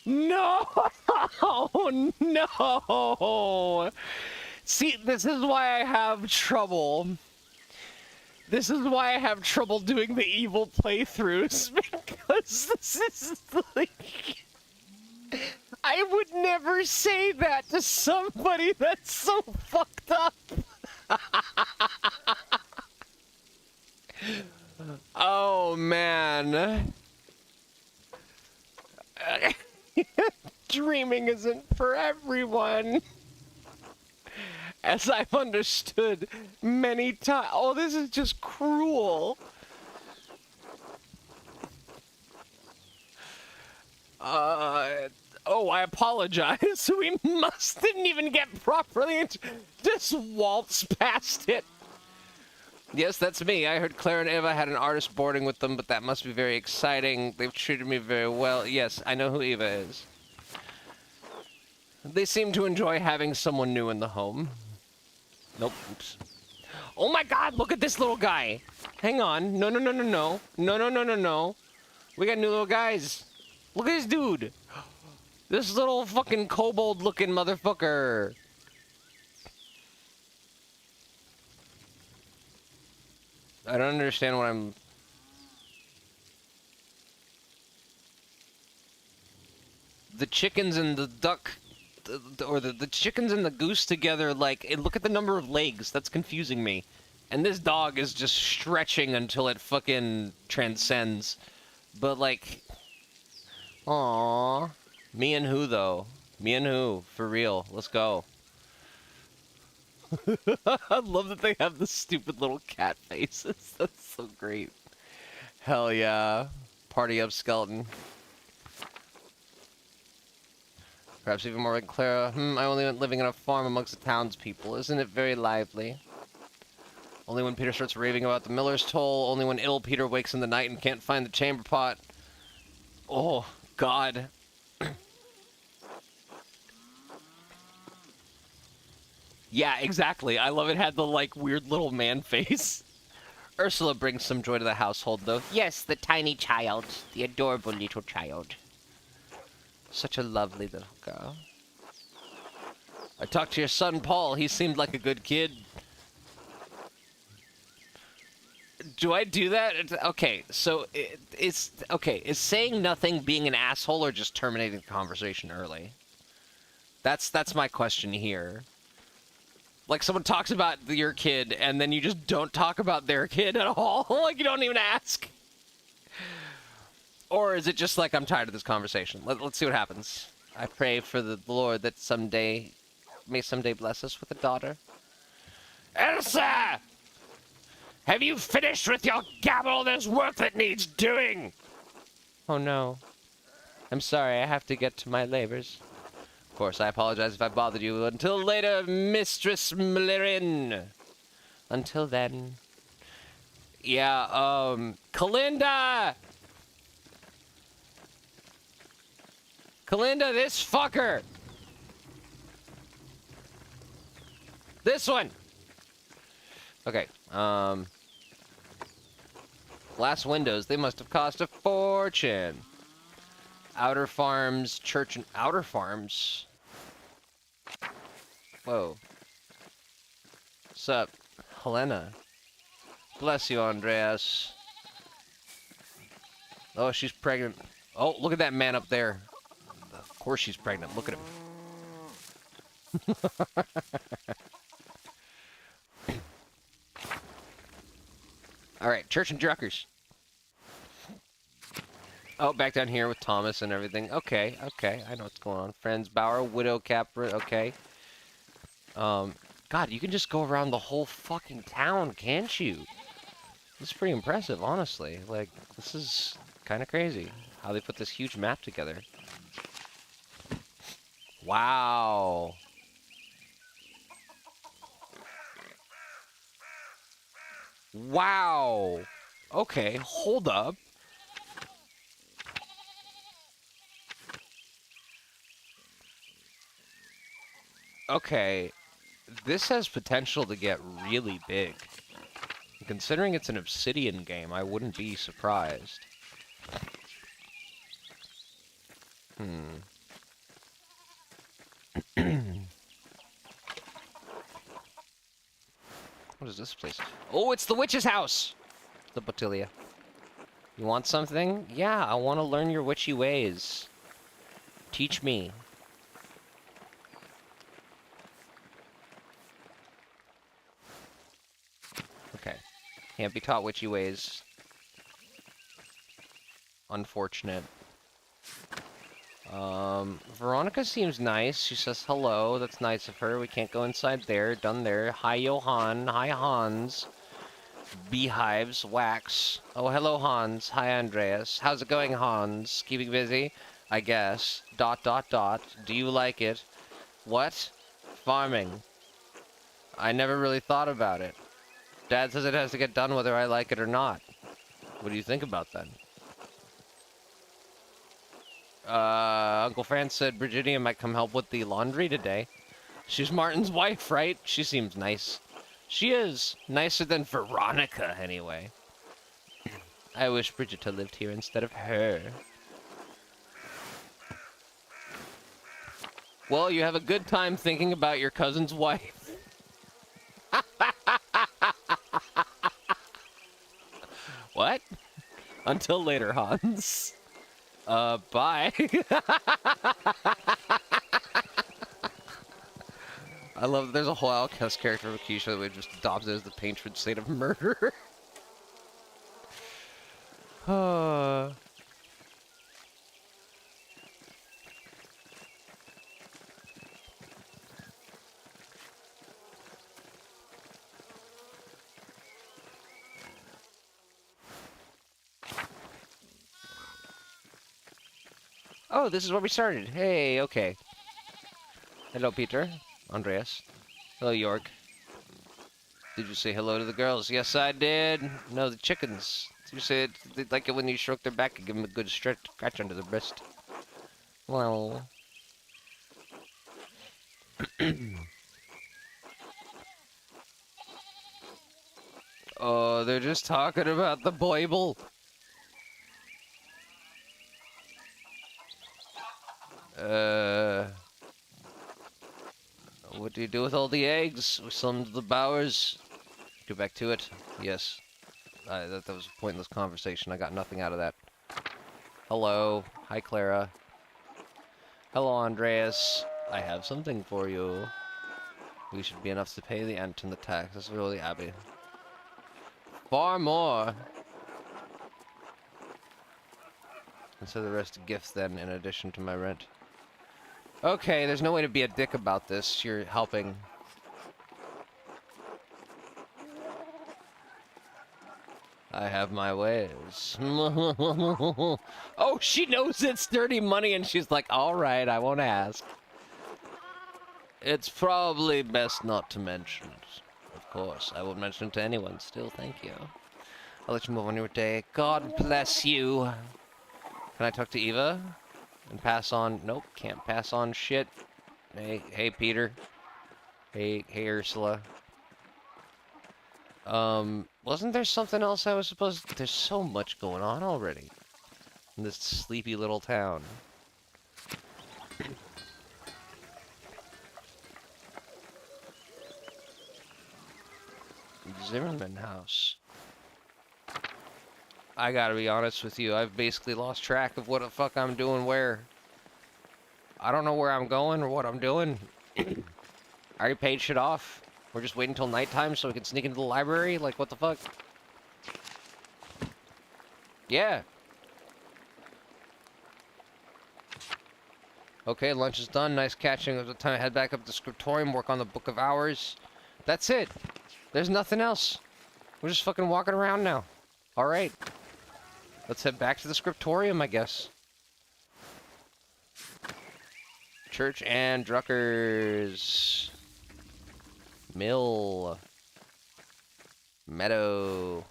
No! No! See, this is why I have trouble. This is why I have trouble doing the evil playthroughs, because this is like... I would never say that to somebody that's so fucked up. Oh, man. Dreaming isn't for everyone. As I've understood many times. Oh, this is just cruel. Oh, I apologize. We didn't even get properly into... Just waltz past it. Yes, that's me. I heard Claire and Eva had an artist boarding with them, but that must be very exciting. They've treated me very well. Yes, I know who Eva is. They seem to enjoy having someone new in the home. Nope. Oops. Oh my god, look at this little guy. Hang on. No, no, no, no, no. No, no, no, no, no. We got new little guys. Look at this dude. This little fucking kobold-looking motherfucker. I don't understand what I'm... The chickens and the duck... Or the chickens and the goose together, like, look at the number of legs. That's confusing me. And this dog is just stretching until it fucking transcends. But, like... Aww. Me and who, though? Me and who? For real. Let's go. I love that they have the stupid little cat faces. That's so great. Hell yeah. Party up, skeleton. Perhaps even more like Clara. I only went living on a farm amongst the townspeople. Isn't it very lively? Only when Peter starts raving about the miller's toll. Only when ill Peter wakes in the night and can't find the chamber pot. Oh, God. Yeah, exactly. I love it had the, like, weird little man face. Ursula brings some joy to the household, though. Yes, the tiny child. The adorable little child. Such a lovely little girl. I talked to your son, Paul. He seemed like a good kid. Do I do that? Okay, so okay, is saying nothing being an asshole or just terminating the conversation early? That's my question here. Like, someone talks about your kid, and then you just don't talk about their kid at all? Like, you don't even ask? Or is it just like, I'm tired of this conversation? Let's see what happens. I pray for the Lord that may someday bless us with a daughter. Elsa! Have you finished with your gabble? There's work that needs doing! Oh no. I'm sorry, I have to get to my labors. Of course, I apologize if I bothered you. Until later, Mistress Millerin. Until then. Yeah, Kalinda! Kalinda, this fucker! This one! Okay, glass windows, they must have cost a fortune. Outer farms, church and outer farms. Whoa. What's up? Helena. Bless you, Andreas. Oh, she's pregnant. Oh, look at that man up there. Of course she's pregnant. Look at him. Alright, church and druckers. Oh, back down here with Thomas and everything. Okay, okay, I know what's going on. Friends, Bauer, Widow, Capra, okay. God, you can just go around the whole fucking town, can't you? This is pretty impressive, honestly. Like, this is kind of crazy how they put this huge map together. Wow. Wow. Okay, hold up. Okay, this has potential to get really big. Considering it's an Obsidian game, I wouldn't be surprised. What is this place? Oh, it's the witch's house! The Botilia. You want something? Yeah, I want to learn your witchy ways. Teach me. Okay. Can't be taught witchy ways. Unfortunate. Veronica seems nice. She says hello. That's nice of her. We can't go inside there. Done there. Hi, Johann. Hi, Hans. Beehives. Wax. Oh, hello, Hans. Hi, Andreas. How's it going, Hans? Keeping busy? I guess. ... Do you like it? What? Farming. I never really thought about it. Dad says it has to get done whether I like it or not. What do you think about that? Uncle Franz said Virginia might come help with the laundry today. She's Martin's wife, right? She seems nice. She is. Nicer than Veronica, anyway. I wish Bridgetta lived here instead of her. Well, you have a good time thinking about your cousin's wife. What? Until later, Hans. Bye. I love that there's a whole Outcast character of Akeisha that we just adopted as the patron saint of murder. Oh, this is where we started. Hey, okay. Hello, Peter. Andreas. Hello, York. Did you say hello to the girls? Yes, I did. No, the chickens. You said they like it when you stroke their back and give them a good scratch under the breast. Well. Oh, they're just talking about the Bible. What do you do with all the eggs? We sell them to the Bowers. Go back to it. Yes. That was a pointless conversation. I got nothing out of that. Hello. Hi, Clara. Hello, Andreas. I have something for you. We should be enough to pay the ant and the tax. That's really Abby. Far more. And so the rest of gifts then, in addition to my rent. Okay, there's no way to be a dick about this. You're helping. I have my ways. Oh, she knows it's dirty money and she's like, alright, I won't ask. It's probably best not to mention. Of course, I won't mention it to anyone. Still, thank you. I'll let you move on your day. God bless you. Can I talk to Eva? And pass on... Nope, can't pass on shit. Hey, Peter. Hey, Ursula. Wasn't there something else I was supposed to... There's so much going on already. In this sleepy little town. Zimmerman House. I gotta be honest with you, I've basically lost track of what the fuck I'm doing where. I don't know where I'm going or what I'm doing. I already paid shit off. We're just waiting until nighttime so we can sneak into the library? Like, what the fuck? Yeah. Okay, lunch is done. Nice catching. It was time to head back up to the scriptorium, work on the Book of Hours. That's it. There's nothing else. We're just fucking walking around now. Alright. Let's head back to the scriptorium, I guess. Church and Druckers. Mill. Meadow.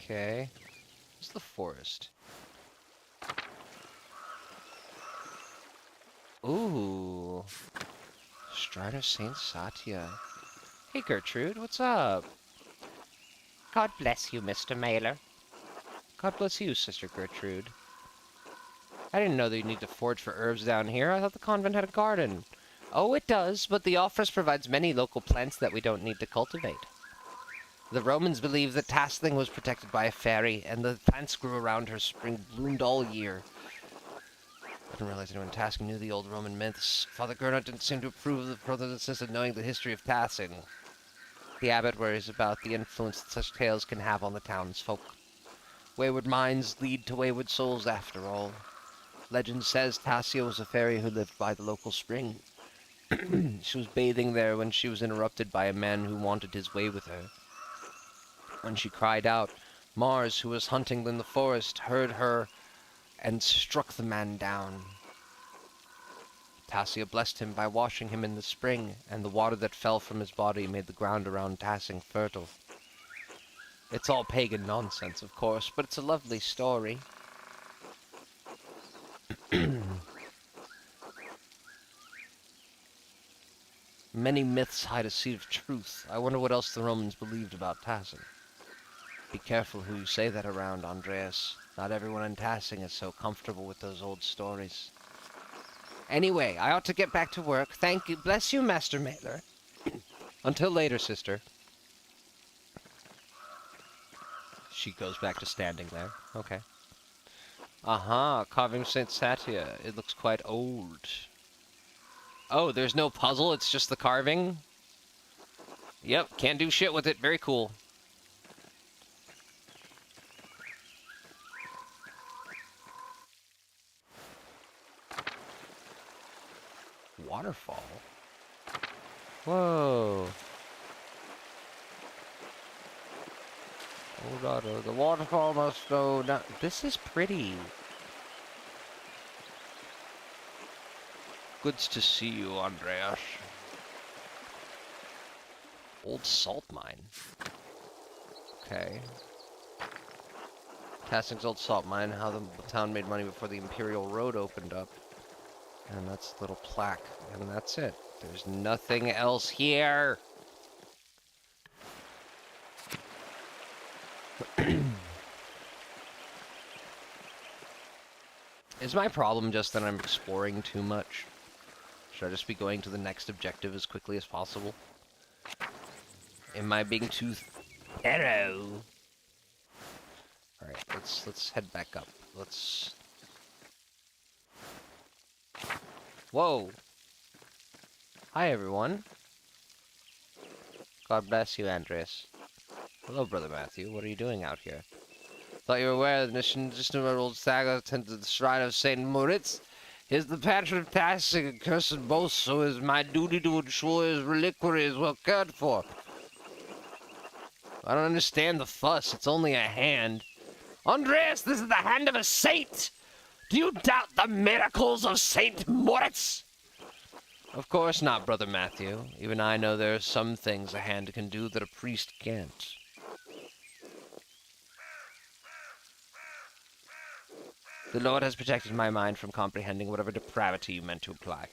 Okay. What's the forest? Ooh. Stride of Saint Satya. Hey, Gertrude, what's up? God bless you, Mr. Mailer. God bless you, Sister Gertrude. I didn't know that you need to forage for herbs down here. I thought the convent had a garden. Oh, it does, but the office provides many local plants that we don't need to cultivate. The Romans believed that Tasling was protected by a fairy, and the plants grew around her spring bloomed all year. I didn't realize anyone Tasking knew the old Roman myths. Father Gernot didn't seem to approve of the brother's insistence knowing the history of Tasling. The abbot worries about the influence that such tales can have on the townsfolk. Wayward minds lead to wayward souls after all. Legend says Tassia was a fairy who lived by the local spring. She was bathing there when she was interrupted by a man who wanted his way with her. When she cried out, Mars, who was hunting in the forest, heard her and struck the man down. Tassia blessed him by washing him in the spring, and the water that fell from his body made the ground around Tassing fertile. It's all pagan nonsense, of course, but it's a lovely story. Many myths hide a seed of truth. I wonder what else the Romans believed about Tassing. Be careful who you say that around, Andreas. Not everyone in Tassing is so comfortable with those old stories. Anyway, I ought to get back to work. Thank you. Bless you, Master Mailer. Until later, sister. She goes back to standing there. Okay. Aha, carving St. Satia. It looks quite old. Oh, there's no puzzle, it's just the carving? Yep, can't do shit with it. Very cool. Waterfall? Whoa. Hold on, the waterfall must go down. This is pretty. Goods to see you, Andreas. Old salt mine. Okay. Tassing's old salt mine, how the town made money before the Imperial Road opened up. And that's a little plaque. And that's it. There's nothing else here. Is my problem just that I'm exploring too much? Should I just be going to the next objective as quickly as possible? Am I being too thorough? Alright, let's head back up. Let's... Whoa! Hi, everyone. God bless you, Andreas. Hello, Brother Matthew. What are you doing out here? Thought you were aware of the mission. Just an old saga attended to the shrine of St. Moritz. He is the patron of Tassing and cursed both, so it is my duty to ensure his reliquary is well cared for. I don't understand the fuss. It's only a hand. Andreas, this is the hand of a saint! Do you doubt the miracles of St. Moritz? Of course not, Brother Matthew. Even I know there are some things a hand can do that a priest can't. The Lord has protected my mind from comprehending whatever depravity you meant to imply.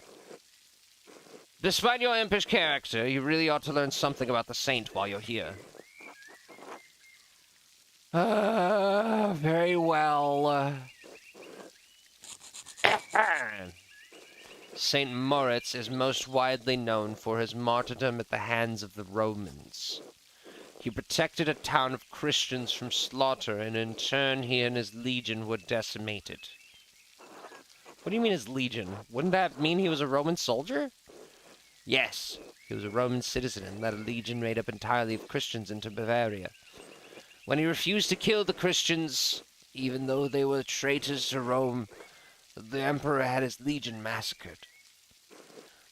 Despite your impish character, you really ought to learn something about the saint while you're here. Very well. St. Moritz is most widely known for his martyrdom at the hands of the Romans. He protected a town of Christians from slaughter, and in turn he and his legion were decimated. What do you mean his legion? Wouldn't that mean he was a Roman soldier? Yes, he was a Roman citizen and led a legion made up entirely of Christians into Bavaria. When he refused to kill the Christians, even though they were traitors to Rome, the emperor had his legion massacred.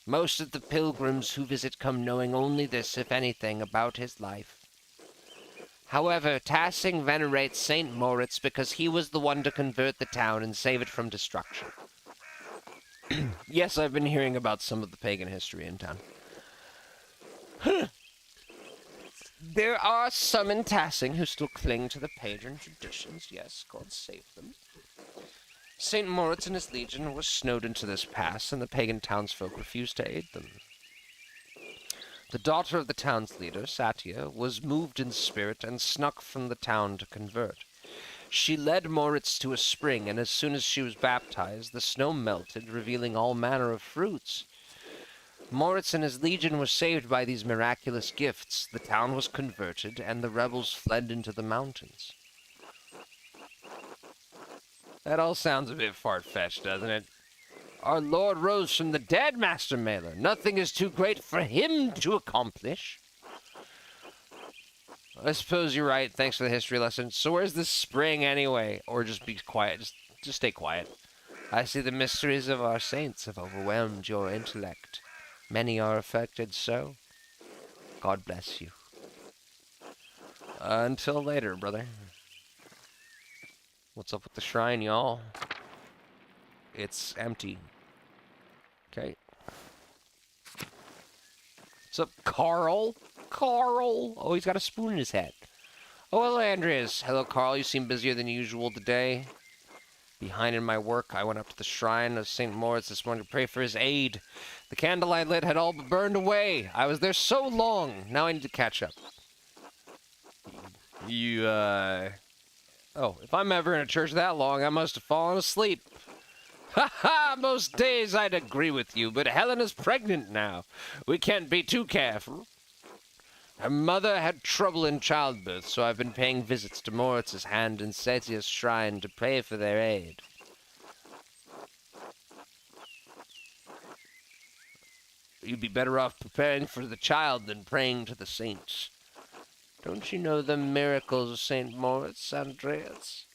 Most of the pilgrims who visit come knowing only this, if anything, about his life. However, Tassing venerates St. Moritz because he was the one to convert the town and save it from destruction. Yes, I've been hearing about some of the pagan history in town. There are some in Tassing who still cling to the pagan traditions. Yes, God save them. St. Moritz and his legion were snowed into this pass, and the pagan townsfolk refused to aid them. The daughter of the town's leader, Satia, was moved in spirit and snuck from the town to convert. She led Moritz to a spring, and as soon as she was baptized, the snow melted, revealing all manner of fruits. Moritz and his legion were saved by these miraculous gifts. The town was converted, and the rebels fled into the mountains. That all sounds a bit far-fetched, doesn't it? Our Lord rose from the dead, Master Mailer. Nothing is too great for him to accomplish. I suppose you're right. Thanks for the history lesson. So where's this spring anyway? Or just be quiet. Just stay quiet. I see the mysteries of our saints have overwhelmed your intellect. Many are affected so. God bless you. Until later, brother. What's up with the shrine, y'all? It's empty. Okay. What's up, Carl? Carl! Oh, he's got a spoon in his head. Oh, hello, Andreas. Hello, Carl. You seem busier than usual today. Behind in my work, I went up to the shrine of St. Moritz this morning to pray for his aid. The candle I lit had all but burned away. I was there so long. Now I need to catch up. Oh, if I'm ever in a church that long, I must have fallen asleep. Ha ha! Most days I'd agree with you, but Helen is pregnant now. We can't be too careful. Her mother had trouble in childbirth, so I've been paying visits to Moritz's hand and Setia's shrine to pray for their aid. You'd be better off preparing for the child than praying to the saints. Don't you know the miracles of St. Moritz, Andreas?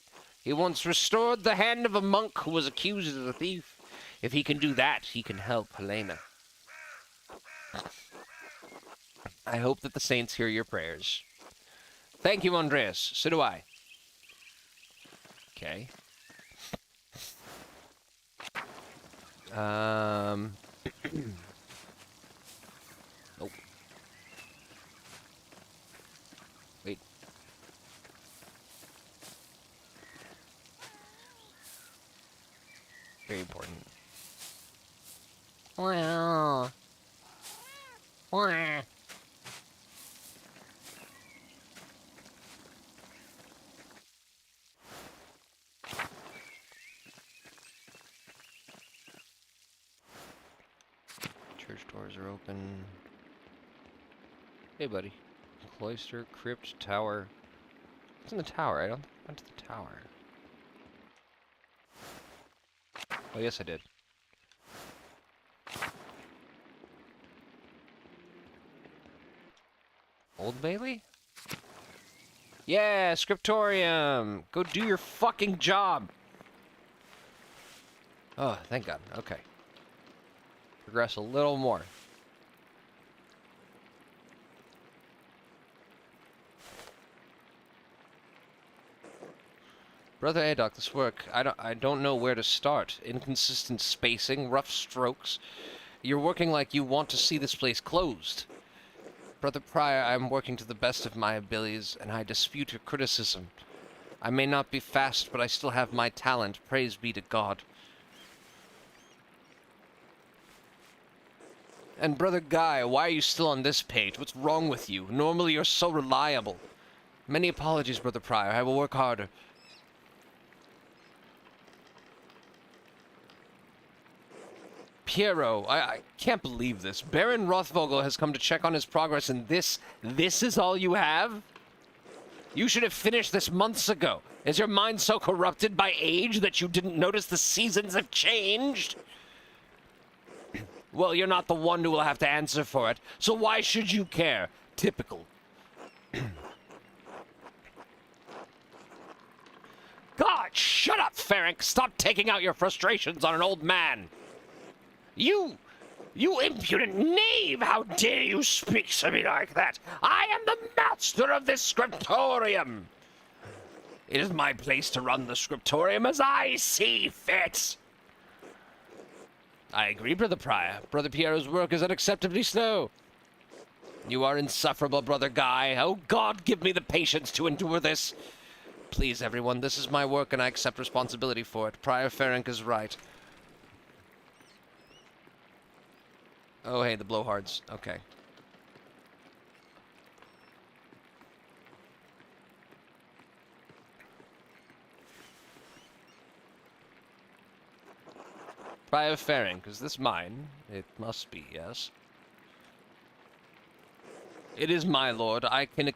He once restored the hand of a monk who was accused as a thief. If he can do that, he can help Helena. I hope that the saints hear your prayers. Thank you, Andreas. So do I. Okay. Oh. Wait. Very important. Well. Wah. Church doors are open. Hey, buddy. Cloister, crypt, tower. What's in the tower? I don't think I went to the tower. Oh, yes, I did. Old Bailey? Yeah, scriptorium! Go do your fucking job! Oh, thank God. Okay. Progress a little more. Brother Adok, this work, I don't know where to start. Inconsistent spacing, rough strokes. You're working like you want to see this place closed. Brother Prior, I am working to the best of my abilities, and I dispute your criticism. I may not be fast, but I still have my talent. Praise be to God. And Brother Guy, why are you still on this page? What's wrong with you? Normally you're so reliable. Many apologies, Brother Prior. I will work harder. Piero, I can't believe this. Baron Rothvogel has come to check on his progress, and this is all you have? You should have finished this months ago. Is your mind so corrupted by age that you didn't notice the seasons have changed? Well, you're not the one who will have to answer for it, so why should you care? Typical. God, shut up, Ferenc! Stop taking out your frustrations on an old man! You impudent knave! How dare you speak to me like that? I am the master of this scriptorium! It is my place to run the scriptorium as I see fit! I agree, Brother Prior. Brother Piero's work is unacceptably slow. You are insufferable, Brother Guy. Oh, God, give me the patience to endure this. Please, everyone, this is my work and I accept responsibility for it. Prior Ferenc is right. Oh, hey, the blowhards. Okay. Prior Ferenc, is this mine? It must be, yes. It is my lord. I can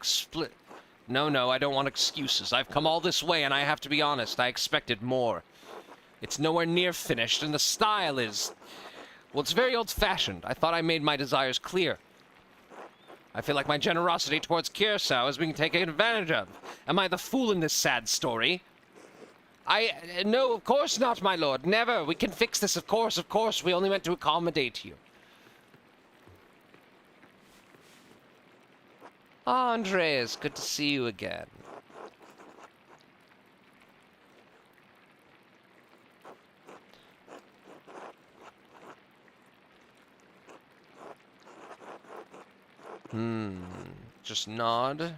No, I don't want excuses. I've come all this way, and I have to be honest. I expected more. It's nowhere near finished, and the style is... Well, it's very old-fashioned. I thought I made my desires clear. I feel like my generosity towards Curacao is being taken advantage of. Am I the fool in this sad story? No, of course not, my lord. Never. We can fix this, of course. We only meant to accommodate you. Andres, good to see you again. Just nod.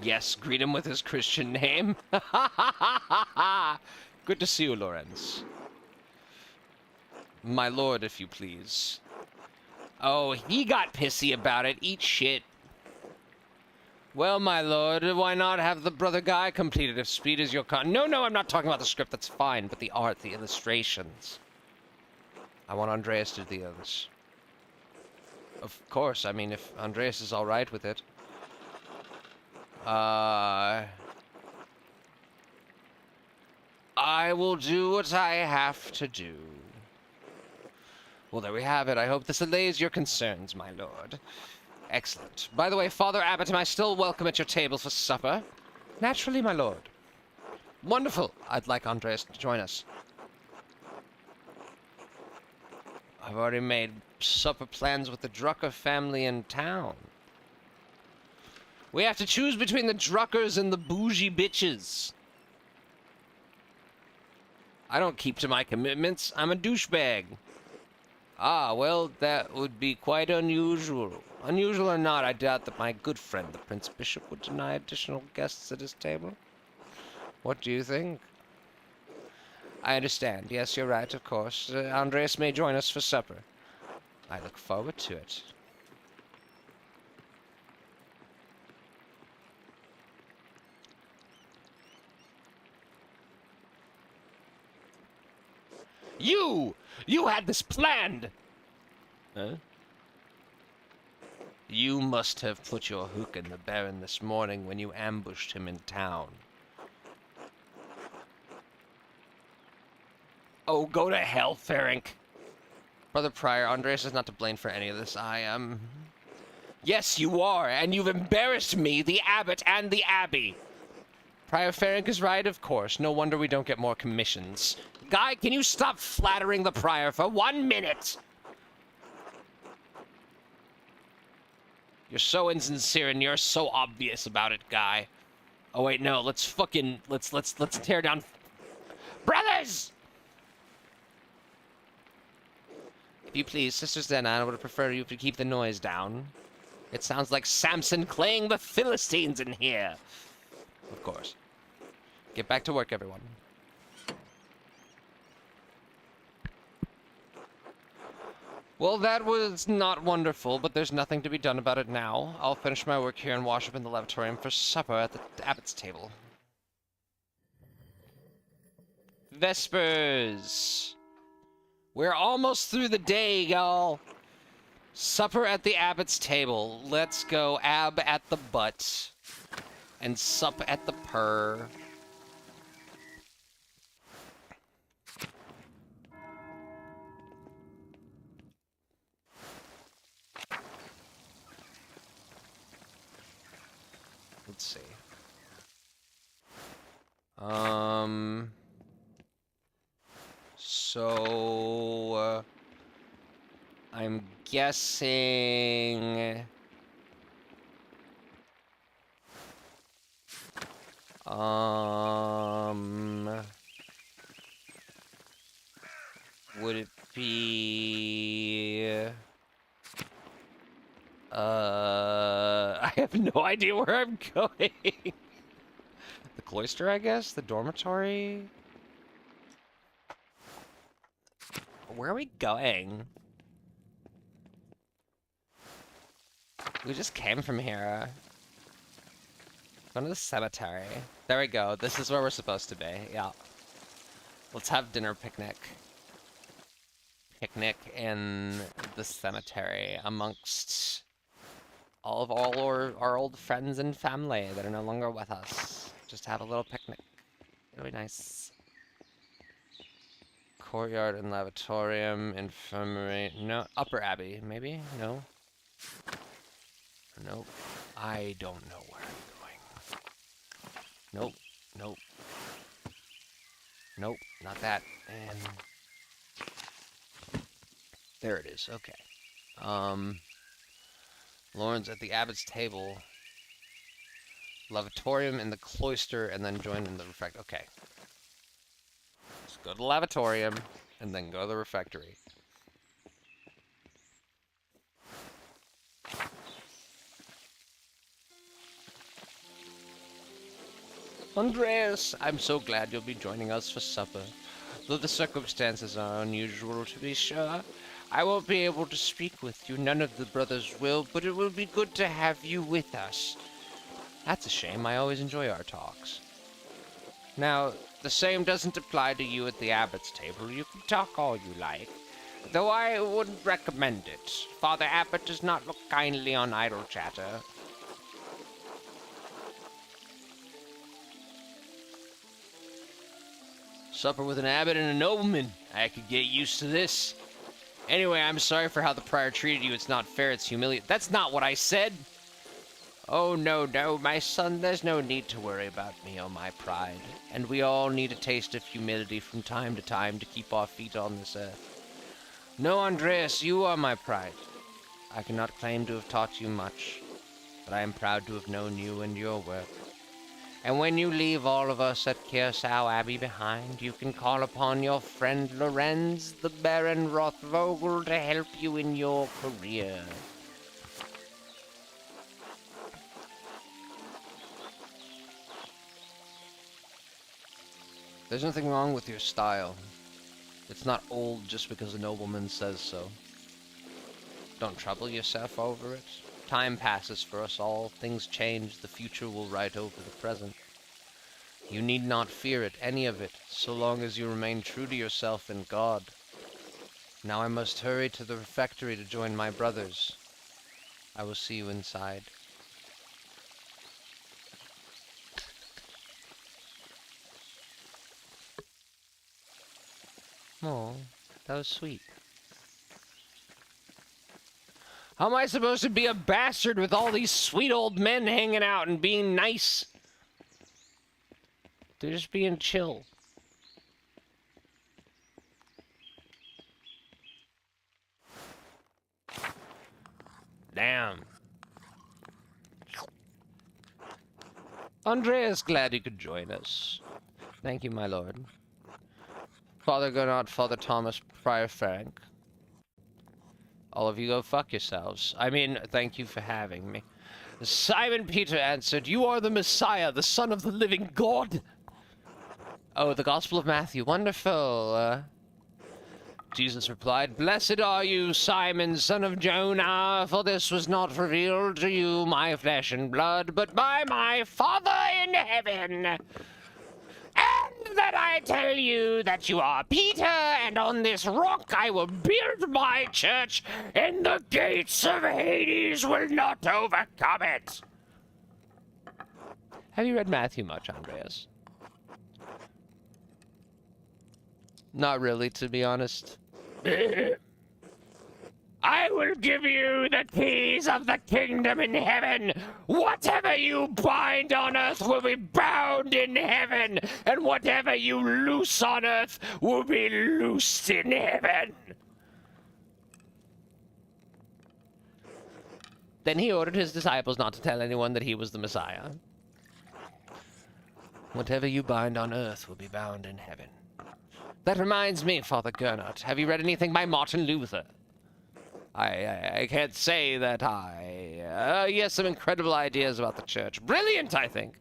Yes, greet him with his Christian name. Good to see you, Lorenz. My lord, if you please. Oh, he got pissy about it. Eat shit. Well, my lord, why not have the brother guy completed if speed is your No, I'm not talking about the script. That's fine, but the art, the illustrations. I want Andreas to do the others. Of course, I mean, if Andreas is all right with it. I will do what I have to do. Well, there we have it. I hope this allays your concerns, my lord. Excellent. By the way, Father Abbot, am I still welcome at your table for supper? Naturally, my lord. Wonderful. I'd like Andreas to join us. I've already made supper plans with the Drucker family in town. We have to choose between the Druckers and the bougie bitches. I don't keep to my commitments. I'm a douchebag. Ah, well, that would be quite unusual. Unusual or not, I doubt that my good friend, the Prince Bishop, would deny additional guests at his table. What do you think? I understand. Yes, you're right, of course. Andreas may join us for supper. I look forward to it. You had this planned! Huh? You must have put your hook in the Baron this morning when you ambushed him in town. Oh, go to hell, Ferenc. Brother Prior, Andreas is not to blame for any of this. I am... Yes, you are, and you've embarrassed me, the Abbot, and the Abbey. Prior Ferenc is right, of course. No wonder we don't get more commissions. Guy, can you stop flattering the Prior for 1 minute? You're so insincere and you're so obvious about it, Guy. Oh wait, no, let's tear down... Brothers! If you please, Sister Zena, I would prefer you to keep the noise down. It sounds like Samson claying the Philistines in here. Of course. Get back to work, everyone. Well, that was not wonderful, but there's nothing to be done about it now. I'll finish my work here and wash up in the lavatorium for supper at the Abbot's table. Vespers! We're almost through the day, y'all. Supper at the Abbot's table. Let's go ab at the butt. And sup at the purr. Let's see. So, I'm guessing... Would it be... I have no idea where I'm going. The cloister, I guess? The dormitory? Where are we going? We just came from here. Going to the cemetery. There we go. This is where we're supposed to be. Yeah. Let's have dinner picnic. Picnic in the cemetery amongst all of our old friends and family that are no longer with us. Just have a little picnic. It'll be nice. Courtyard and lavatorium, infirmary. No, Upper Abbey, maybe? No. Nope. I don't know where I'm going. Nope. Nope. Nope, not that. And there it is. Okay. Lawrence at the Abbot's table. Lavatorium in the cloister, and then join in the refectory. Okay. Let's go to the lavatorium, and then go to the refectory. Andreas, I'm so glad you'll be joining us for supper. Though the circumstances are unusual, to be sure, I won't be able to speak with you. None of the brothers will, but it will be good to have you with us. That's a shame. I always enjoy our talks. Now, the same doesn't apply to you at the abbot's table. You can talk all you like, though I wouldn't recommend it. Father Abbot does not look kindly on idle chatter. Supper with an abbot and a nobleman. I could get used to this. Anyway, I'm sorry for how the prior treated you. It's not fair. It's humiliating. That's not what I said. Oh, no, my son, there's no need to worry about me or my pride. And we all need a taste of humility from time to time to keep our feet on this earth. No, Andreas, you are my pride. I cannot claim to have taught you much, but I am proud to have known you and your work. And when you leave all of us at Kersau Abbey behind, you can call upon your friend Lorenz, the Baron Rothvogel, to help you in your career. There's nothing wrong with your style. It's not old just because a nobleman says so. Don't trouble yourself over it. Time passes for us all. Things change. The future will write over the present. You need not fear it, any of it, so long as you remain true to yourself and God. Now I must hurry to the refectory to join my brothers. I will see you inside. Oh, that was sweet. How am I supposed to be a bastard with all these sweet old men hanging out and being nice? They're just being chill. Damn. Andreas, glad you could join us. Thank you, my lord. Father Gernot, Father Thomas, Friar Frank. All of you go fuck yourselves. I mean, thank you for having me. Simon Peter answered, "You are the Messiah, the Son of the living God." Oh, the Gospel of Matthew. Wonderful. Jesus replied, "Blessed are you, Simon, son of Jonah, for this was not revealed to you, my flesh and blood, but by my Father in heaven. And that I tell you that you are Peter, and on this rock I will build my church, and the gates of Hades will not overcome it." Have you read Matthew much, Andreas? Not really, to be honest. I will give you the keys of the kingdom in heaven. Whatever you bind on earth will be bound in heaven, and whatever you loose on earth will be loosed in heaven. Then he ordered his disciples not to tell anyone that he was the Messiah. Whatever you bind on earth will be bound in heaven. That reminds me, Father Gernot, have you read anything by Martin Luther? I can't say that he has some incredible ideas about the church. Brilliant, I think.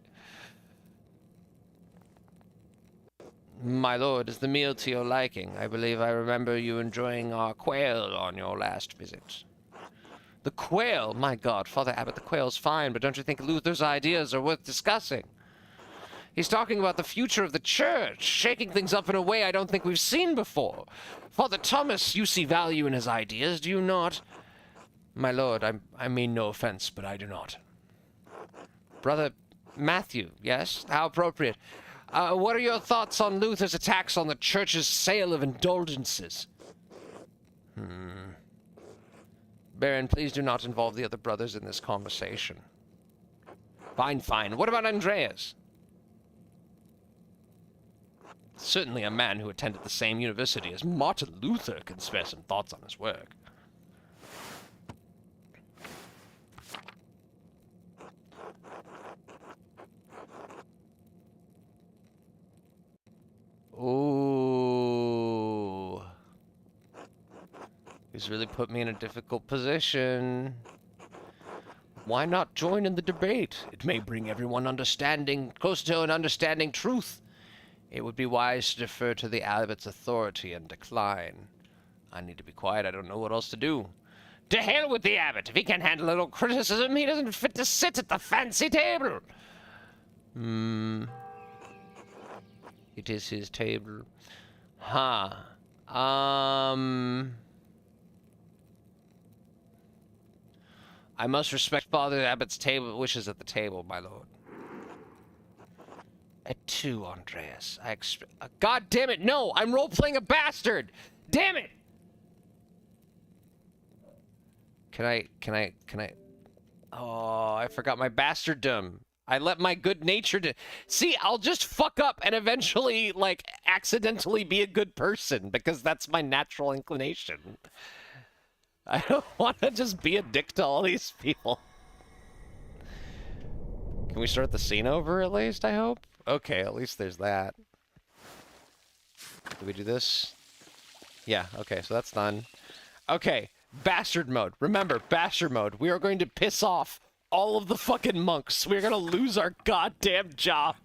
My lord, is the meal to your liking? I believe I remember you enjoying our quail on your last visit. The quail? My God, Father Abbot, the quail's fine, but don't you think Luther's ideas are worth discussing? He's talking about the future of the church, shaking things up in a way I don't think we've seen before. Father Thomas, you see value in his ideas, do you not? My lord, I mean no offense, but I do not. Brother Matthew, yes? How appropriate. What are your thoughts on Luther's attacks on the church's sale of indulgences? Baron, please do not involve the other brothers in this conversation. Fine. What about Andreas? Certainly a man who attended the same university as Martin Luther can spare some thoughts on his work. Ooh. He's really put me in a difficult position. Why not join in the debate? It may bring everyone closer to an understanding truth. It would be wise to defer to the abbot's authority and decline. I need to be quiet. I don't know what else to do. To hell with the abbot. If he can't handle a little criticism, he doesn't fit to sit at the fancy table. It is his table. Huh. I must respect Father Abbot's wishes at the table, my lord. At 2, Andreas. God damn it, no! I'm role-playing a bastard! Damn it! Can I... Oh, I forgot my bastarddom. I let my good nature to... See, I'll just fuck up and eventually, like, accidentally be a good person, because that's my natural inclination. I don't want to just be a dick to all these people. Can we start the scene over, at least, I hope? Okay, at least there's that. Do we do this? Yeah, okay, so that's done. Okay, bastard mode. Remember, bastard mode. We are going to piss off all of the fucking monks. We're gonna lose our goddamn job.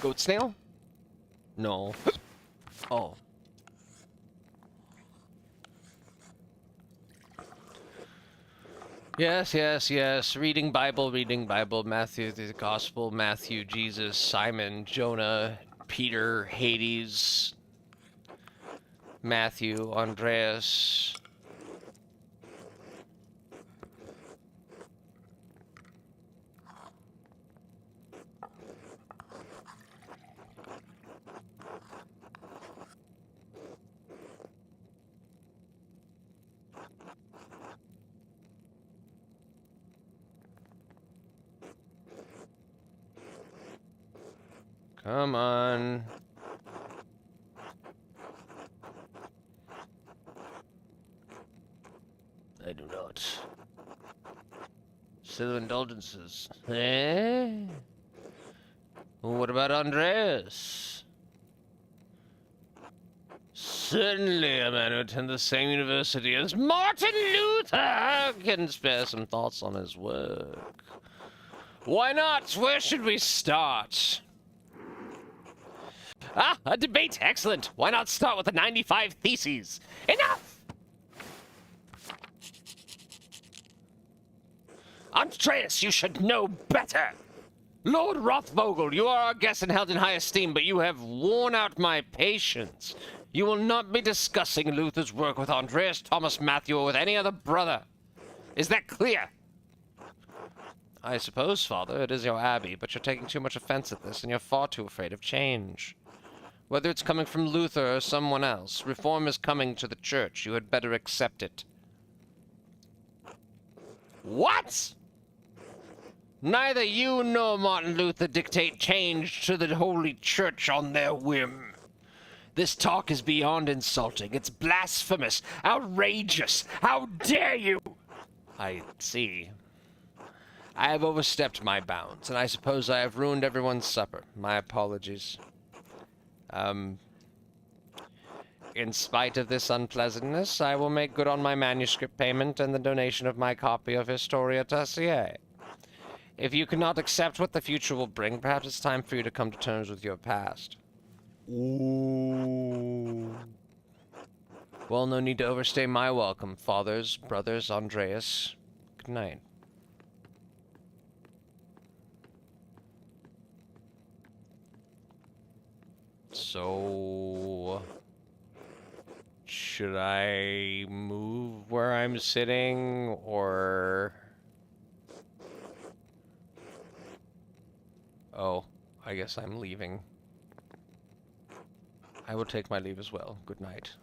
Goat snail? No. Oh. Yes, yes, yes. Reading Bible, Matthew, the Gospel, Matthew, Jesus, Simon, Jonah, Peter, Hades, Matthew, Andreas. Come on. I do not. Still indulgences. Eh? What about Andreas? Certainly a man who attended the same university as Martin Luther can spare some thoughts on his work. Why not? Where should we start? Ah, a debate! Excellent! Why not start with the 95 Theses? Enough! Andreas, you should know better! Lord Rothvogel, you are our guest and held in high esteem, but you have worn out my patience. You will not be discussing Luther's work with Andreas, Thomas, Matthew, or with any other brother. Is that clear? I suppose, Father, it is your abbey, but you're taking too much offense at this, and you're far too afraid of change. Whether it's coming from Luther or someone else, reform is coming to the church. You had better accept it. What? Neither you nor Martin Luther dictate change to the Holy Church on their whim. This talk is beyond insulting. It's blasphemous, outrageous. How dare you? I see. I have overstepped my bounds, and I suppose I have ruined everyone's supper. My apologies. In spite of this unpleasantness, I will make good on my manuscript payment and the donation of my copy of Historia Tertiae. If you cannot accept what the future will bring, perhaps it's time for you to come to terms with your past. Ooh. Well, no need to overstay my welcome, fathers, brothers, Andreas. Good night. So, should I move where I'm sitting, or... Oh, I guess I'm leaving. I will take my leave as well. Good night.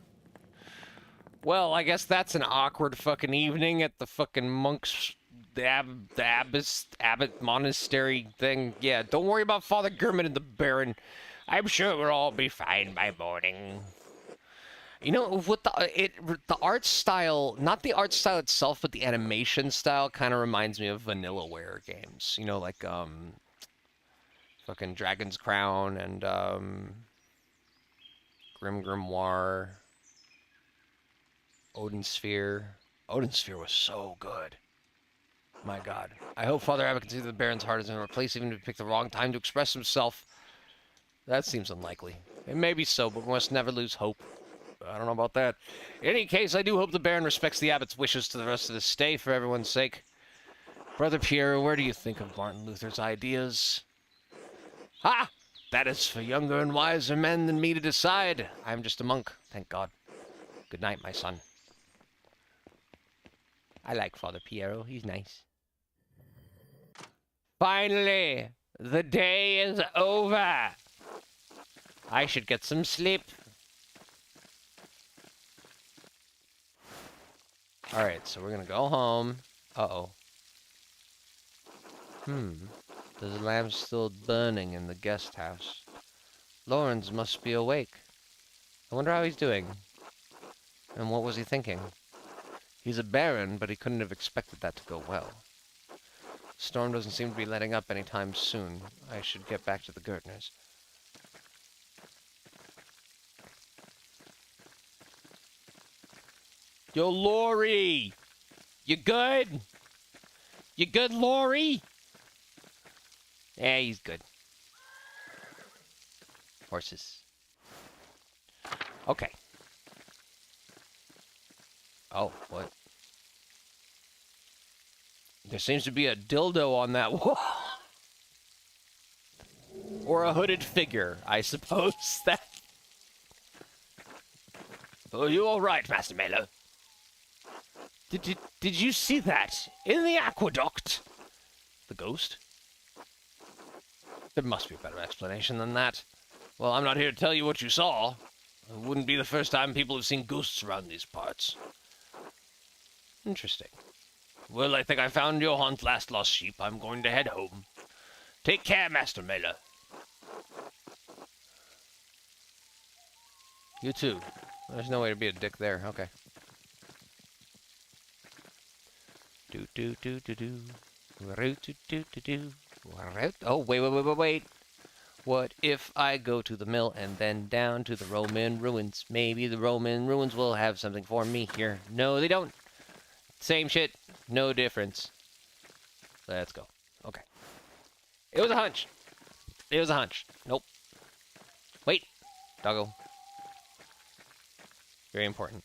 Well, I guess that's an awkward fucking evening at the fucking monks... the abbot monastery thing. Yeah, don't worry about Father Gurman and the Baron. I'm sure it will all be fine by morning. You know, with the art style, not the art style itself, but the animation style kind of reminds me of Vanillaware games. You know, like, fucking Dragon's Crown and Grim Grimoire, Odin Sphere. Odin Sphere was so good. My God. I hope Father Abbot can see that the Baron's heart is in a place even if he picked the wrong time to express himself. That seems unlikely. It may be so, but we must never lose hope. I don't know about that. In any case, I do hope the Baron respects the Abbot's wishes to the rest of his stay for everyone's sake. Brother Pierre, where do you think of Martin Luther's ideas? Ha! That is for younger and wiser men than me to decide. I am just a monk, thank God. Good night, my son. I like Father Piero. He's nice. Finally, the day is over. I should get some sleep. Alright, so we're gonna go home. Uh-oh. The lamp's still burning in the guest house. Lawrence must be awake. I wonder how he's doing. And what was he thinking? He's a baron, but he couldn't have expected that to go well. The storm doesn't seem to be letting up anytime soon. I should get back to the Gertners. Yo, Lori! You good? You good, Lori? Yeah, he's good. Horses. Okay. Oh, what? There seems to be a dildo on that wall. Or a hooded figure, I suppose. That. Oh, you all right, Master Melo? Did you see that? In the aqueduct? The ghost? There must be a better explanation than that. Well, I'm not here to tell you what you saw. It wouldn't be the first time people have seen ghosts around these parts. Interesting. Well, I think I found your hunt last lost sheep. I'm going to head home. Take care, Master Mela. You too. There's no way to be a dick there. Okay. Do do do do do. Root do do do do. Oh, wait. What if I go to the mill and then down to the Roman ruins? Maybe the Roman ruins will have something for me here. No, they don't. Same shit. No difference. Let's go. Okay. It was a hunch. It was a hunch. Nope. Wait. Doggo. Very important.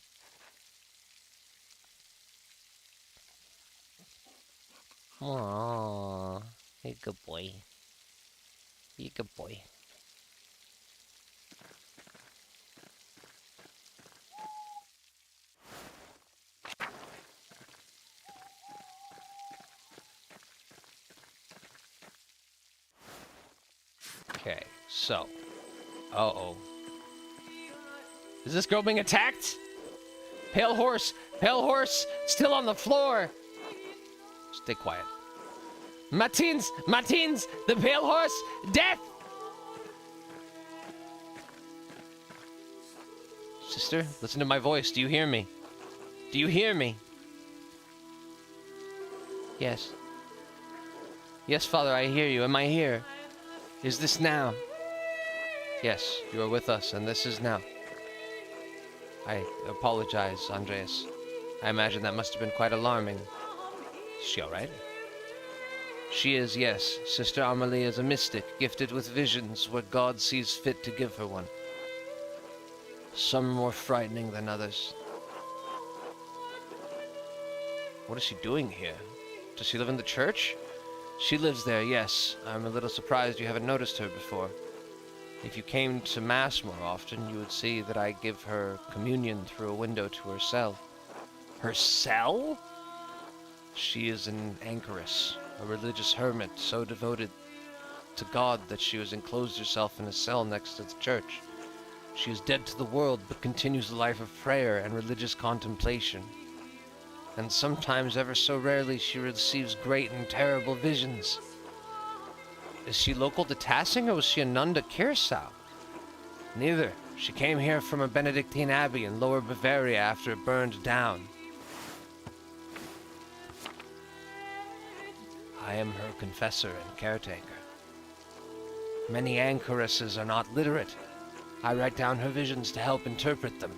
Aww. You're a good boy. You're a good boy. Okay, so. Uh-oh. Is this girl being attacked? Pale horse! Pale horse! Still on the floor! Stay quiet. Matins! Matins! The pale horse! Death! Sister, listen to my voice. Do you hear me? Do you hear me? Yes. Yes, Father, I hear you. Am I here? Is this now? Yes, you are with us, and this is now. I apologize, Andreas. I imagine that must have been quite alarming. Is she all right? She is, yes. Sister Amelie is a mystic, gifted with visions what God sees fit to give her one. Some more frightening than others. What is she doing here? Does she live in the church? She lives there, yes. I'm a little surprised you haven't noticed her before. If you came to Mass more often, you would see that I give her communion through a window to her cell. Her cell? She is an anchoress, a religious hermit so devoted to God that she has enclosed herself in a cell next to the church. She is dead to the world, but continues a life of prayer and religious contemplation. And sometimes, ever so rarely, she receives great and terrible visions. Is she local to Tassing, or was she a nun to Kirsau? Neither. She came here from a Benedictine abbey in Lower Bavaria after it burned down. I am her confessor and caretaker. Many anchoresses are not literate. I write down her visions to help interpret them.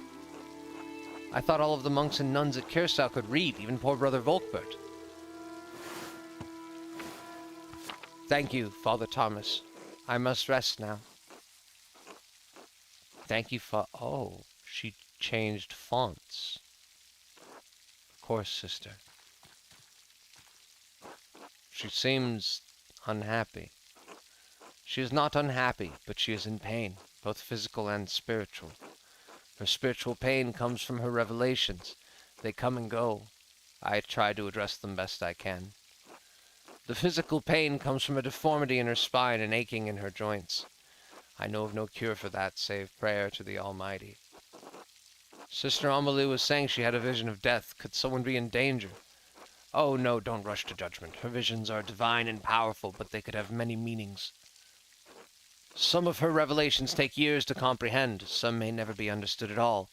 I thought all of the monks and nuns at Kirsau could read, even poor Brother Volkbert. Thank you, Father Thomas. I must rest now. Thank you, Oh, she changed fonts. Of course, sister. She seems unhappy. She is not unhappy, but she is in pain, both physical and spiritual. Her spiritual pain comes from her revelations. They come and go. I try to address them best I can. The physical pain comes from a deformity in her spine and aching in her joints. I know of no cure for that save prayer to the Almighty. Sister Amelie was saying she had a vision of death. Could someone be in danger? Oh no, don't rush to judgment. Her visions are divine and powerful, but they could have many meanings. Some of her revelations take years to comprehend. Some may never be understood at all,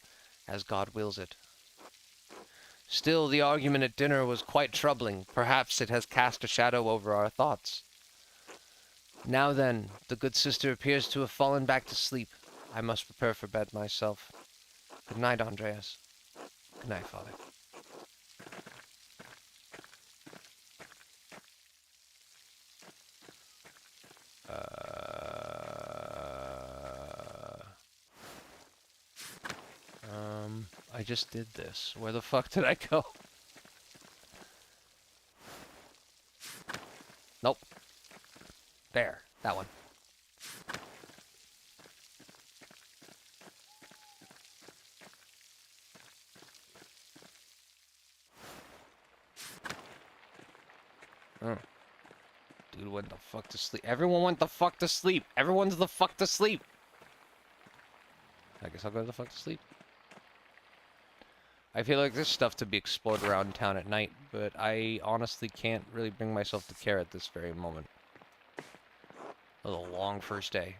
as God wills it. Still, the argument at dinner was quite troubling. Perhaps it has cast a shadow over our thoughts. Now then, the good sister appears to have fallen back to sleep. I must prepare for bed myself. Good night, Andreas. Good night, Father. I just did this. Where the fuck did I go? Nope. There. That one. Oh. Dude went the fuck to sleep. Everyone went the fuck to sleep. Everyone's the fuck to sleep. I guess I'll go the fuck to sleep. I feel like there's stuff to be explored around town at night, but I honestly can't really bring myself to care at this very moment. It was a long first day.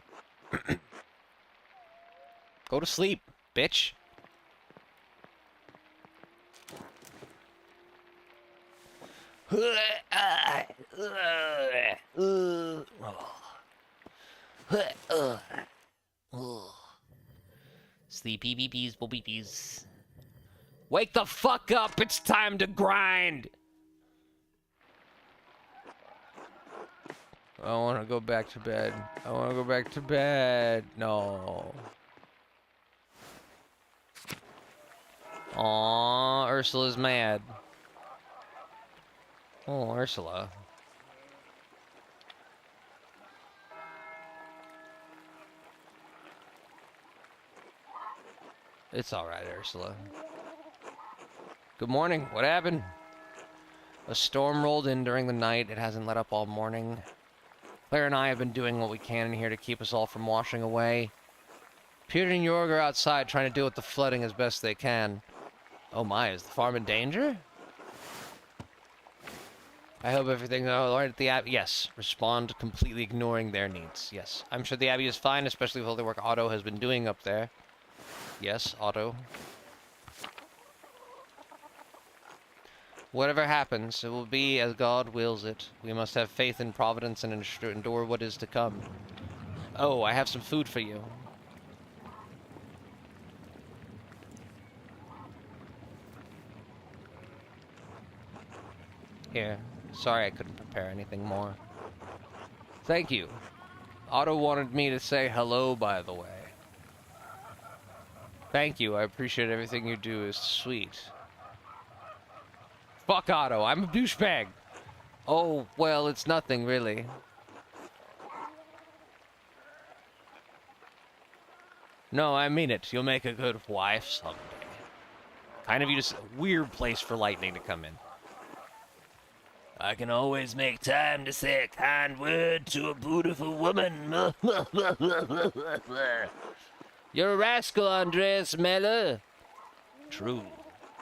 Go to sleep, bitch. Sleepy beepies, beepies. Wake the fuck up! It's time to grind! I want to go back to bed. I want to go back to bed. No. Aww, Ursula's mad. Oh, Ursula. It's alright, Ursula. Good morning. What happened? A storm rolled in during the night. It hasn't let up all morning. Claire and I have been doing what we can in here to keep us all from washing away. Peter and Jorg are outside trying to deal with the flooding as best they can. Oh my, is the farm in danger? I hope everything's alright at the Abbey. Yes, respond completely ignoring their needs. Yes, I'm sure the Abbey is fine, especially with all the work Otto has been doing up there. Yes, Otto. Whatever happens, it will be as God wills it. We must have faith in Providence and endure what is to come. Oh, I have some food for you. Here. Sorry I couldn't prepare anything more. Thank you. Otto wanted me to say hello, by the way. Thank you. I appreciate everything you do. Is sweet. Fuck Otto. I'm a douchebag. Oh, well, it's nothing, really. No, I mean it. You'll make a good wife someday. Kind of you just a weird place for lightning to come in. I can always make time to say a kind word to a beautiful woman. You're a rascal, Andreas Meller. True.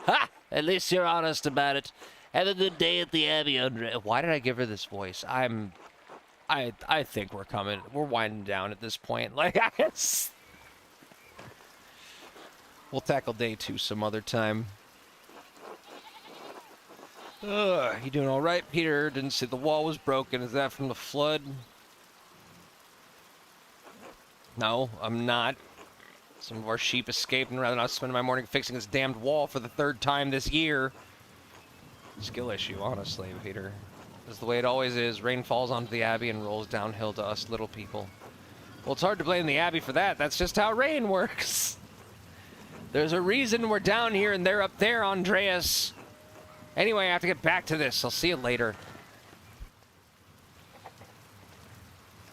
Ha! At least you're honest about it. Have a good day at the Abbey, Andreas. Why did I give her this voice? I think we're coming. We're winding down at this point. Like, I guess. We'll tackle day 2 some other time. You doing all right, Peter? Didn't see the wall was broken. Is that from the flood? No, I'm not. Some of our sheep escaped, and rather than spend my morning fixing this damned wall for the 3rd time this year. Skill issue, honestly, Peter. This is the way it always is. Rain falls onto the Abbey and rolls downhill to us little people. Well, it's hard to blame the Abbey for that. That's just how rain works. There's a reason we're down here and they're up there, Andreas. Anyway, I have to get back to this. I'll see you later.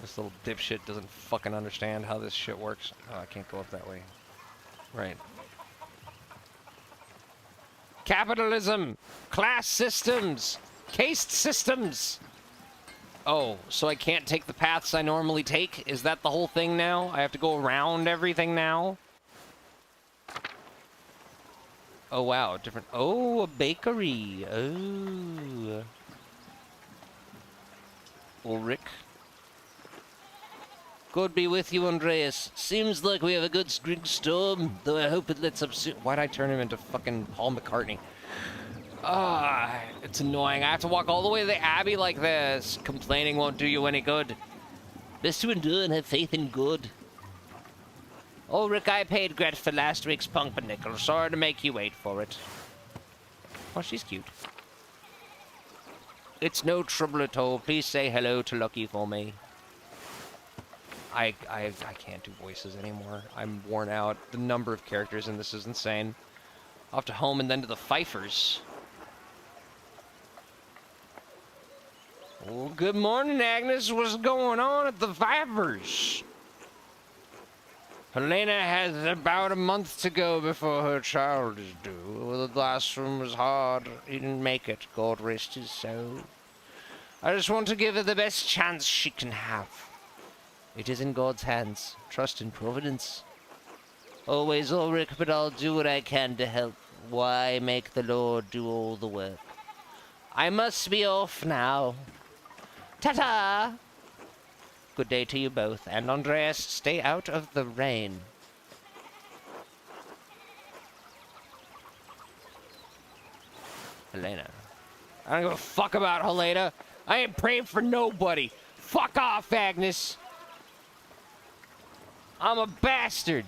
This little dipshit doesn't fucking understand how this shit works. Oh, I can't go up that way. Right. Capitalism! Class systems! Caste systems! Oh, so I can't take the paths I normally take? Is that the whole thing now? I have to go around everything now? Oh, wow. Different... Oh, a bakery. Oh. Ulrich. God be with you, Andreas. Seems like we have a good spring storm, though I hope it lets up soon. Why'd I turn him into fucking Paul McCartney? Ah, it's annoying. I have to walk all the way to the Abbey like this. Complaining won't do you any good. Best to endure and have faith in good. Ulrich, I paid Gret for last week's pumpernickel. Sorry to make you wait for it. Oh, she's cute. It's no trouble at all. Please say hello to Lucky for me. I can't do voices anymore. I'm worn out. The number of characters in this is insane. Off to home and then to the Pfeiffers. Well, good morning, Agnes. What's going on at the Pfeiffers? Helena has about a month to go before her child is due. Well, the last one was hard. He didn't make it. God rest his soul. I just want to give her the best chance she can have. It is in God's hands. Trust in Providence. Always, Ulrich, but I'll do what I can to help. Why make the Lord do all the work? I must be off now. Ta-ta! Good day to you both. And Andreas, stay out of the rain. Helena. I don't give a fuck about Helena. I ain't praying for nobody. Fuck off, Agnes. I'm a bastard.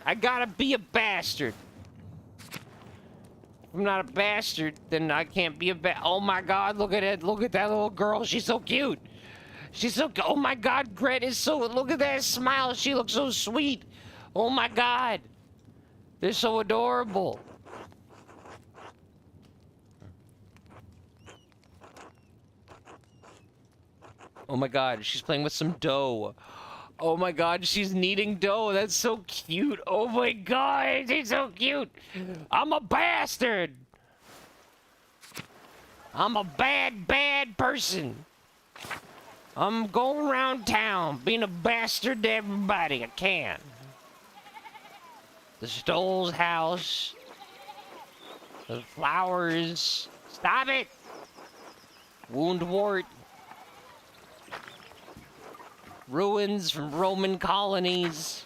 I gotta be a bastard. If I'm not a bastard, then I can't be a Oh my god, look at it. Look at that little girl. She's so cute. She's so... Oh my god, Gret is so... Look at that smile. She looks so sweet. Oh my god. They're so adorable. Oh my god, she's playing with some dough. Oh my god, she's kneading dough. That's so cute. Oh my god, she's so cute. I'm a bastard. I'm a bad, bad person. I'm going around town being a bastard to everybody I can. The Stoll's house. The flowers. Stop it! Woundwort. Ruins from Roman colonies.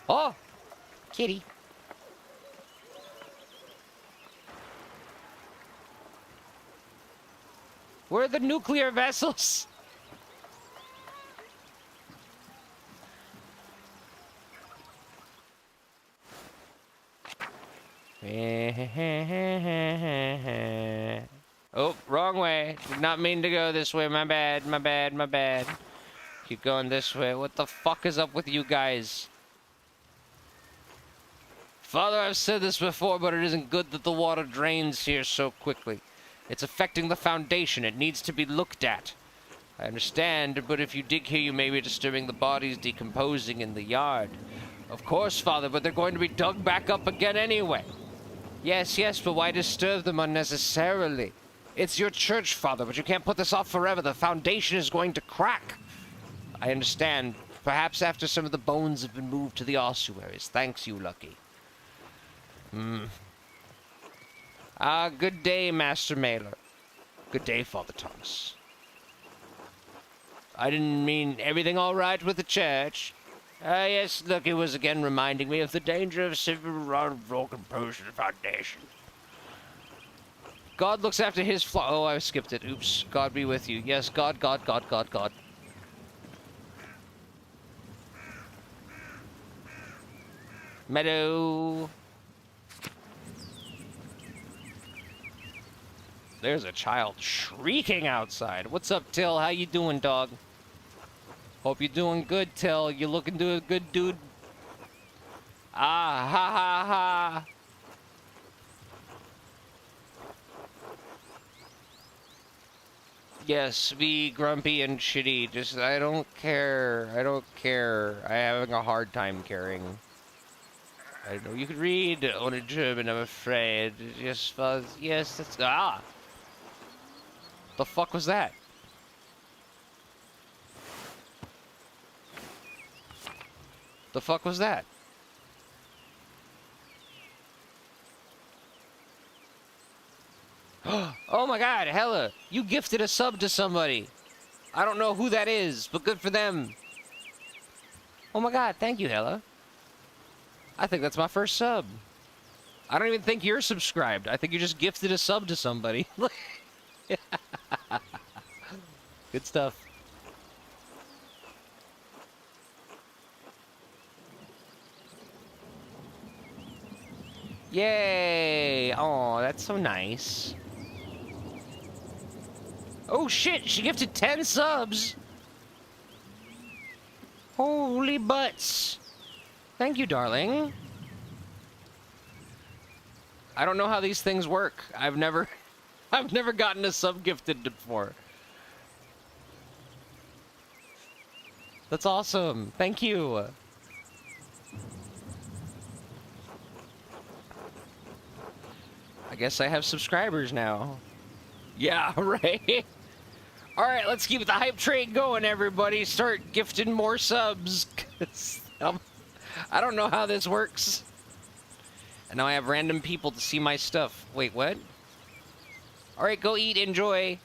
Oh! Kitty. Where are the nuclear vessels? Oh, wrong way. Did not mean to go this way. My bad, my bad, my bad. Keep going this way. What the fuck is up with you guys? Father, I've said this before, but it isn't good that the water drains here so quickly. It's affecting the foundation. It needs to be looked at. I understand, but if you dig here, you may be disturbing the bodies decomposing in the yard. Of course, Father, but they're going to be dug back up again anyway. Yes, yes, but why disturb them unnecessarily? It's your church, Father, but you can't put this off forever. The foundation is going to crack. I understand. Perhaps after some of the bones have been moved to the ossuaries. Thanks, you lucky. Good day, Master Mailer. Good day, Father Thomas. I didn't mean everything all right with the church. Yes, look, it was again reminding me of the danger of civil broken potion foundation. God looks after his flock. Oh, I skipped it. Oops. God be with you. Yes, God, God, God, God, God. Meadow. There's a child shrieking outside. What's up, Till? How you doing, dog? Hope you're doing good, Till. You looking to a good dude. Ah, ha, ha, ha. Yes, be grumpy and shitty. Just, I don't care. I don't care. I'm having a hard time caring. I know you could read only German, I'm afraid. Yes, yes, that's... Ah! The fuck was that? The fuck was that? Oh my god, Hella! You gifted a sub to somebody! I don't know who that is, but good for them! Oh my god, thank you, Hella. I think that's my first sub. I don't even think you're subscribed. I think you just gifted a sub to somebody. Good stuff. Yay! Oh, that's so nice. Oh shit, she gifted 10 subs! Holy butts! Thank you, darling. I don't know how these things work. I've never gotten a sub gifted before. That's awesome. Thank you. I guess I have subscribers now. Yeah, right? Alright, let's keep the hype train going, everybody. Start gifting more subs. I don't know how this works. And now I have random people to see my stuff. Wait, what? Alright, go eat, enjoy.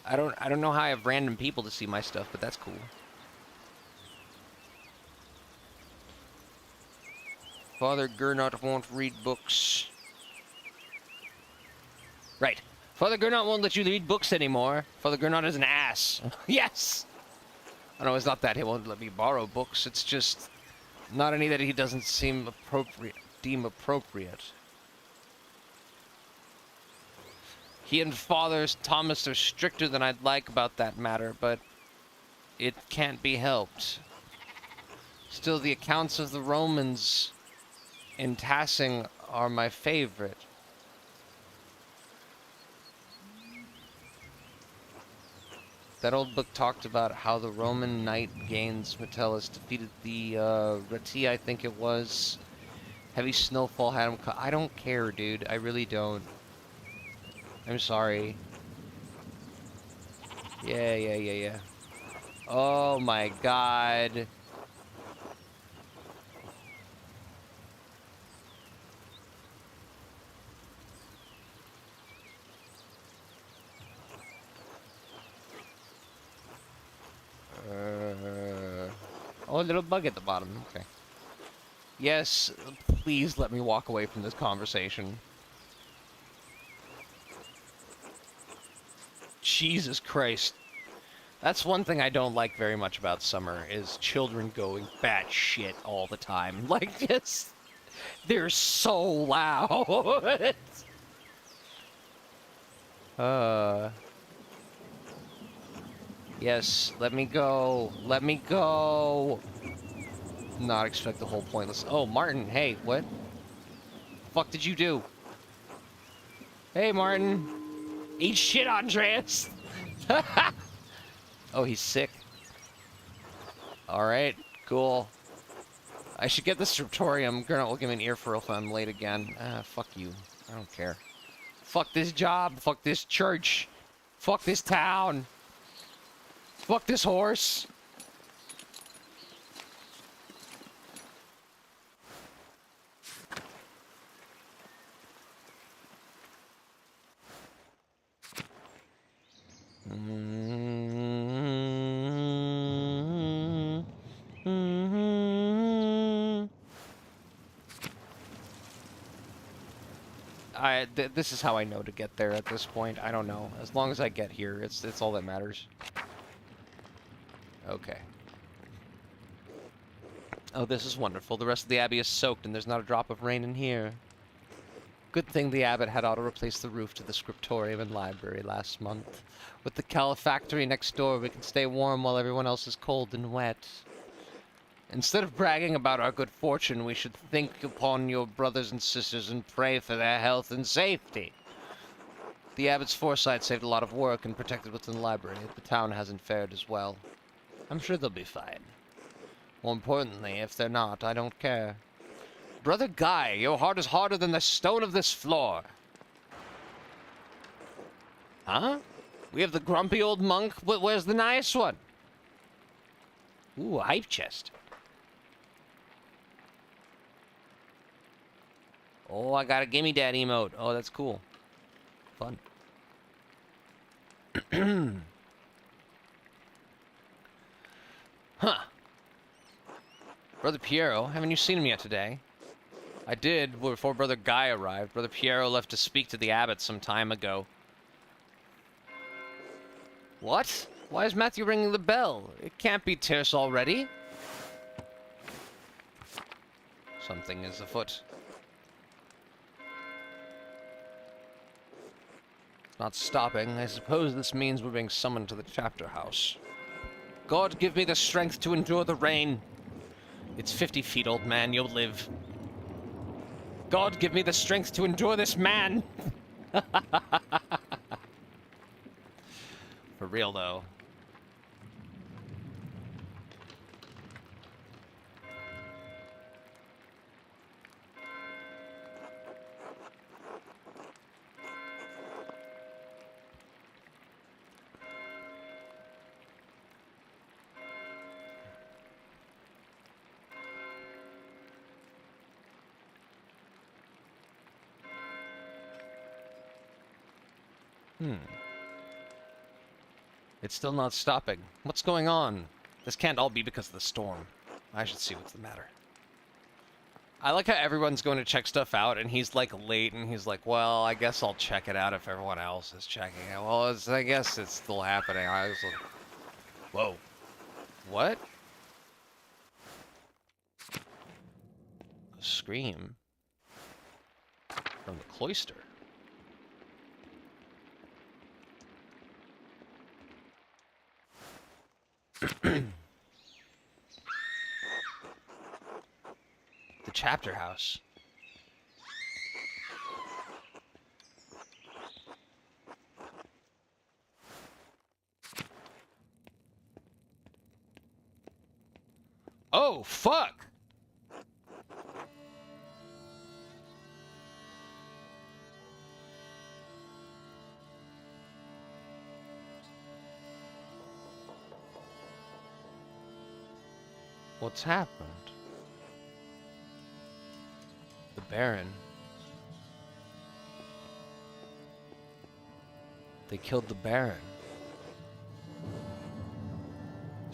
I don't know how I have random people to see my stuff, but that's cool. Father Gernot won't read books. Right. Father Gernot won't let you read books anymore. Father Gernot is an ass. Yes! Oh, no, it's not that he won't let me borrow books. It's just not any that he doesn't deem appropriate. He and Father Thomas are stricter than I'd like about that matter, but it can't be helped. Still, the accounts of the Romans in Tassing are my favorite. That old book talked about how the Roman knight Gaines Metellus defeated the Reti, I think it was. Heavy snowfall had him I don't care, dude. I really don't. I'm sorry. Yeah. Oh my god. Oh, a little bug at the bottom. Okay. Yes, please let me walk away from this conversation. Jesus Christ. That's one thing I don't like very much about summer, is children going batshit all the time. Like, just... they're so loud. Yes, let me go. Let me go. Not expect the whole pointless... Oh, Martin, hey, what? Fuck did you do? Hey, Martin. Eat shit, Andreas. Oh, he's sick. Alright, cool. I should get the scriptorium. Gernot will give me an earful if I'm late again. Fuck you. I don't care. Fuck this job. Fuck this church. Fuck this town. Fuck this horse. This is how I know to get there at this point. I don't know. As long as I get here, it's all that matters. Okay. Oh, this is wonderful. The rest of the abbey is soaked and there's not a drop of rain in here. Good thing the abbot had auto-replaced the roof to the scriptorium and library last month. With the calefactory next door, we can stay warm while everyone else is cold and wet. Instead of bragging about our good fortune, we should think upon your brothers and sisters and pray for their health and safety. The abbot's foresight saved a lot of work and protected what's in the library. The town hasn't fared as well. I'm sure they'll be fine. More importantly, if they're not, I don't care. Brother Guy, your heart is harder than the stone of this floor. Huh? We have the grumpy old monk, but where's the nice one? Ooh, a hype chest. Oh, I got a gimme dad emote. Oh, that's cool. Fun. Huh. Brother Piero, haven't you seen him yet today? I did, before Brother Guy arrived. Brother Piero left to speak to the abbot some time ago. What? Why is Matthew ringing the bell? It can't be Tirce already. Something is afoot. It's not stopping. I suppose this means we're being summoned to the chapter house. God, give me the strength to endure the rain. It's 50 feet, old man. You'll live. God, give me the strength to endure this man. For real, though. It's still not stopping. What's going on? This can't all be because of the storm. I should see what's the matter. I like how everyone's going to check stuff out, and he's, like, late, and he's like, well, I guess I'll check it out if everyone else is checking it. Well, I guess it's still happening. I was like, whoa. What? A scream? From the cloister. The chapter house. Oh, fuck! What's happened? The Baron. They killed the Baron.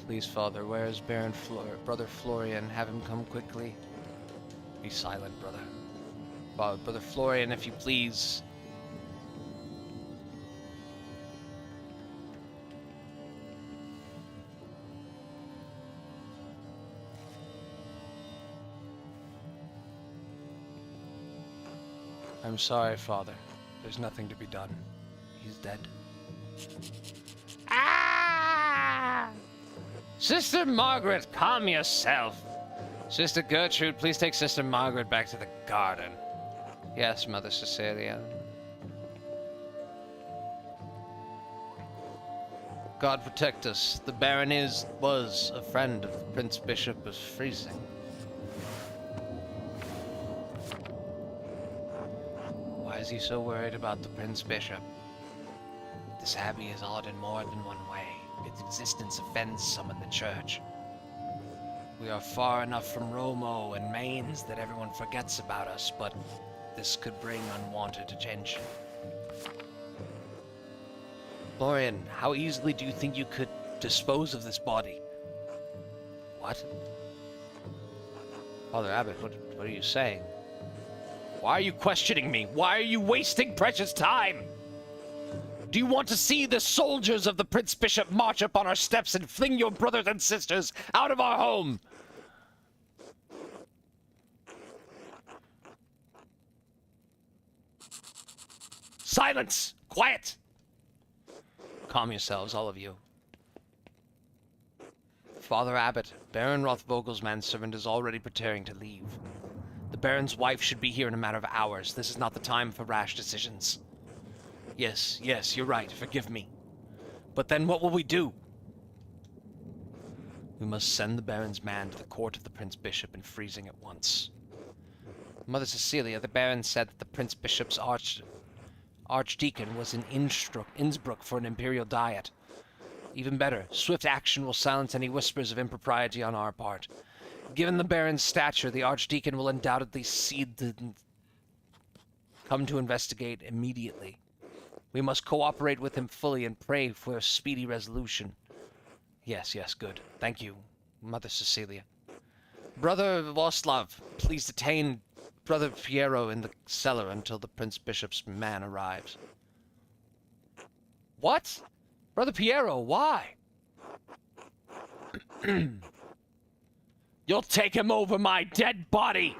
Please, Father, where is Baron Brother Florian? Have him come quickly. Be silent, brother. Brother Florian, if you please. I'm sorry, Father. There's nothing to be done. He's dead. Ah! Sister Margaret, calm yourself. Sister Gertrude, please take Sister Margaret back to the garden. Yes, Mother Cecilia. God protect us. The Baron was a friend of the Prince Bishop of Freising. Why is he so worried about the Prince Bishop? This abbey is odd in more than one way. Its existence offends some in the church. We are far enough from Romo and Mainz that everyone forgets about us, but this could bring unwanted attention. Florian, how easily do you think you could dispose of this body? What? Father Abbot, what are you saying? Why are you questioning me? Why are you wasting precious time? Do you want to see the soldiers of the Prince Bishop march up on our steps and fling your brothers and sisters out of our home? Silence! Quiet! Calm yourselves, all of you. Father Abbot, Baron Rothvogel's manservant is already preparing to leave. The Baron's wife should be here in a matter of hours. This is not the time for rash decisions. Yes, you're right. Forgive me. But then what will we do? We must send the Baron's man to the court of the Prince Bishop in Freezing at once. Mother Cecilia, the Baron said that the Prince Bishop's archdeacon was in Innsbruck for an imperial diet. Even better, swift action will silence any whispers of impropriety on our part. Given the Baron's stature, the archdeacon will undoubtedly come to investigate immediately. We must cooperate with him fully and pray for a speedy resolution. Yes, good. Thank you, Mother Cecilia. Brother Voslav, please detain Brother Piero in the cellar until the Prince Bishop's man arrives. What? Brother Piero, why? You'll take him over my dead body!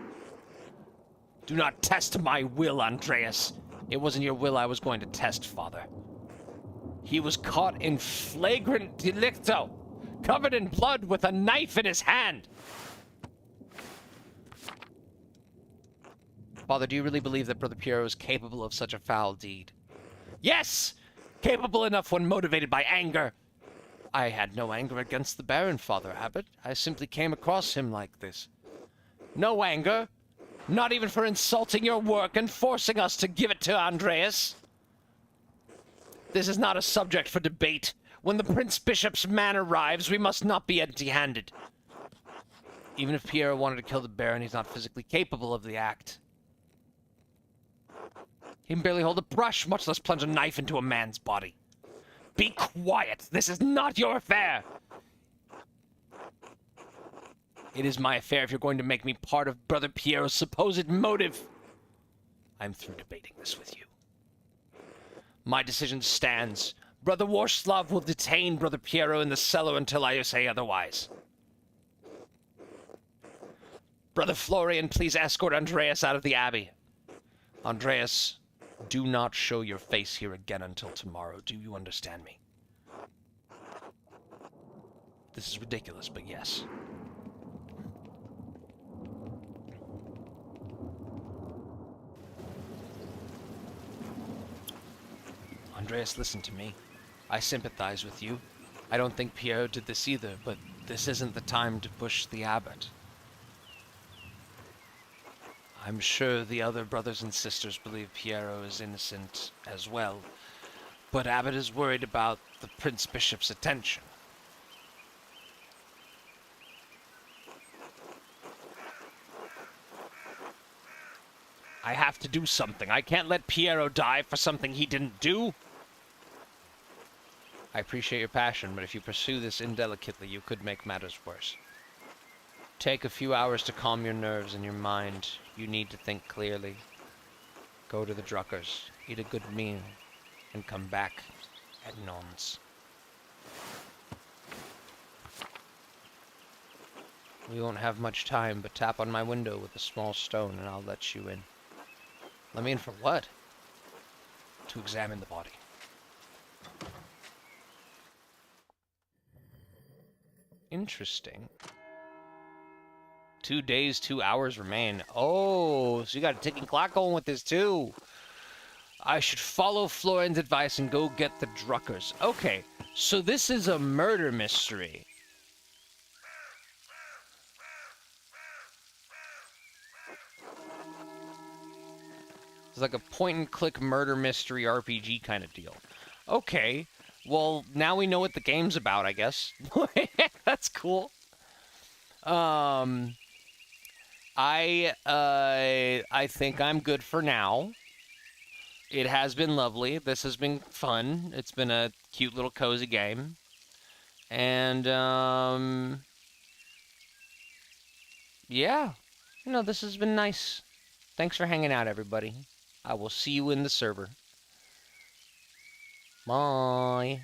Do not test my will, Andreas. It wasn't your will I was going to test, Father. He was caught in flagrant delicto, covered in blood with a knife in his hand. Father, do you really believe that Brother Piero is capable of such a foul deed? Yes! Capable enough when motivated by anger. I had no anger against the Baron, Father Abbot. I simply came across him like this. No anger? Not even for insulting your work and forcing us to give it to Andreas? This is not a subject for debate. When the Prince Bishop's man arrives, we must not be empty-handed. Even if Piero wanted to kill the Baron, he's not physically capable of the act. He can barely hold a brush, much less plunge a knife into a man's body. Be quiet! This is not your affair! It is my affair if you're going to make me part of Brother Piero's supposed motive. I'm through debating this with you. My decision stands. Brother Warslav will detain Brother Piero in the cellar until I say otherwise. Brother Florian, please escort Andreas out of the abbey. Andreas, do not show your face here again until tomorrow. Do you understand me? This is ridiculous, but yes. Andreas, listen to me. I sympathize with you. I don't think Piero did this either, but this isn't the time to push the abbot. I'm sure the other brothers and sisters believe Piero is innocent as well, but Abbot is worried about the Prince Bishop's attention. I have to do something. I can't let Piero die for something he didn't do. I appreciate your passion, but if you pursue this indelicately, you could make matters worse. Take a few hours to calm your nerves and your mind. You need to think clearly. Go to the Druckers, eat a good meal, and come back at nonce. We won't have much time, but tap on my window with a small stone and I'll let you in. Let me in for what? To examine the body. Interesting. 2 days, 2 hours remain. Oh, so you got a ticking clock going with this too. I should follow Florian's advice and go get the Druckers. Okay, so this is a murder mystery. It's like a point-and-click murder mystery RPG kind of deal. Okay, well, now we know what the game's about, I guess. That's cool. I think I'm good for now. It has been lovely. This has been fun. It's been a cute little cozy game. And, yeah. No, this has been nice. Thanks for hanging out, everybody. I will see you in the server. Bye.